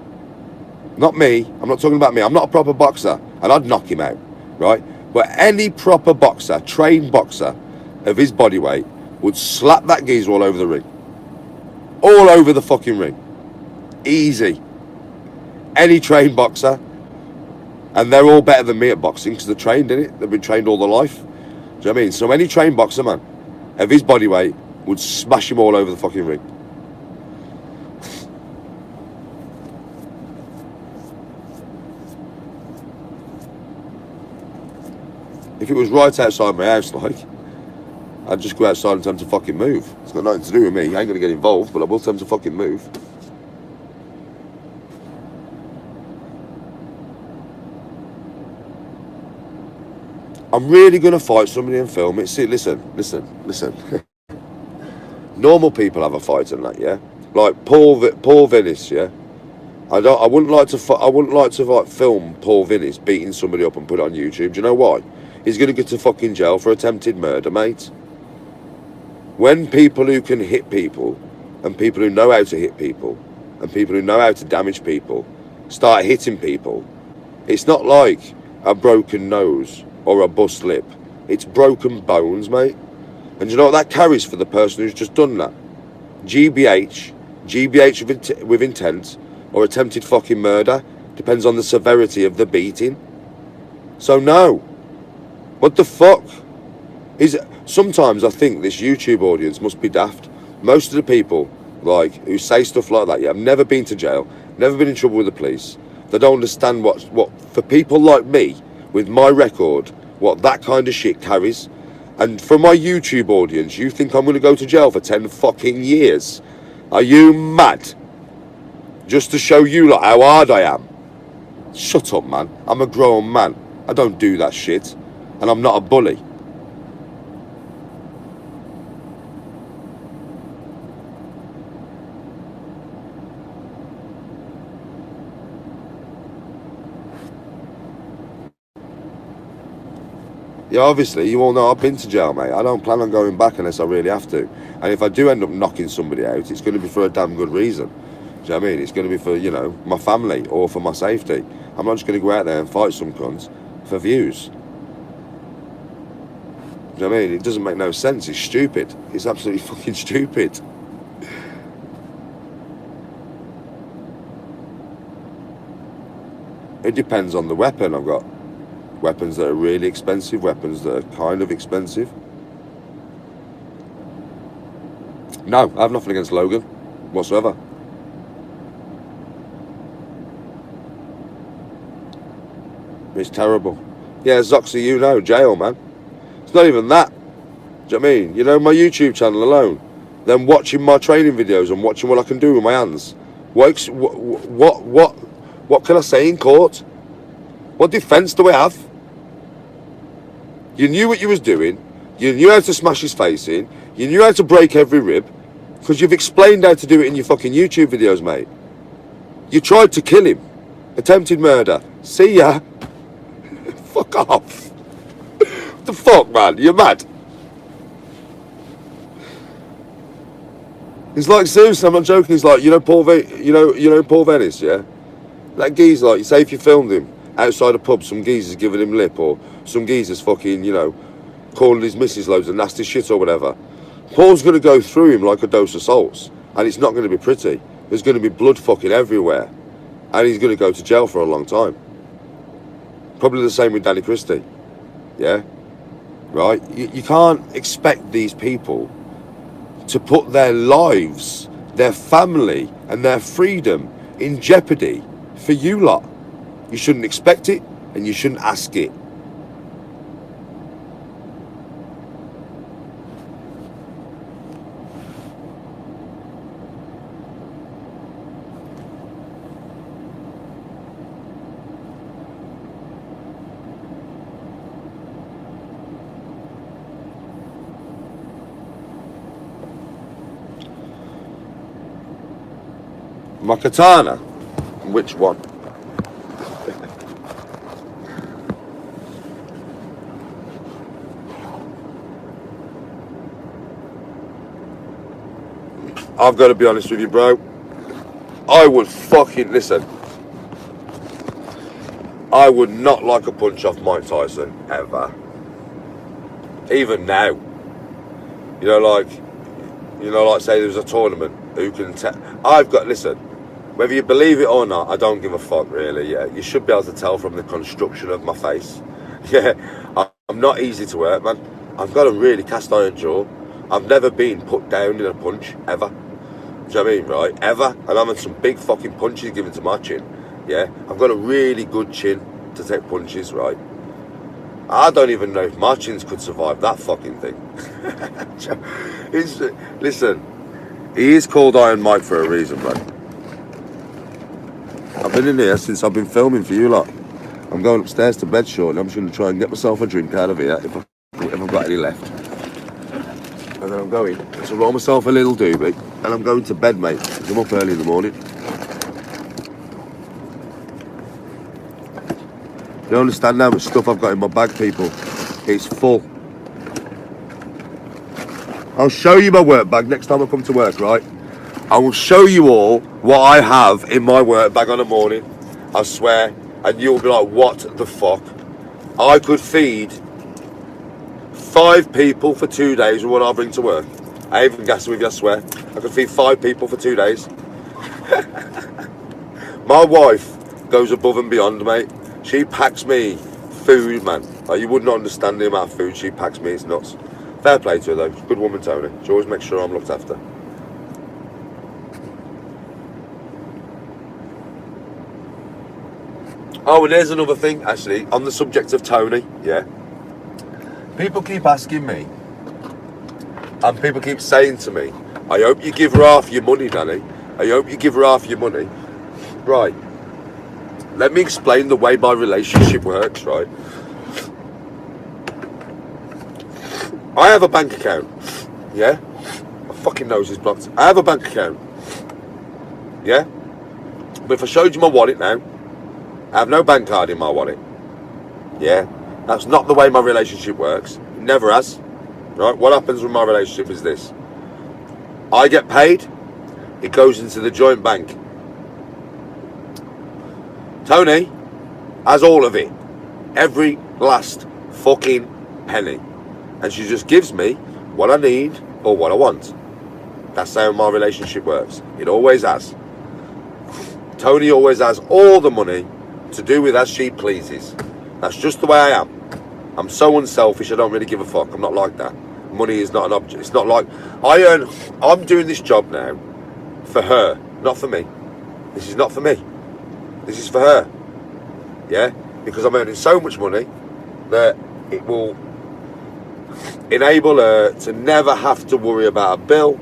not me, I'm not talking about me, I'm not a proper boxer, and I'd knock him out, right? But any proper boxer, trained boxer of his body weight would slap that geezer all over the ring. All over the fucking ring. Easy. Any trained boxer. And they're all better than me at boxing because they're trained, innit? They've been trained all their life. Do you know what I mean? So any trained boxer, man, of his body weight would smash him all over the fucking ring. If it was right outside my house, like, I'd just go outside and tell him to fucking move. It's got nothing to do with me. I ain't going to get involved, but I will tell him to fucking move. I'm really going to fight somebody and film it. See, listen. Normal people have a fight and that, yeah? Like Paul Vinnis, yeah? I wouldn't like to like film Paul Vinnis beating somebody up and put it on YouTube. Do you know why? He's going to get to fucking jail for attempted murder, mate. When people who can hit people, and people who know how to hit people, and people who know how to damage people, start hitting people, it's not like a broken nose or a bust lip. It's broken bones, mate. And you know what that carries for the person who's just done that? GBH with intent, or attempted fucking murder. Depends on the severity of the beating. So no. What the fuck? Sometimes I think this YouTube audience must be daft. Most of the people, like, who say stuff like that, yeah, have never been to jail, never been in trouble with the police. They don't understand what for people like me, with my record, what that kind of shit carries. And for my YouTube audience, you think I'm going to go to jail for 10 fucking years? Are you mad? Just to show you like how hard I am? Shut up, man. I'm a grown man. I don't do that shit. And I'm not a bully. Yeah, obviously, you all know I've been to jail, mate. I don't plan on going back unless I really have to. And if I do end up knocking somebody out, it's going to be for a damn good reason. Do you know what I mean? It's going to be for, you know, my family or for my safety. I'm not just going to go out there and fight some cunts for views. Do you know what I mean? It doesn't make no sense. It's stupid. It's absolutely fucking stupid. It depends on the weapon. I've got weapons that are really expensive, weapons that are kind of expensive. No, I have nothing against Logan whatsoever. It's terrible. Yeah, Zoxy, you know, jail, man. It's not even that. Do you know what I mean? You know, my YouTube channel alone, then watching my training videos and watching what I can do with my hands. What can I say in court? What defence do we have? You knew what you was doing. You knew how to smash his face in. You knew how to break every rib. Because you've explained how to do it in your fucking YouTube videos, mate. You tried to kill him. Attempted murder. See ya. Fuck off. What the fuck, man? You're mad. He's like, seriously, I'm not joking. He's like, you know Paul Venice, yeah? That geezer, like, say if you filmed him outside a pub, some geezer's giving him lip, or some geezer's fucking, calling his missus loads of nasty shit or whatever. Paul's going to go through him like a dose of salts, and it's not going to be pretty. There's going to be blood fucking everywhere, and he's going to go to jail for a long time. Probably the same with Danny Christie, yeah? Right? You can't expect these people to put their lives, their family, and their freedom in jeopardy for you lot. You shouldn't expect it, and you shouldn't ask it. My katana? Which one? I've got to be honest with you, bro. I would fucking, listen. I would not like a punch off Mike Tyson, ever. Even now. Like say there's a tournament, who can listen, whether you believe it or not, I don't give a fuck, really, yeah. You should be able to tell from the construction of my face. Yeah, I'm not easy to hurt, man. I've got a really cast iron jaw. I've never been put down in a punch, ever. Do you know what I mean, right? Ever. And I've had some big fucking punches given to my chin. Yeah, I've got a really good chin to take punches, right? I don't even know if my chins could survive that fucking thing. Listen, he is called Iron Mike for a reason, man. I've been in here since I've been filming for you lot. I'm going upstairs to bed shortly. I'm just going to try and get myself a drink out of here if I've got any left. And then I'm going to roll myself a little doobie, and I'm going to bed, mate. I'm up early in the morning. You understand how much stuff I've got in my bag, people? It's full. I'll show you my work bag next time I come to work, right? I will show you all what I have in my work bag on a morning. I swear. And you'll be like, what the fuck? I could feed 5 people for 2 days with what I bring to work. I even gas with you, I swear. I could feed 5 people for 2 days. My wife goes above and beyond, mate. She packs me food, man. Like, you wouldn't understand the amount of food she packs me. It's nuts. Fair play to her, though. Good woman, Tony. She always makes sure I'm looked after. Oh, and there's another thing, actually, on the subject of Tony, yeah. People keep asking me, and people keep saying to me, I hope you give her half your money, Danny. I hope you give her half your money. Right. Let me explain the way my relationship works, right? I have a bank account, yeah? My fucking nose is blocked. I have a bank account, yeah? But if I showed you my wallet now, I have no bank card in my wallet, yeah? That's not the way my relationship works. It never has, right? What happens with my relationship is this. I get paid, it goes into the joint bank. Tony has all of it. Every last fucking penny. And she just gives me what I need or what I want. That's how my relationship works. It always has. Tony always has all the money to do with as she pleases. That's just the way I am. I'm so unselfish, I don't really give a fuck. I'm not like that. Money is not an object. It's not like I'm doing this job now for her, not for me. This is not for me. This is for her. Yeah? Because I'm earning so much money that it will enable her to never have to worry about a bill,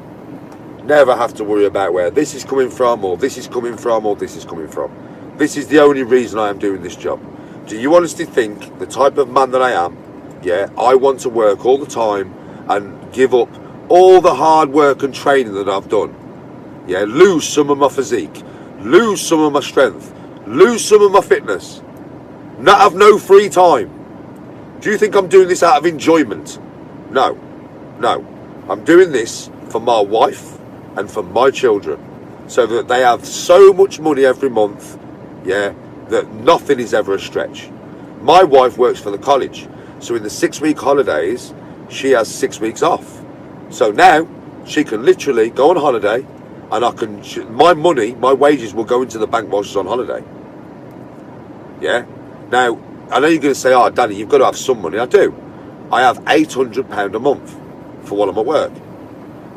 never have to worry about where this is coming from, or this is coming from, or this is coming from. This is the only reason I am doing this job. Do you honestly think the type of man that I am yeah, I want to work all the time and give up all the hard work and training that I've done. Yeah, lose some of my physique, lose some of my strength, lose some of my fitness, not have no free time. Do you think I'm doing this out of enjoyment? No, no. I'm doing this for my wife and for my children, so that they have so much money every month, yeah, that nothing is ever a stretch. My wife works for the college, so in the 6-week holidays, she has 6 weeks off. So now she can literally go on holiday, and my money, my wages will go into the bank while she's on holiday. Yeah. Now, I know you're going to say, oh, Danny, you've got to have some money. I do. I have £800 a month for while I'm at work.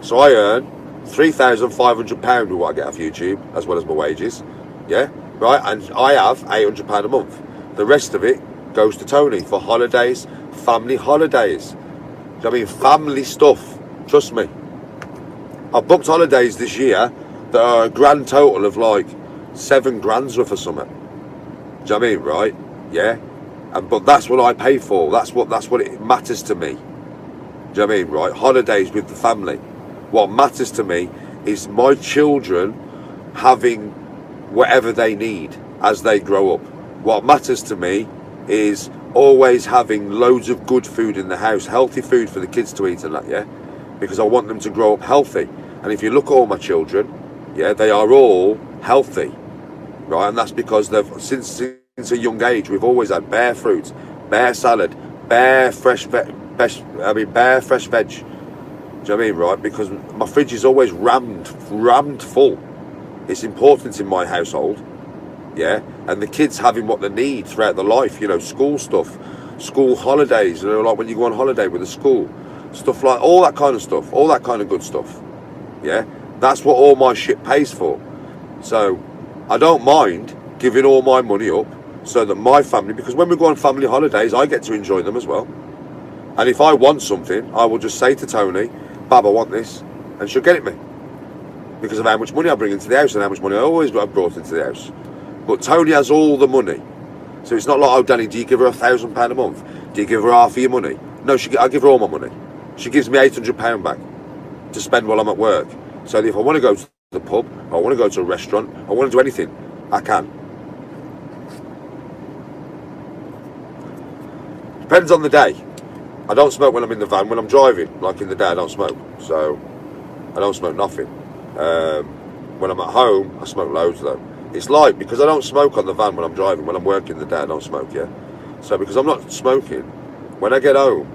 So I earn £3,500 with what I get off YouTube, as well as my wages. Yeah, right? And I have £800 a month. The rest of it goes to Tony for holidays, family holidays. Do you know what I mean? Family stuff. Trust me. I've booked holidays this year that are a grand total of like £7,000 worth of summer. Do you know what I mean? Right? Yeah. But that's what I pay for. That's what it matters to me. Do you know what I mean? Right? Holidays with the family. What matters to me is my children having whatever they need as they grow up. What matters to me is always having loads of good food in the house, healthy food for the kids to eat and that, yeah? Because I want them to grow up healthy. And if you look at all my children, yeah, they are all healthy, right? And that's because since a young age, we've always had bare fruit, bare salad, bare fresh veg. Do you know what I mean, right? Because my fridge is always rammed full. It's important in my household, yeah? And the kids having what they need throughout their life, you know, school stuff, school holidays, you know, like when you go on holiday with the school, stuff like, all that kind of stuff, all that kind of good stuff, yeah? That's what all my shit pays for. So I don't mind giving all my money up so that my family, because when we go on family holidays, I get to enjoy them as well. And if I want something, I will just say to Tony, Bab, I want this, and she'll get it me. Because of how much money I bring into the house and how much money I always have brought into the house. But Tony has all the money. So it's not like, oh, Danny, do you give her £1,000 a month? Do you give her half of your money? No, I give her all my money. She gives me £800 back to spend while I'm at work. So if I want to go to the pub, I want to go to a restaurant, I want to do anything, I can. Depends on the day. I don't smoke when I'm in the van. When I'm driving, like in the day, I don't smoke. So I don't smoke nothing. When I'm at home, I smoke loads though. It's like, because I don't smoke on the van when I'm driving, when I'm working the day, I don't smoke, yeah? So because I'm not smoking, when I get home,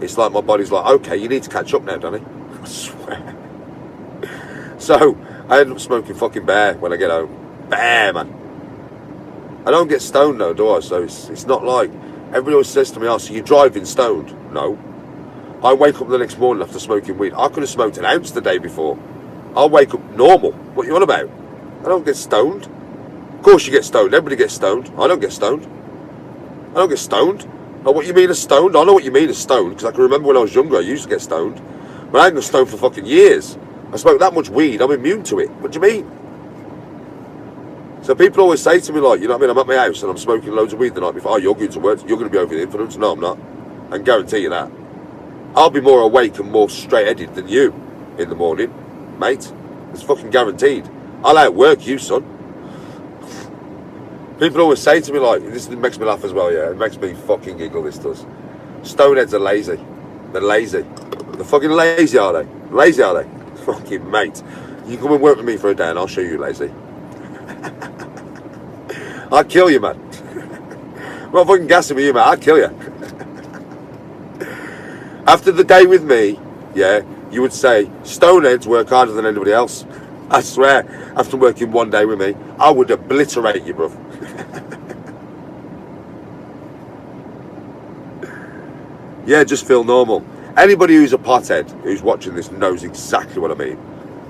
it's like my body's like, okay, you need to catch up now, Danny. I swear. So I end up smoking fucking bear when I get home. Bear, man. I don't get stoned though, do I? So it's not like, everybody always says to me, oh, so you're driving stoned? No. I wake up the next morning after smoking weed. I could have smoked an ounce the day before. I'll wake up normal. What are you on about? I don't get stoned. Of course you get stoned. Everybody gets stoned. I don't get stoned. I don't get stoned. Now, what you mean as stoned? I know what you mean as stoned, because I can remember when I was younger I used to get stoned. But I ain't got stoned for fucking years. I smoke that much weed, I'm immune to it. What do you mean? So people always say to me, like, you know what I mean, I'm at my house and I'm smoking loads of weed the night before. Oh, you're going to work, you're going to be over the influence. No, I'm not. I can guarantee you that. I'll be more awake and more straight-headed than you in the morning, mate. It's fucking guaranteed. I'll outwork you, son. People always say to me, like, this makes me laugh as well, yeah. It makes me fucking giggle, this does. Stoneheads are lazy. They're lazy. They're fucking lazy, are they? Lazy, are they? Fucking mate. You come and work with me for a day and I'll show you lazy. I'll kill you, man. I'm not fucking gassing with you, man. I'll kill you. After the day with me, yeah, you would say, Stoneheads work harder than anybody else. I swear, after working one day with me, I would obliterate you, bruv. Yeah, just feel normal. Anybody who's a pothead, who's watching this, knows exactly what I mean.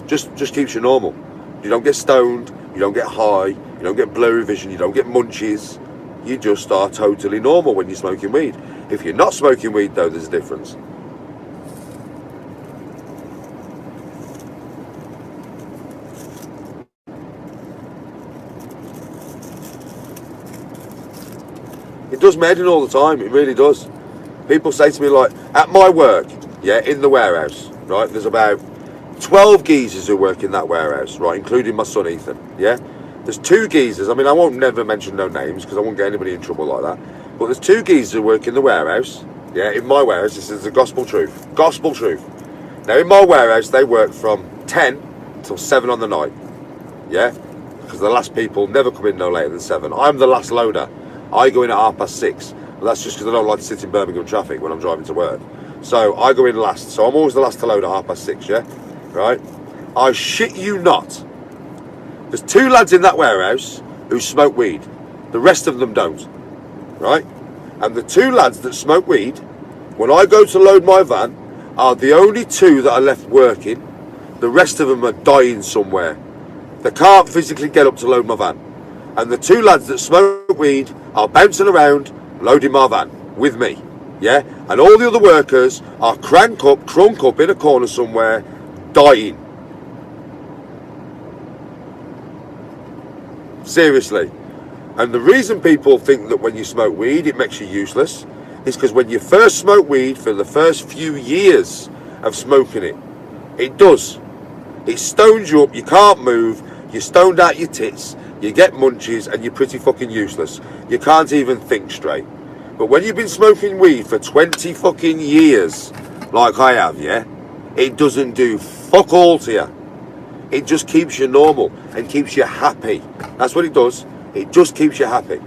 Just keeps you normal. You don't get stoned, you don't get high, you don't get blurry vision, you don't get munchies. You just are totally normal when you're smoking weed. If you're not smoking weed, though, there's a difference. It does me head in all the time, it really does. People say to me, like, at my work, yeah, in the warehouse, right, there's about 12 geezers who work in that warehouse, right, including my son Ethan, yeah? There's 2 geezers, I mean, I won't never mention no names because I won't get anybody in trouble like that, but there's 2 geezers who work in the warehouse, yeah, in my warehouse. This is the gospel truth. Gospel truth. Now, in my warehouse, they work from 10 till 7 on the night, yeah? Because the last people never come in no later than 7. I'm the last loader. I go in at 6:30. Well, that's just because I don't like to sit in Birmingham traffic when I'm driving to work. So I go in last. So I'm always the last to load at 6:30, yeah? Right? I shit you not. There's 2 lads in that warehouse who smoke weed. The rest of them don't. Right? And the 2 lads that smoke weed, when I go to load my van, are the only 2 that are left working. The rest of them are dying somewhere. They can't physically get up to load my van. And the 2 lads that smoke weed are bouncing around, loading my van with me. Yeah? And all the other workers are crunk up in a corner somewhere, dying. Seriously. And the reason people think that when you smoke weed it makes you useless is because when you first smoke weed, for the first few years of smoking it, it does. It stones you up, you can't move, you're stoned out your tits, you get munchies, and you're pretty fucking useless. You can't even think straight. But when you've been smoking weed for 20 fucking years, like I have, yeah, it doesn't do fuck all to you. It just keeps you normal and keeps you happy. That's what it does. It just keeps you happy.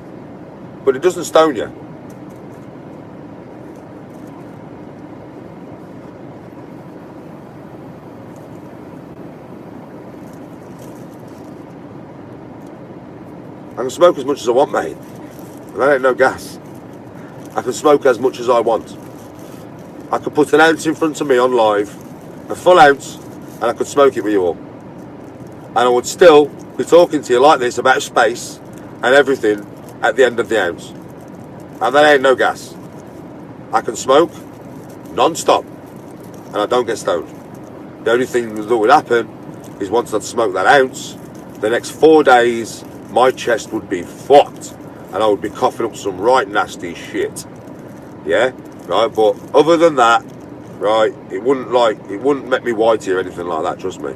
But it doesn't stone you. I can smoke as much as I want, mate. And that ain't no gas. I can smoke as much as I want. I could put an ounce in front of me on live, a full ounce, and I could smoke it with you all. And I would still be talking to you like this about space and everything at the end of the ounce. And that ain't no gas. I can smoke non-stop and I don't get stoned. The only thing that would happen is once I'd smoked that ounce, the next 4 days my chest would be fucked and I would be coughing up some right nasty shit. Yeah? Right? But other than that, right, it wouldn't make me whitey or anything like that, trust me.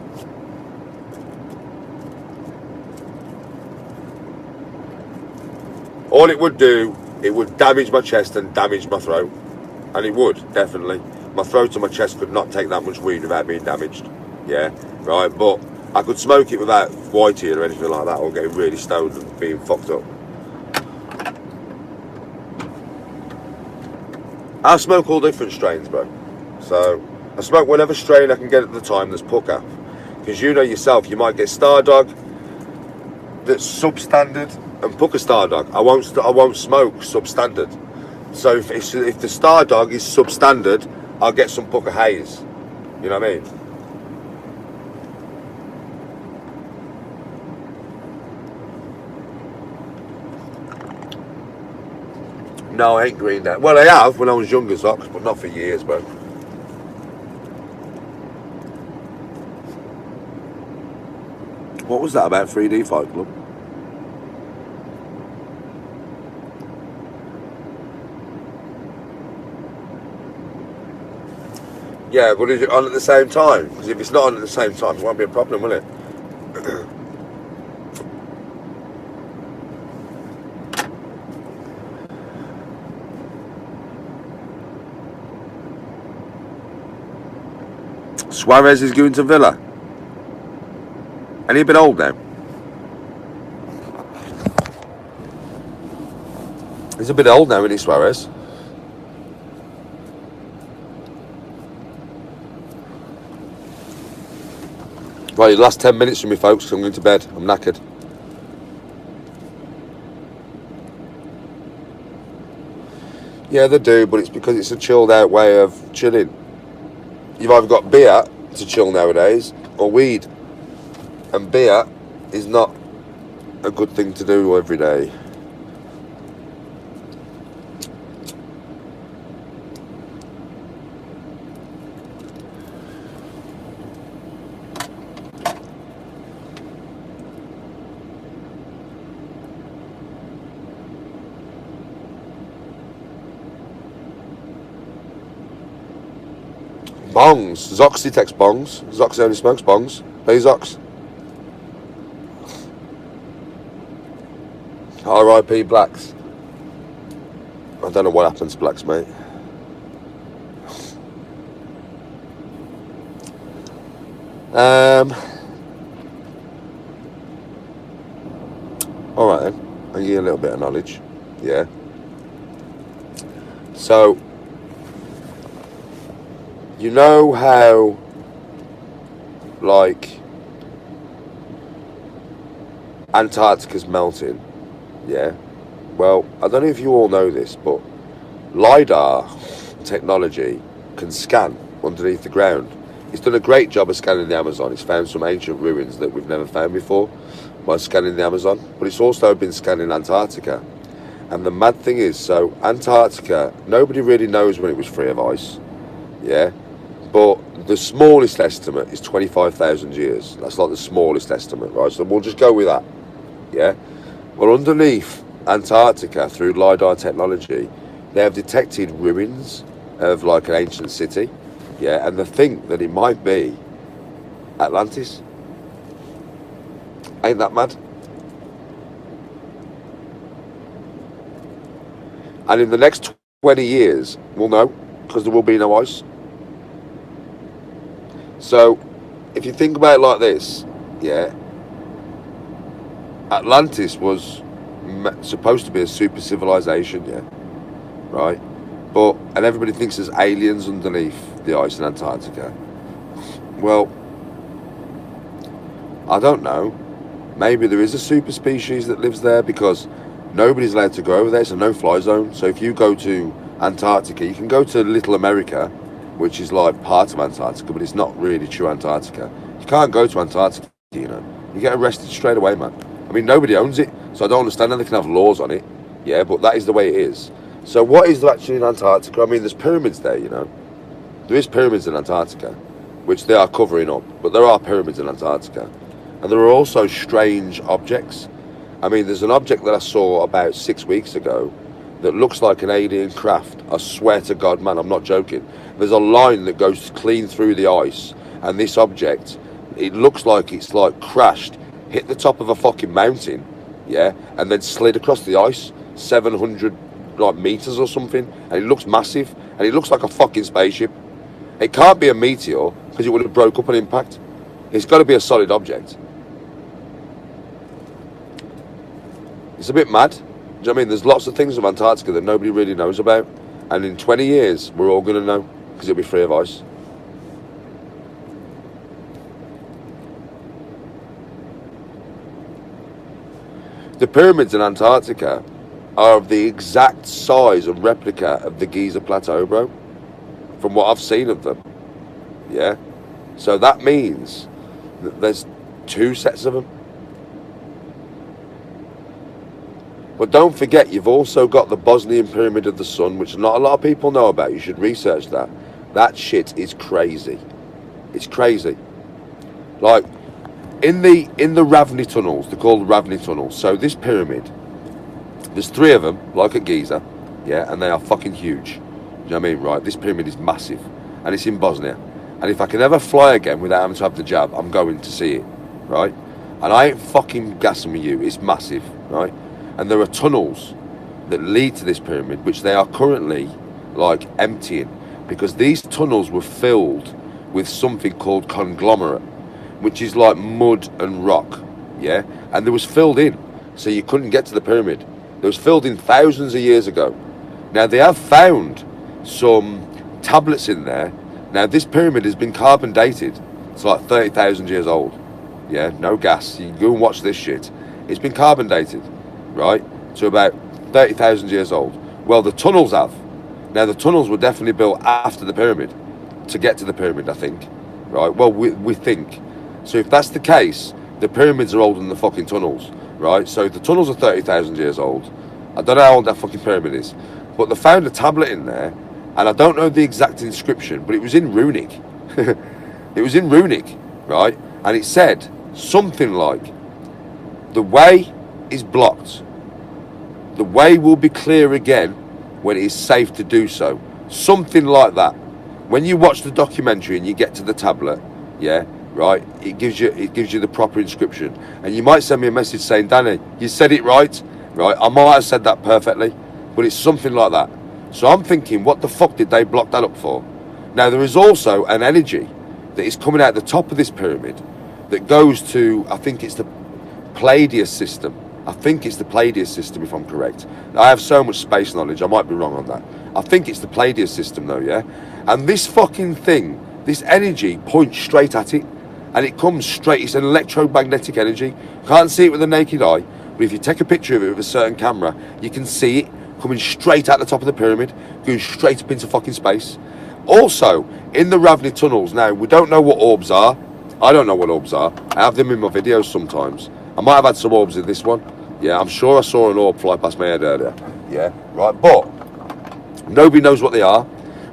All it would do, it would damage my chest and damage my throat. And it would, definitely. My throat and my chest could not take that much weed without being damaged. Yeah, right, but I could smoke it without whitey or anything like that, or getting really stoned and being fucked up. I smoke all different strains, bro. So, I smoke whatever strain I can get at the time that's pucker. Because you know yourself, you might get Stardog that's substandard, and Pucker Stardog. I won't smoke substandard. So if the Stardog is substandard, I'll get some Pucker Haze. You know what I mean? No, I ain't greened out. Well, I have when I was younger, Socks, but not for years, bro. What was that about 3D Fight Club? Yeah, but is it on at the same time? Because if it's not on at the same time, it won't be a problem, will it? Suarez is going to Villa. And he's a bit old now. He's a bit old now, isn't he, Suarez? Right, the last 10 minutes for me, folks, because I'm going to bed. I'm knackered. Yeah, they do, but it's because it's a chilled out way of chilling. You've either got beer to chill nowadays, or weed. And beer is not a good thing to do every day. Bongs. Zox detects bongs. Zox only smokes bongs. Hey, Zox. R.I.P. Blacks. I don't know what happened to Blacks, mate. Alright then. I'll give you a little bit of knowledge. Yeah. So, you know how, like, Antarctica's melting? Yeah. Well, I don't know if you all know this, but LiDAR technology can scan underneath the ground. It's done a great job of scanning the Amazon. It's found some ancient ruins that we've never found before by scanning the Amazon. But it's also been scanning Antarctica. And the mad thing is, so Antarctica, nobody really knows when it was free of ice. Yeah. But the smallest estimate is 25,000 years. That's like the smallest estimate, right? So we'll just go with that. Yeah. Well, underneath Antarctica, through LiDAR technology, they have detected ruins of like an ancient city. Yeah, and they think that it might be Atlantis. Ain't that mad? And in the next 20 years, we'll know, because there will be no ice. So, if you think about it like this, yeah, Atlantis was supposed to be a super civilization, yeah, right? But, and everybody thinks there's aliens underneath the ice in Antarctica. Well, I don't know. Maybe there is a super species that lives there, because nobody's allowed to go over there. It's a no-fly zone. So if you go to Antarctica, you can go to Little America, which is like part of Antarctica, but it's not really true Antarctica. You can't go to Antarctica, you know. You get arrested straight away, man. I mean, nobody owns it, so I don't understand how they can have laws on it. Yeah, but that is the way it is. So what is there actually in Antarctica? I mean, there's pyramids there, you know. There is pyramids in Antarctica, which they are covering up, but there are pyramids in Antarctica. And there are also strange objects. I mean, there's an object that I saw about 6 weeks ago that looks like an alien craft. I swear to God, man, I'm not joking. There's a line that goes clean through the ice, and this object, it looks like it's like crashed, hit the top of a fucking mountain, yeah, and then slid across the ice 700 like meters or something, and it looks massive, and it looks like a fucking spaceship. It can't be a meteor, because it would have broke up on impact. It's got to be a solid object. It's a bit mad. Do you know what I mean? There's lots of things of Antarctica that nobody really knows about, and in 20 years we're all going to know, because it'll be free of ice. The pyramids in Antarctica are of the exact size and replica of the Giza Plateau, bro, from what I've seen of them. Yeah, so that means that there's 2 sets of them. But don't forget, you've also got the Bosnian Pyramid of the Sun, which not a lot of people know about. You should research that. That shit is crazy. It's crazy. Like, in the Ravni tunnels, they're called Ravni tunnels. So this pyramid, there's 3 of them, like at Giza, yeah, and they are fucking huge. You know what I mean, right? This pyramid is massive, and it's in Bosnia. And if I can ever fly again without having to have the jab, I'm going to see it, right? And I ain't fucking gassing with you. It's massive, right? And there are tunnels that lead to this pyramid, which they are currently like emptying, because these tunnels were filled with something called conglomerate, which is like mud and rock, yeah? And it was filled in, so you couldn't get to the pyramid. It was filled in thousands of years ago. Now, they have found some tablets in there. Now, this pyramid has been carbon dated. It's like 30,000 years old. Yeah, no gas. You can go and watch this shit. It's been carbon dated, right, to about 30,000 years old. Well, the tunnels have. Now, the tunnels were definitely built after the pyramid to get to the pyramid, I think. Right, well, we think. So if that's the case, the pyramids are older than the fucking tunnels, right? So the tunnels are 30,000 years old. I don't know how old that fucking pyramid is, but they found a tablet in there, and I don't know the exact inscription, but it was in Runic. It was in Runic, right? And it said something like, the way is blocked. The way will be clear again when it is safe to do so. Something like that. when you watch the documentary and you get to the tablet, yeah, right, it gives you the proper inscription, and you might send me a message saying, Danny, you said it right, I might have said that perfectly, but it's something like that. So I'm thinking, what the fuck did they block that up for? Now there is also an energy that is coming out the top of this pyramid that goes to, I think it's the Pleiades system. I think it's the Pleiades system, if I'm correct. I have so much space knowledge, I might be wrong on that. I think it's the Pleiades system though, yeah? And this fucking thing, this energy points straight at it, and it comes straight, it's an electromagnetic energy. Can't see it with the naked eye, but if you take a picture of it with a certain camera, you can see it coming straight at the top of the pyramid, going straight up into fucking space. Also, in the Ravni tunnels, now, we don't know what orbs are. I don't know what orbs are. I have them in my videos sometimes. I might have had some orbs in this one. Yeah, I'm sure I saw an orb fly past my head earlier. Yeah, right, but nobody knows what they are.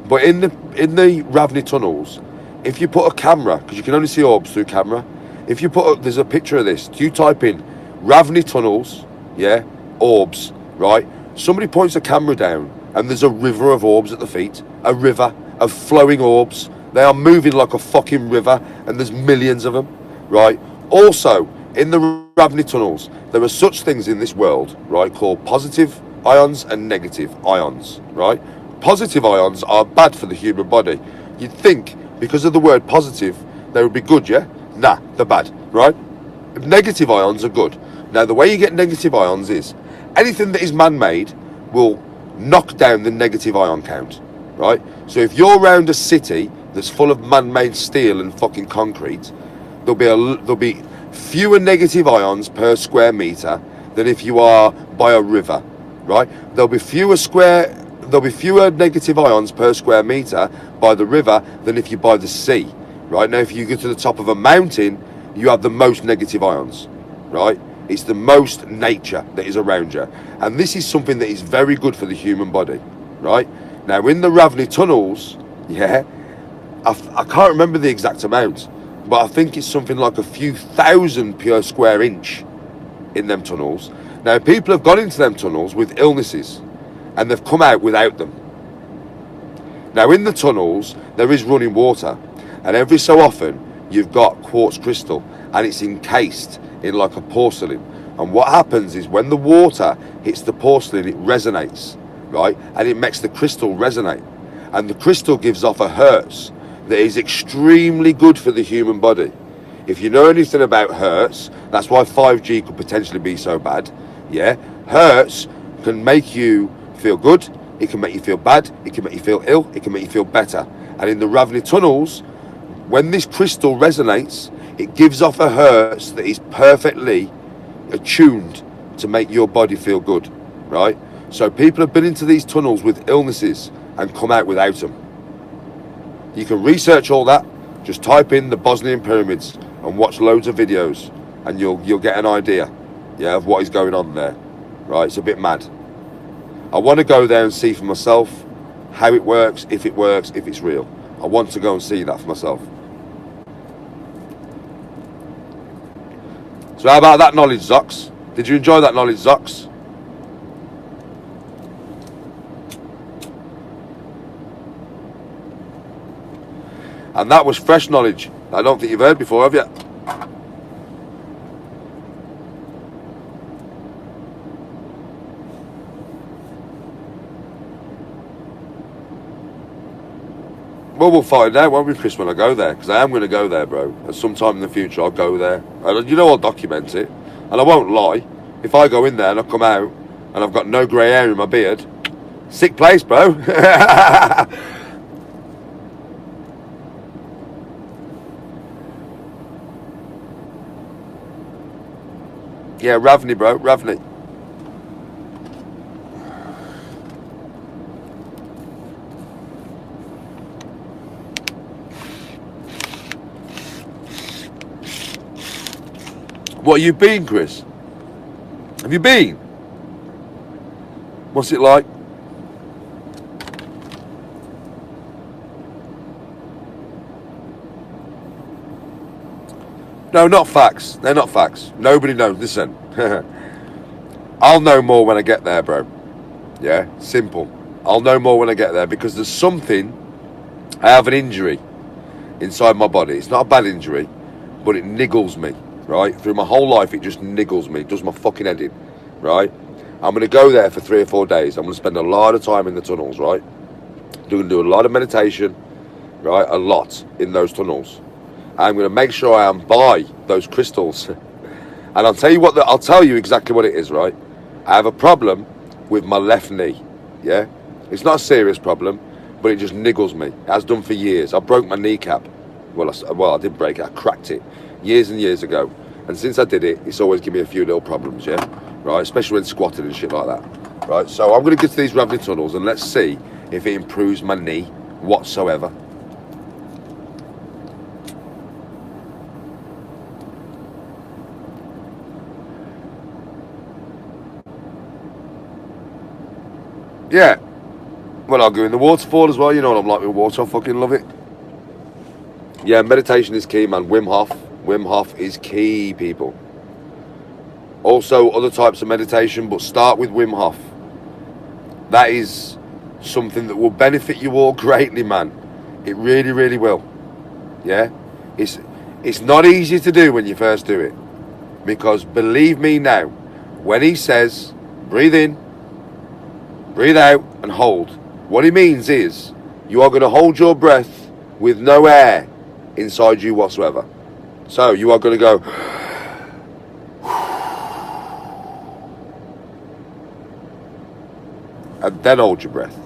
But in the Ravni tunnels, if you put a camera, because you can only see orbs through camera, if you put there's a picture of this, you type in Ravni tunnels, yeah, orbs, right? Somebody points a camera down and there's a river of orbs at the feet, a river of flowing orbs. They are moving like a fucking river, and there's millions of them, right? Also, in the Ravni tunnels, there are such things in this world, right, called positive ions and negative ions, right? Positive ions are bad for the human body. You'd think, because of the word positive, they would be good, yeah? Nah, they're bad, right? Negative ions are good. Now, the way you get negative ions is, anything that is man-made will knock down the negative ion count, right? So if you're around a city that's full of man-made steel and fucking concrete, there'll be fewer negative ions per square meter than if you are by a river, right? There'll be fewer negative ions per square meter by the river than if you're by the sea, right? Now, if you go to the top of a mountain, you have the most negative ions, right? It's the most nature that is around you. And this is something that is very good for the human body, right? Now, in the Ravni tunnels, yeah, I can't remember the exact amount, but I think it's something like a few thousand per square inch in them tunnels. Now, people have gone into them tunnels with illnesses, and they've come out without them. Now, in the tunnels, there is running water, and every so often, you've got quartz crystal, and it's encased in like a porcelain. And what happens is when the water hits the porcelain, it resonates, right? And it makes the crystal resonate. And the crystal gives off a hertz that is extremely good for the human body. If you know anything about hertz, that's why 5G could potentially be so bad, yeah? Hertz can make you feel good, it can make you feel bad, it can make you feel ill, it can make you feel better. And in the Ravni tunnels, when this crystal resonates, it gives off a hertz that is perfectly attuned to make your body feel good, right? So people have been into these tunnels with illnesses and come out without them. You can research all that. Just type in the Bosnian pyramids and watch loads of videos, and you'll get an idea, yeah, of what is going on there, right? It's a bit mad. I want to go there and see for myself how it works, if it's real. I want to go and see that for myself. So how about that knowledge, Zox? Did you enjoy that knowledge, Zox? And that was fresh knowledge. I don't think you've heard before, have you? Well, we'll find out, won't we, Chris, when I go there? Because I am going to go there, bro. At some time in the future, I'll go there. And you know, I'll document it. And I won't lie. If I go in there and I come out and I've got no grey hair in my beard, sick place, bro. Yeah, Ravni, bro, Ravni. What, you been, Chris? Have you been? What's it like? No, not facts. They're not facts. Nobody knows. Listen. I'll know more when I get there, bro. Yeah, simple. I'll know more when I get there, because there's something I have an injury inside my body. It's not a bad injury, but it niggles me, right? Through my whole life, it just niggles me. It does my fucking head in, right? I'm going to go there for 3 or 4 days. I'm going to spend a lot of time in the tunnels, right? I'm going to do a lot of meditation, right? A lot in those tunnels. I'm going to make sure I am by those crystals. And I'll tell you what, I'll tell you exactly what it is, right? I have a problem with my left knee, yeah? It's not a serious problem, but it just niggles me. It has done for years. I broke my kneecap. Well, I didn't break it. I cracked it years and years ago. And since I did it, it's always given me a few little problems, yeah? Right? Especially when squatting and shit like that. Right? So I'm going to get to these Ravenny tunnels and let's see if it improves my knee whatsoever. Yeah. Well, I'll go in the waterfall as well. You know what I'm like with water. I fucking love it. Yeah, meditation is key, man. Wim Hof. Wim Hof is key, people. Also, other types of meditation, but start with Wim Hof. That is something that will benefit you all greatly, man. It really, really will. Yeah? It's not easy to do when you first do it. Because believe me now, when he says, breathe in, breathe out, and hold, what he means is, you are going to hold your breath with no air inside you whatsoever. So, you are going to go, and then hold your breath.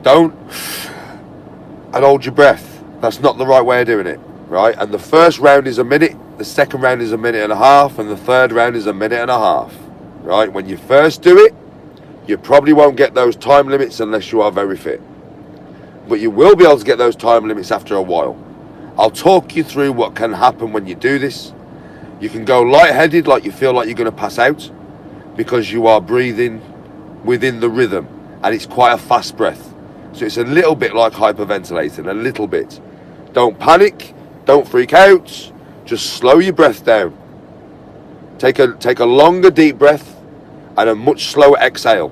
Don't and hold your breath. That's not the right way of doing it, right? And the first round is a minute, the second round is a minute and a half, and the third round is a minute and a half, right? When you first do it, you probably won't get those time limits unless you are very fit. But you will be able to get those time limits after a while. I'll talk you through what can happen when you do this. You can go lightheaded, like you feel like you're going to pass out, because you are breathing within the rhythm, and it's quite a fast breath. So it's a little bit like hyperventilating, a little bit. Don't panic, don't freak out, just slow your breath down. Take a longer deep breath and a much slower exhale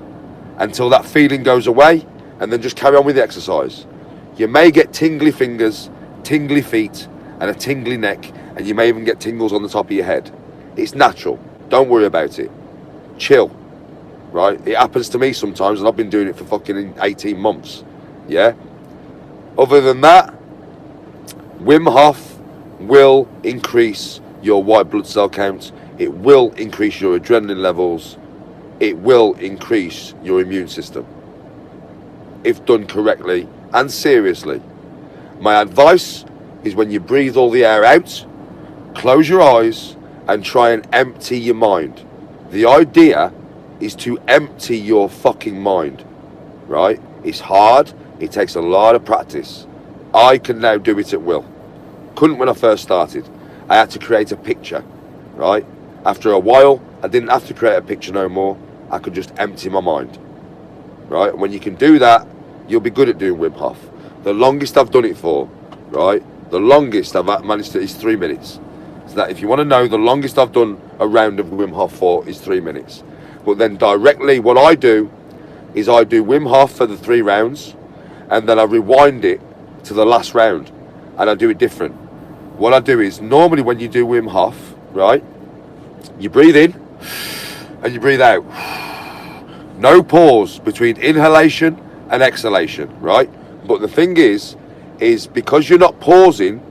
until that feeling goes away, and then just carry on with the exercise. You may get tingly fingers, tingly feet, and a tingly neck, and you may even get tingles on the top of your head. It's natural. Don't worry about it. Chill. Right? It happens to me sometimes, and I've been doing it for fucking 18 months. Yeah? Other than that, Wim Hof will increase your white blood cell count. It will increase your adrenaline levels. It will increase your immune system. If done correctly and seriously. My advice is when you breathe all the air out, close your eyes and try and empty your mind. The idea is to empty your fucking mind, right? It's hard. It takes a lot of practice. I can now do it at will. Couldn't when I first started. I had to create a picture, right? After a while, I didn't have to create a picture no more. I could just empty my mind, right? When you can do that, you'll be good at doing Wim Hof. The longest I've done it for, right? The longest I've managed to is 3 minutes. So that if you want to know, the longest I've done a round of Wim Hof for is 3 minutes. But then directly, what I do is I do Wim Hof for the 3 rounds, and then I rewind it to the last round, and I do it different. What I do is, normally when you do Wim Hof, right, you breathe in, and you breathe out. No pause between inhalation and exhalation, right? But the thing is because you're not pausing,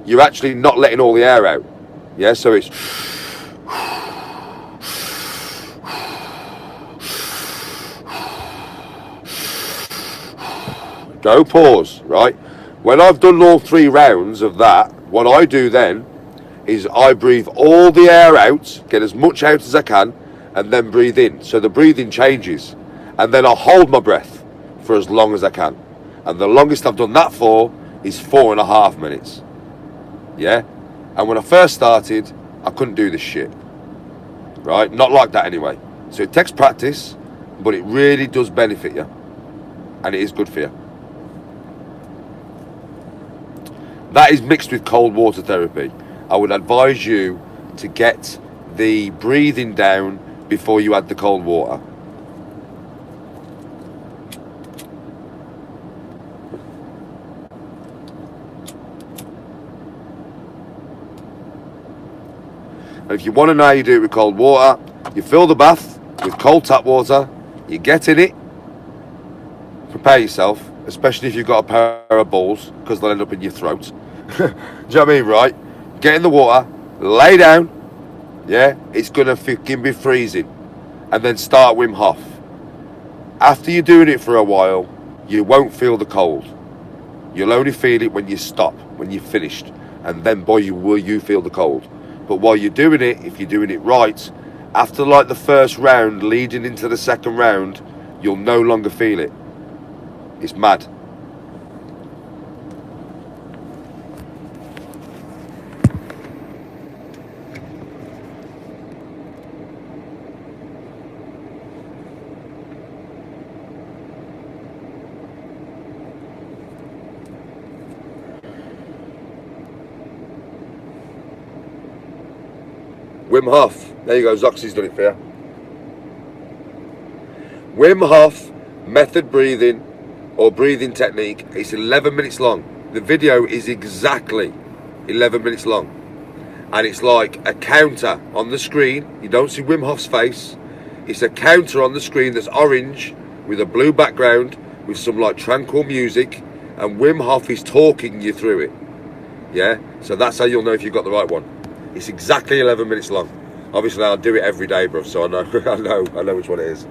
you're actually not letting all the air out. Yeah, so it's no pause, right? When I've done all 3 rounds of that, what I do then is I breathe all the air out, get as much out as I can, and then breathe in. So the breathing changes. And then I hold my breath for as long as I can. And the longest I've done that for is 4.5 minutes. Yeah? And when I first started, I couldn't do this shit. Right? Not like that anyway. So it takes practice, but it really does benefit you. And it is good for you. That is mixed with cold water therapy. I would advise you to get the breathing down before you add the cold water. And if you want to know how you do it with cold water, you fill the bath with cold tap water, you get in it, prepare yourself, especially if you've got a pair of balls, because they'll end up in your throat. Do you know what I mean, right? Get in the water, lay down, yeah, it's going to fucking be freezing, and then start Wim Hof. After you're doing it for a while, you won't feel the cold. You'll only feel it when you stop, when you're finished, and then boy, will you feel the cold. But while you're doing it, if you're doing it right, after like the first round leading into the second round, you'll no longer feel it. It's mad. Wim Hof. There you go, Zoxy's done it for you. Wim Hof method breathing or breathing technique. It's 11 minutes long. The video is exactly 11 minutes long. And it's like a counter on the screen. You don't see Wim Hof's face. It's a counter on the screen that's orange with a blue background with some like tranquil music. And Wim Hof is talking you through it. Yeah? So that's how you'll know if you've got the right one. It's exactly 11 minutes long. Obviously, I'll do it every day, bruv, so I know, I know which one it is.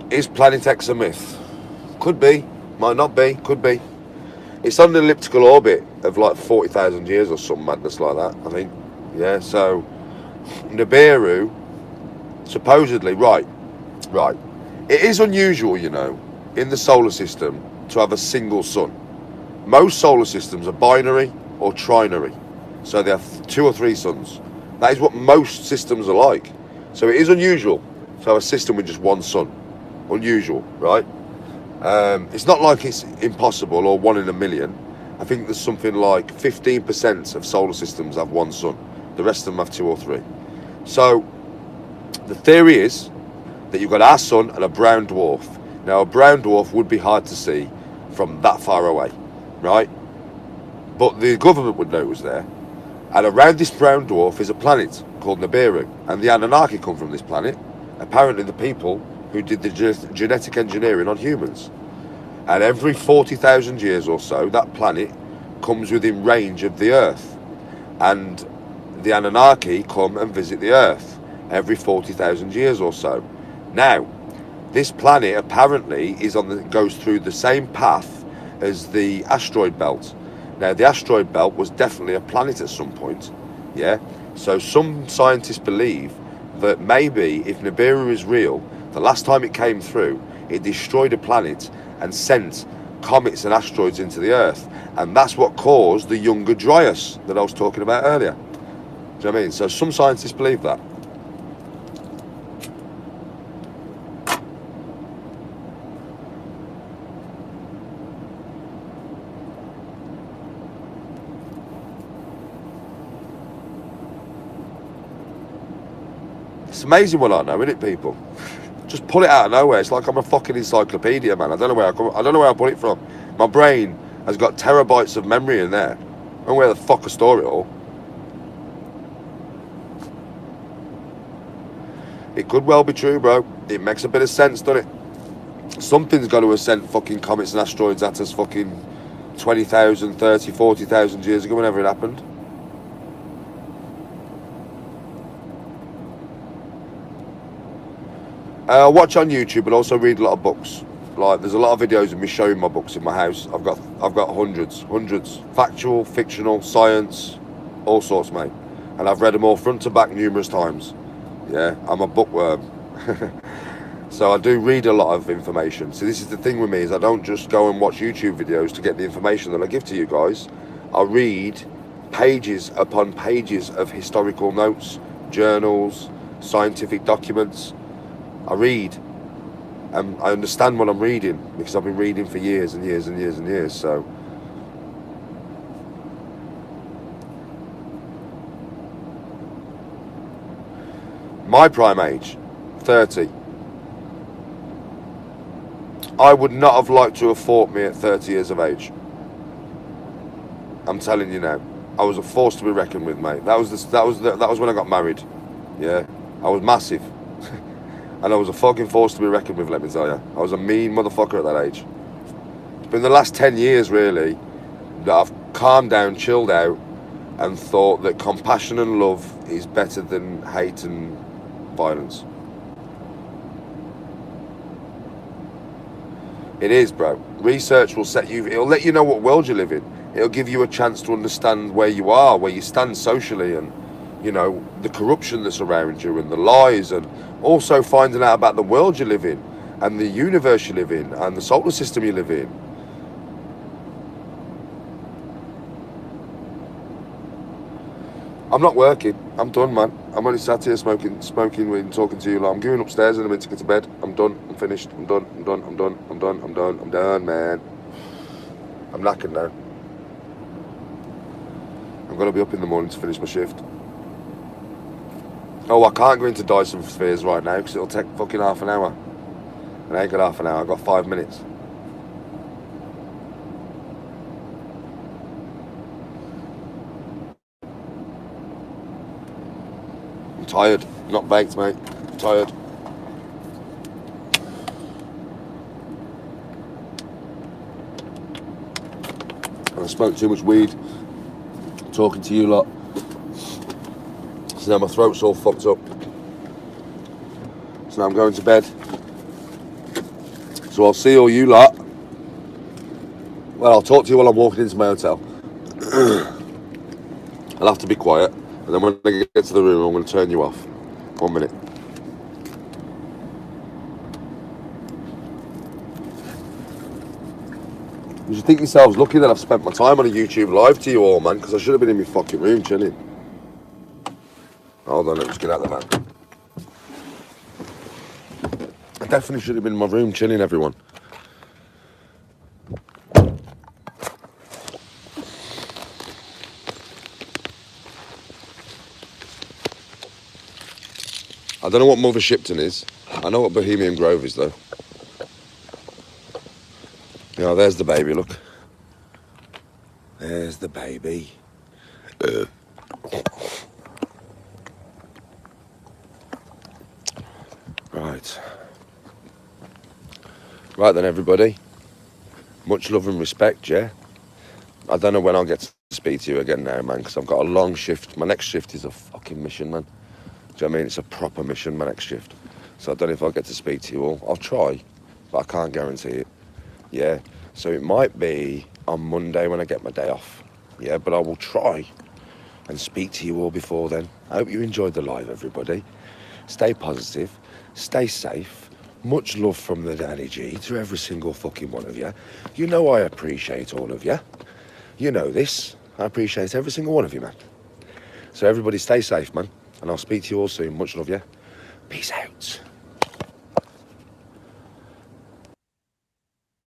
Is Planet X a myth? Could be, might not be, could be. It's on an elliptical orbit of like 40,000 years or some madness like that, I think. Yeah, so Nibiru, supposedly, right. It is unusual, you know, in the solar system to have a single sun. Most solar systems are binary or trinary, so they have 2 or 3 suns. That is what most systems are like. So it is unusual to have a system with just one sun. Unusual, right? It's not like it's impossible or 1 in a million. I think there's something like 15% of solar systems have one sun. The rest of them have 2 or 3. So the theory is that you've got our sun and a brown dwarf. Now a brown dwarf would be hard to see from that far away, right? But the government would know it was there. And around this brown dwarf is a planet called Nibiru. And the Anunnaki come from this planet. Apparently the people who did the genetic engineering on humans. And every 40,000 years or so, that planet comes within range of the Earth. And the Anunnaki come and visit the Earth every 40,000 years or so. Now, this planet apparently goes through the same path as the asteroid belt. Now, the asteroid belt was definitely a planet at some point, yeah? So some scientists believe that maybe if Nibiru is real, the last time it came through, it destroyed a planet and sent comets and asteroids into the Earth. And that's what caused the Younger Dryas that I was talking about earlier. Do you know what I mean? So some scientists believe that. It's amazing what I know, isn't it, people? Just pull it out of nowhere. It's like I'm a fucking encyclopedia, man. I don't know where I pull it from. My brain has got terabytes of memory in there. I don't know where the fuck I store it all. It could well be true, bro. It makes a bit of sense, doesn't it? Something's got to have sent fucking comets and asteroids at us fucking 20,000, 30, 40,000 years ago, whenever it happened. I watch on YouTube, but also read a lot of books. Like, there's a lot of videos of me showing my books in my house. I've got hundreds, factual, fictional, science, all sorts, mate. And I've read them all front to back numerous times. Yeah, I'm a bookworm. So I do read a lot of information. So this is the thing with me, is I don't just go and watch YouTube videos to get the information that I give to you guys. I read pages upon pages of historical notes, journals, scientific documents. I read, and I understand what I'm reading because I've been reading for years and years and years and years. So My prime age, 30. I would not have liked to have fought me at 30 years of age. I'm telling you now. I was a force to be reckoned with, mate. That was when I got married. Yeah, I was massive. And I was a fucking force to be reckoned with, let me tell you. I was a mean motherfucker at that age. It's been the last 10 years, really, that I've calmed down, chilled out, and thought that compassion and love is better than hate and violence. It is, bro. Research will it'll let you know what world you live in. It'll give you a chance to understand where you are, where you stand socially, and, you know, the corruption that's around you and the lies, and also finding out about the world you live in and the universe you live in and the solar system you live in. I'm not working. I'm done, man. I'm only sat here smoking weed and talking to you. I'm going upstairs in a minute to get to bed. I'm done. I'm finished. I'm done, man. I'm knackered now. I'm going to be up in the morning to finish my shift. Oh, I can't go into Dyson Spheres right now because it'll take fucking half an hour. And I ain't got half an hour. I've got 5 minutes. I'm tired. Not baked, mate. I'm tired. And I smoked too much weed talking to you lot. So now my throat's all fucked up. So now I'm going to bed. So I'll see all you lot. Well, I'll talk to you while I'm walking into my hotel. I'll have to be quiet. And then when I get to the room, I'm going to turn you off. 1 minute. You should think yourselves lucky that I've spent my time on a YouTube live to you all, man, because I should have been in my fucking room chilling. Hold on, let me just get out of the van. I definitely should have been in my room chilling, everyone. I don't know what Mother Shipton is. I know what Bohemian Grove is, though. Yeah, there's the baby, look. There's the baby. Right. Right then, everybody. Much love and respect, yeah? I don't know when I'll get to speak to you again now, man, because I've got a long shift. My next shift is a fucking mission, man. Do you know what I mean? It's a proper mission, my next shift. So I don't know if I'll get to speak to you all. I'll try, but I can't guarantee it. Yeah? So it might be on Monday when I get my day off. Yeah? But I will try and speak to you all before then. I hope you enjoyed the live, everybody. Stay positive. Stay safe. Much love from the Danny G to every single fucking one of you. You know I appreciate all of you. You know this. I appreciate every single one of you, man. So everybody stay safe, man. And I'll speak to you all soon. Much love, yeah? Peace out.